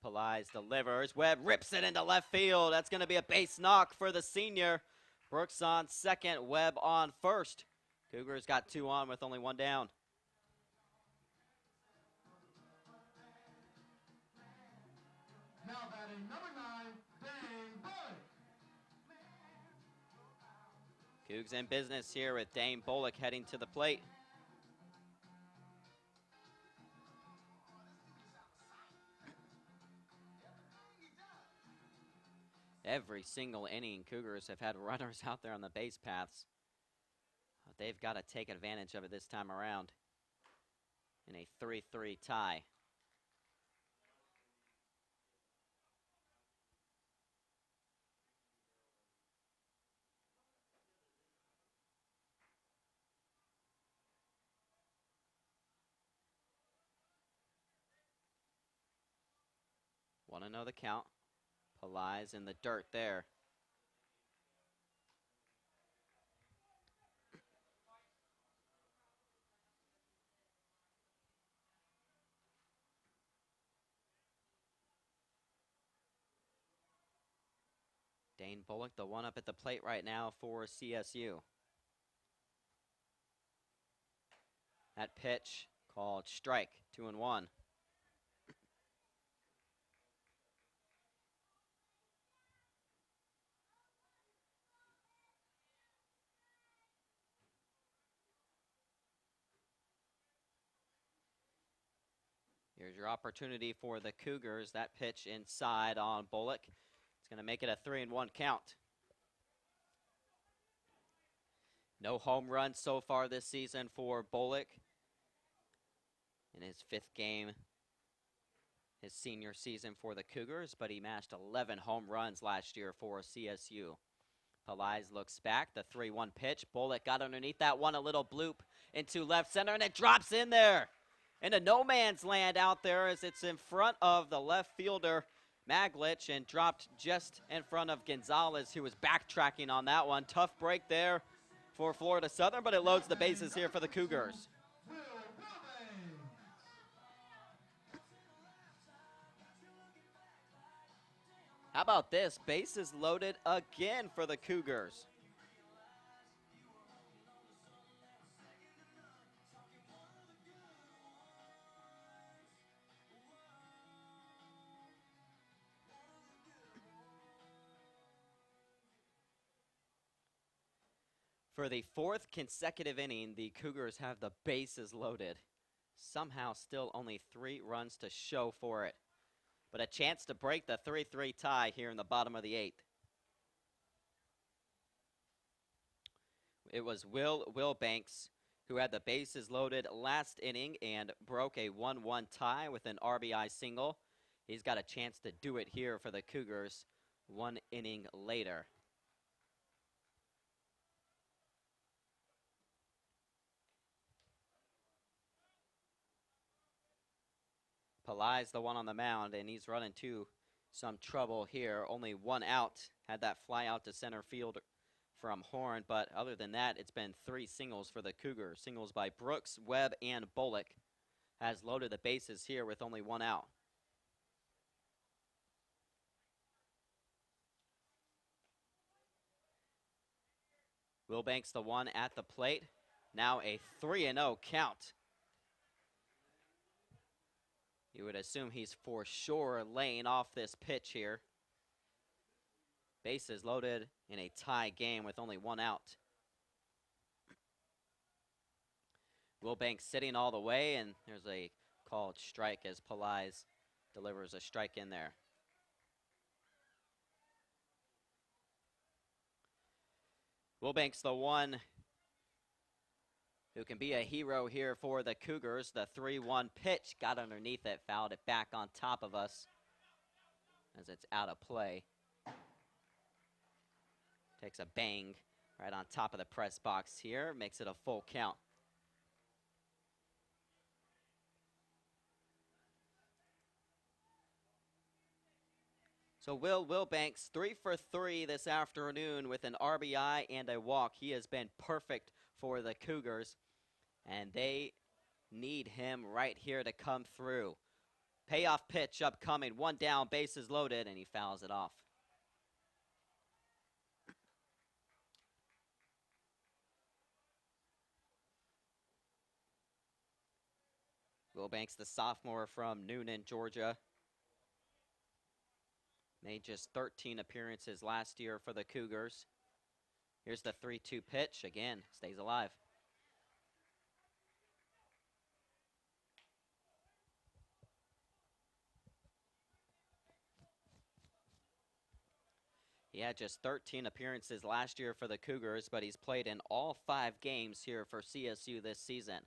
Pelies delivers. Webb rips it into left field. That's going to be a base knock for the senior. Brooks on second, Webb on first. Cougars got 2 on with only 1 down. Now batting number 9, Dane Bullock. Cougs in business here with Dane Bullock heading to the plate. Every single inning, Cougars have had runners out there on the base paths. They've got to take advantage of it this time around in a 3-3 tie. Want to know the count. Pelies in the dirt there. Dane Bullock, the one up at the plate right now for CSU. That pitch called strike, 2-1. Here's your opportunity for the Cougars. That pitch inside on Bullock. It's going to make it a 3-1 count. No home runs so far this season for Bullock in his 5th game, his senior season for the Cougars, but he matched 11 home runs last year for CSU. Pelies looks back, the 3-1 pitch. Bullock got underneath that one, a little bloop into left center, and it drops in there. Into no man's land out there as it's in front of the left fielder, Maglich, and dropped just in front of Gonzalez, who was backtracking on that one. Tough break there for Florida Southern, but it loads the bases here for the Cougars. How about this? Bases loaded again for the Cougars. For the 4th consecutive inning, the Cougars have the bases loaded. Somehow still only 3 runs to show for it. But a chance to break the 3-3 tie here in the bottom of the 8th. It was Will Banks who had the bases loaded last inning and broke a 1-1 tie with an RBI single. He's got a chance to do it here for the Cougars 1 inning later. Pelies the one on the mound, and he's run into some trouble here. Only 1 out. Had that fly out to center field from Horn, but other than that, it's been 3 singles for the Cougars. Singles by Brooks, Webb, and Bullock has loaded the bases here with only 1 out. Wilbanks the one at the plate. Now a 3-0 count. You would assume he's for sure laying off this pitch here. Bases loaded in a tie game with only 1 out. Wilbanks sitting all the way, and there's a called strike as Pelies delivers a strike in there. Wilbanks the one who can be a hero here for the Cougars. The 3-1 pitch got underneath it, fouled it back on top of us as it's out of play. Takes a bang right on top of the press box here, makes it a full count. So Will Wilbanks, 3 for 3 this afternoon with an RBI and a walk. He has been perfect for the Cougars, and they need him right here to come through. Payoff pitch upcoming, one down, bases loaded, and he fouls it off. Wilbanks, the sophomore from Noonan, Georgia. Made just 13 appearances last year for the Cougars. Here's the 3-2 pitch. Again, stays alive. He had just 13 appearances last year for the Cougars, but he's played in all 5 games here for CSU this season.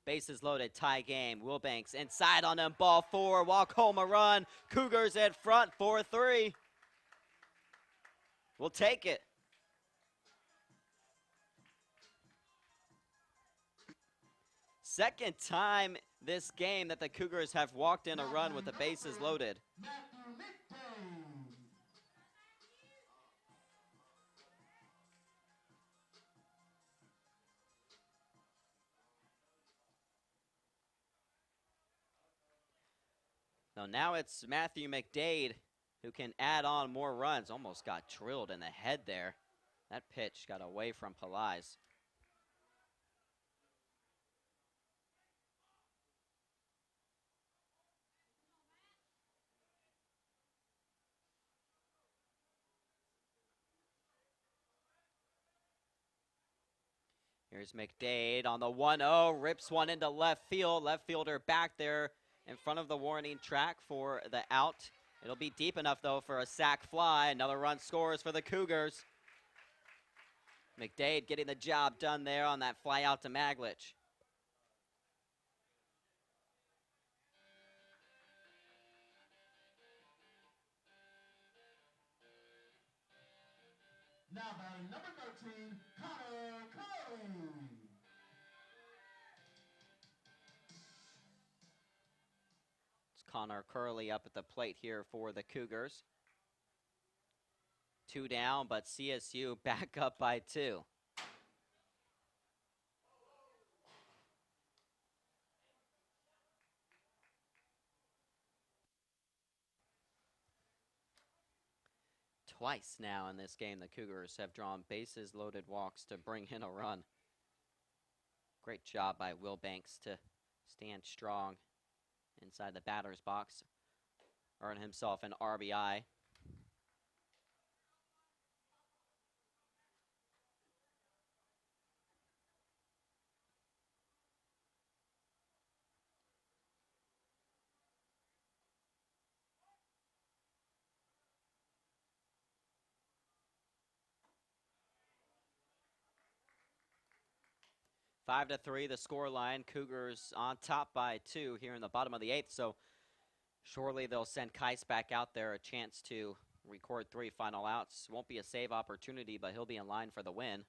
Bases loaded, tie game. Wilbanks inside on him, ball 4, walk home a run. Cougars in front, 4-3. We'll take it. Second time this game that the Cougars have walked in a run with the bases loaded. So now it's Matthew McDade who can add on more runs. Almost got drilled in the head there. That pitch got away from Pelais. Here's McDade on the 1-0, rips one into left field. Left fielder back there in front of the warning track for the out. It'll be deep enough, though, for a sac fly. Another run scores for the Cougars. McDade getting the job done there on that fly out to Maglich. Now batting number 13, Connor Curley. It's Connor Curley up at the plate here for the Cougars. 2 down, but CSU back up by 2. Twice now in this game, the Cougars have drawn bases loaded walks to bring in a run. Great job by Wilbanks to stand strong inside the batter's box, earn himself an RBI. Five to 3, the score line. Cougars on top by 2 here in the bottom of the 8th. So surely they'll send Kais back out there, a chance to record 3 final outs. Won't be a save opportunity, but he'll be in line for the win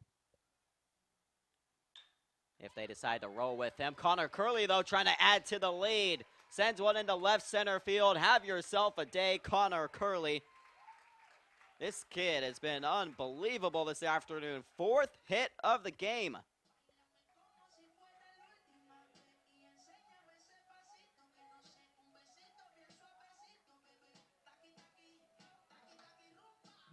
if they decide to roll with him. Connor Curley, though, trying to add to the lead. Sends one into left center field. Have yourself a day, Connor Curley. This kid has been unbelievable this afternoon. 4th hit of the game.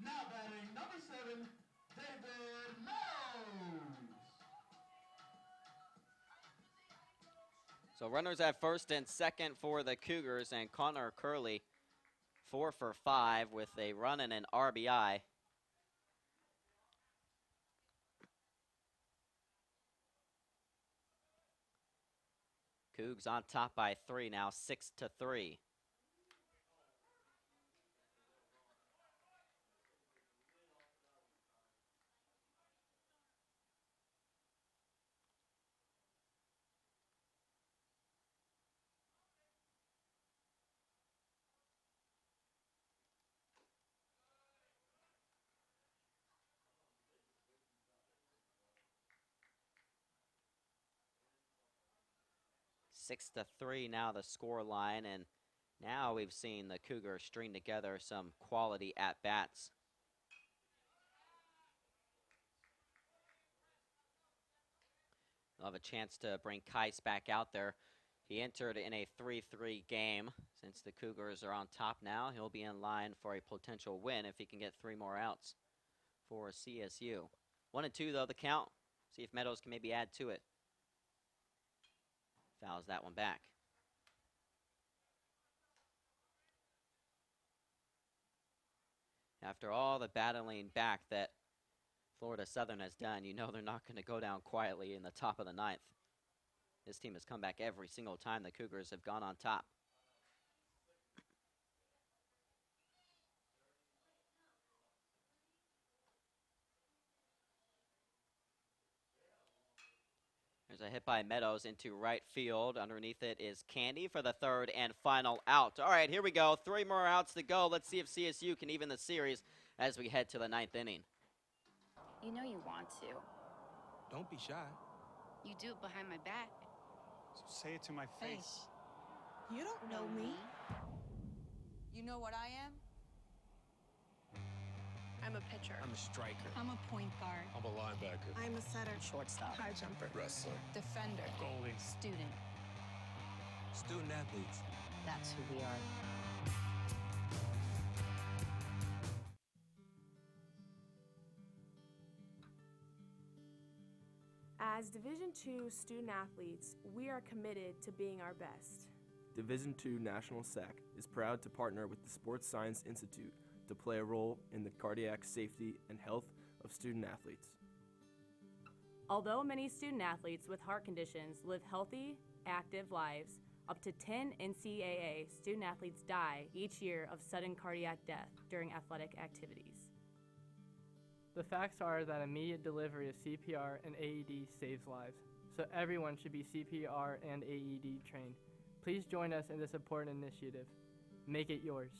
Now batting number 7, David Mills. So runners at first and second for the Cougars, and Connor Curley 4 for 5 with a run and an RBI. Cougs on top by 3 now, 6 to 3. Six to 3 now the score line, and Now we've seen the Cougars string together some quality at-bats. They'll have a chance to bring Kais back out there. He entered in a 3-3 game. Since the Cougars are on top now, he'll be in line for a potential win if he can get 3 more outs for CSU. 1-2 though the count. See if Meadows can maybe add to it. Fouls that one back. After all the battling back that Florida Southern has done, you know they're not going to go down quietly in the top of the 9th. This team has come back every single time the Cougars have gone on top. There's a hit by Meadows into right field. Underneath it is Candy for the 3rd and final out. All right, here we go. 3 more outs to go. Let's see if CSU can even the series as we head to the 9th inning. You know you want to. Don't be shy. You do it behind my back. So say it to my face. You don't know me. You know what I am? I'm a pitcher. I'm a striker. I'm a point guard. I'm a linebacker. I'm a setter. Shortstop. High jumper. Wrestler. Defender. Goalie. Student. Student athletes. That's who we are. As Division II student athletes, we are committed to being our best. Division II National SAC is proud to partner with the Sports Science Institute to play a role in the cardiac safety and health of student athletes. Although many student athletes with heart conditions live healthy, active lives, up to 10 NCAA student athletes die each year of sudden cardiac death during athletic activities. The facts are that immediate delivery of CPR and AED saves lives, so everyone should be CPR and AED trained. Please join us in this important initiative. Make it yours.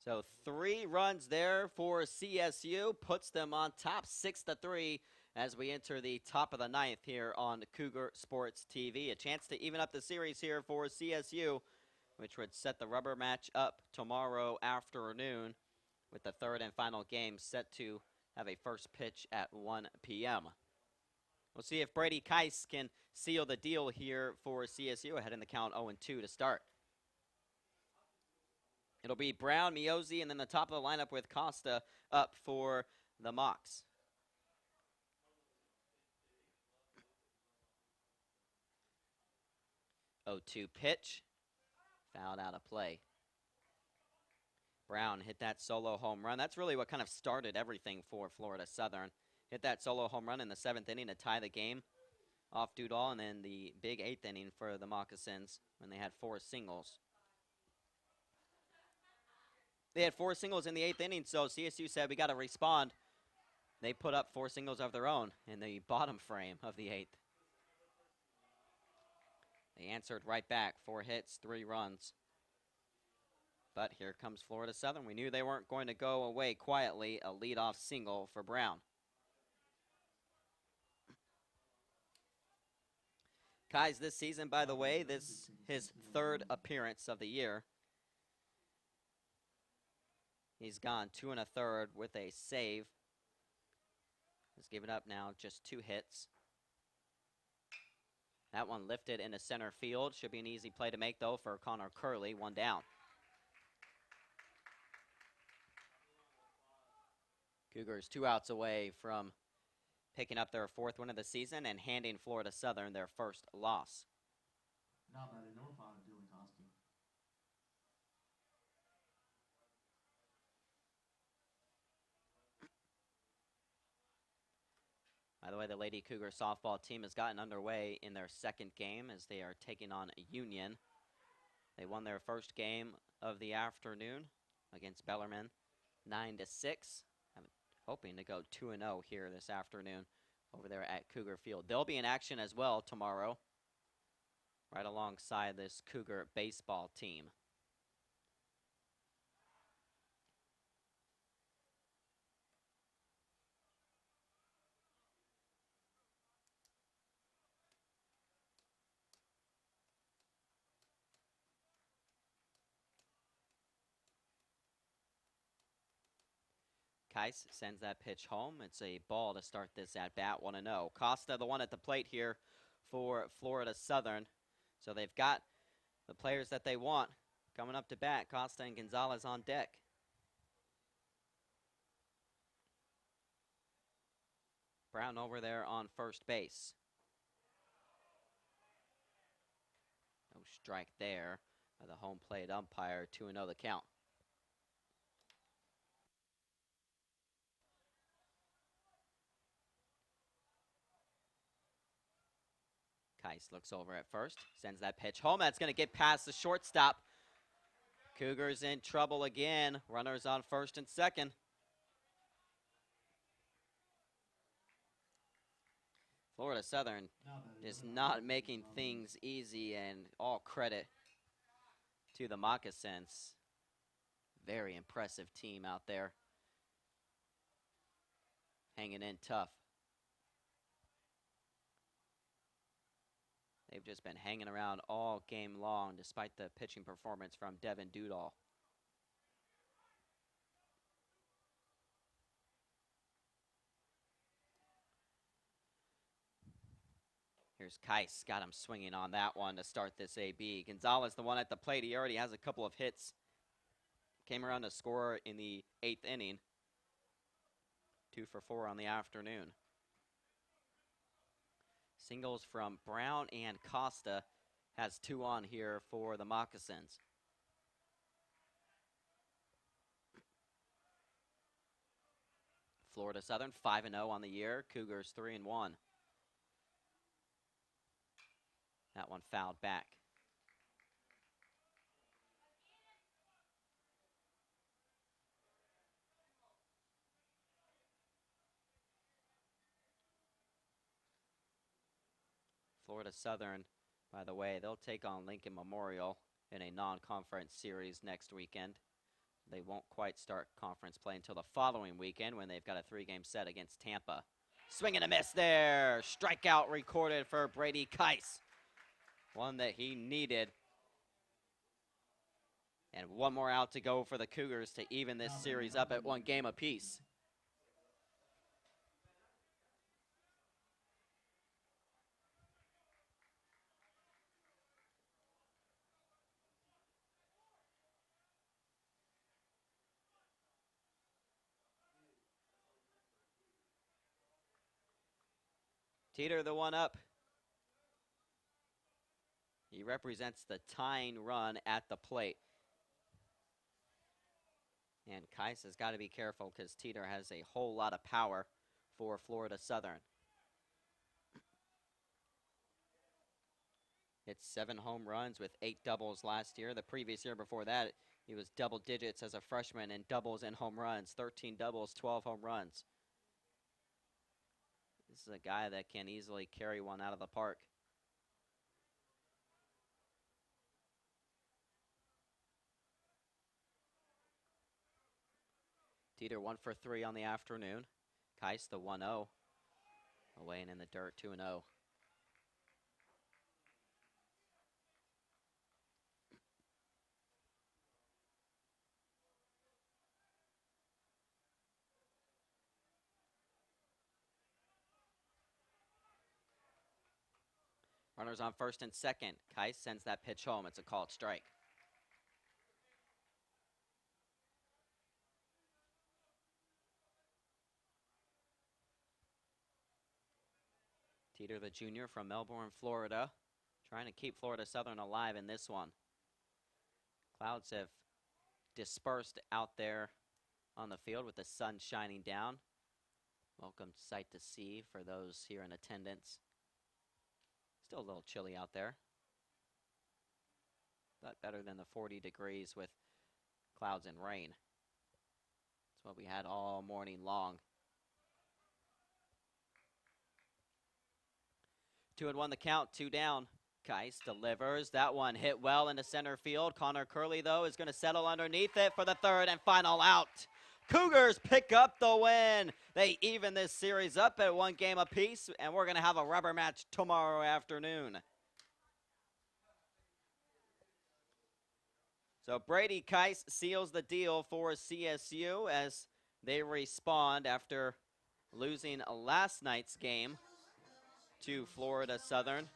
So 3 runs there for CSU, puts them on top 6-3 as we enter the top of the 9th here on Cougar Sports TV. A chance to even up the series here for CSU, which would set the rubber match up tomorrow afternoon with the 3rd and final game set to have a first pitch at 1 p.m. We'll see if Brady Kais can seal the deal here for CSU ahead in the count 0-2 to start. It'll be Brown, Miozzi, and then the top of the lineup with Costa up for the Mocs. Oh, 2 pitch. Fouled out of play. Brown hit that solo home run. That's really what kind of started everything for Florida Southern. Hit that solo home run in the 7th inning to tie the game off Dudall, and then the big 8th inning for the Moccasins when they had 4 singles. They had 4 singles in the 8th inning, so CSU said we got to respond. They put up 4 singles of their own in the bottom frame of the 8th. They answered right back, 4 hits, 3 runs. But here comes Florida Southern. We knew they weren't going to go away quietly. A leadoff single for Brown. Kais this season, by the way, this his 3rd appearance of the year. He's gone 2 1/3 with a save. He's given up now just 2 hits. That one lifted into center field. Should be an easy play to make, though, for Connor Curley. 1 down. Cougars 2 outs away from picking up their 4th win of the season and handing Florida Southern their 1st loss. By the way, the Lady Cougar softball team has gotten underway in their 2nd game as they are taking on Union. They won their 1st game of the afternoon against Bellarmine, 9-6. I'm hoping to go 2-0 here this afternoon over there at Cougar Field. They'll be in action as well tomorrow. right alongside this Cougar baseball team. Kais sends that pitch home. It's a ball to start this at bat, 1-0. Costa, the one at the plate here for Florida Southern. So they've got the players that they want coming up to bat. Costa and Gonzalez on deck. Brown over there on first base. No strike there by the home plate umpire. 2-0 the count. Kais looks over at first, sends that pitch home. That's going to get past the shortstop. Cougars in trouble again. Runners on first and second. Florida Southern is not making things easy, and all credit to the Moccasins. Very impressive team out there. Hanging in tough. They've just been hanging around all game long despite the pitching performance from Devin Dudall. Here's Kais, got him swinging on that one to start this AB. Gonzalez, the one at the plate, he already has a couple of hits. Came around to score in the 8th inning. 2 for 4 on the afternoon. Singles from Brown and Costa, has 2 on here for the Moccasins. Florida Southern 5-0 on the year. Cougars 3-1. That one fouled back. Florida Southern, by the way, they'll take on Lincoln Memorial in a non-conference series next weekend. They won't quite start conference play until the following weekend when they've got a 3-game set against Tampa. Swing and a miss there. Strikeout recorded for Brady Kais. One that he needed. And one more out to go for the Cougars to even this series up at 1 game apiece. Teeter, the one up. He represents the tying run at the plate. And Kais has got to be careful because Teeter has a whole lot of power for Florida Southern. Hit 7 home runs with 8 doubles last year. The previous year before that, he was double digits as a freshman in doubles and home runs. 13 doubles, 12 home runs. This is a guy that can easily carry one out of the park. Teeter 1 for 3 on the afternoon. Kais the 1-0. Away and in the dirt, 2-0. Runners on first and second. Kais sends that pitch home. It's a called strike. Teeter, the junior from Melbourne, Florida, trying to keep Florida Southern alive in this one. Clouds have dispersed out there on the field with the sun shining down. Welcome sight to see for those here in attendance. Still a little chilly out there, but better than the 40 degrees with clouds and rain. That's what we had all morning long. 2-1 the count, 2 down. Keiss delivers. That one hit well into center field. Connor Curley, though, is going to settle underneath it for the third and final out. Cougars pick up the win. They even this series up at 1 game apiece, and we're going to have a rubber match tomorrow afternoon. So Brady Keiss seals the deal for CSU as they respond after losing last night's game to Florida Southern.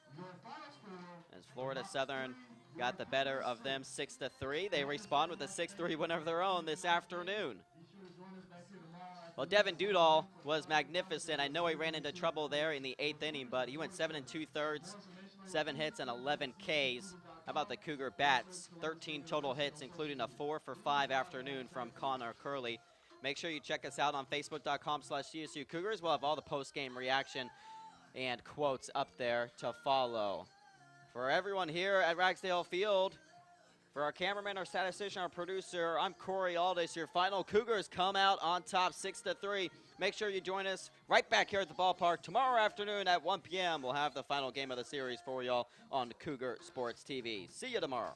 As Florida Southern got the better of them 6-3, they respond with a 6-3 win of their own this afternoon. Well, Devin Dudall was magnificent. I know he ran into trouble there in the 8th inning, but he went 7 2/3, 7 hits and 11 Ks. How about the Cougar bats? 13 total hits, including a 4 for 5 afternoon from Connor Curley. Make sure you check us out on Facebook.com/CSU Cougars. We'll have all the post-game reaction and quotes up there to follow. For everyone here at Ragsdale Field, for our cameraman, our statistician, our producer, I'm Corey Aldis. Your final Cougars come out on top 6-3. Make sure you join us right back here at the ballpark tomorrow afternoon at 1 p.m. We'll have the final game of the series for y'all on Cougar Sports TV. See you tomorrow.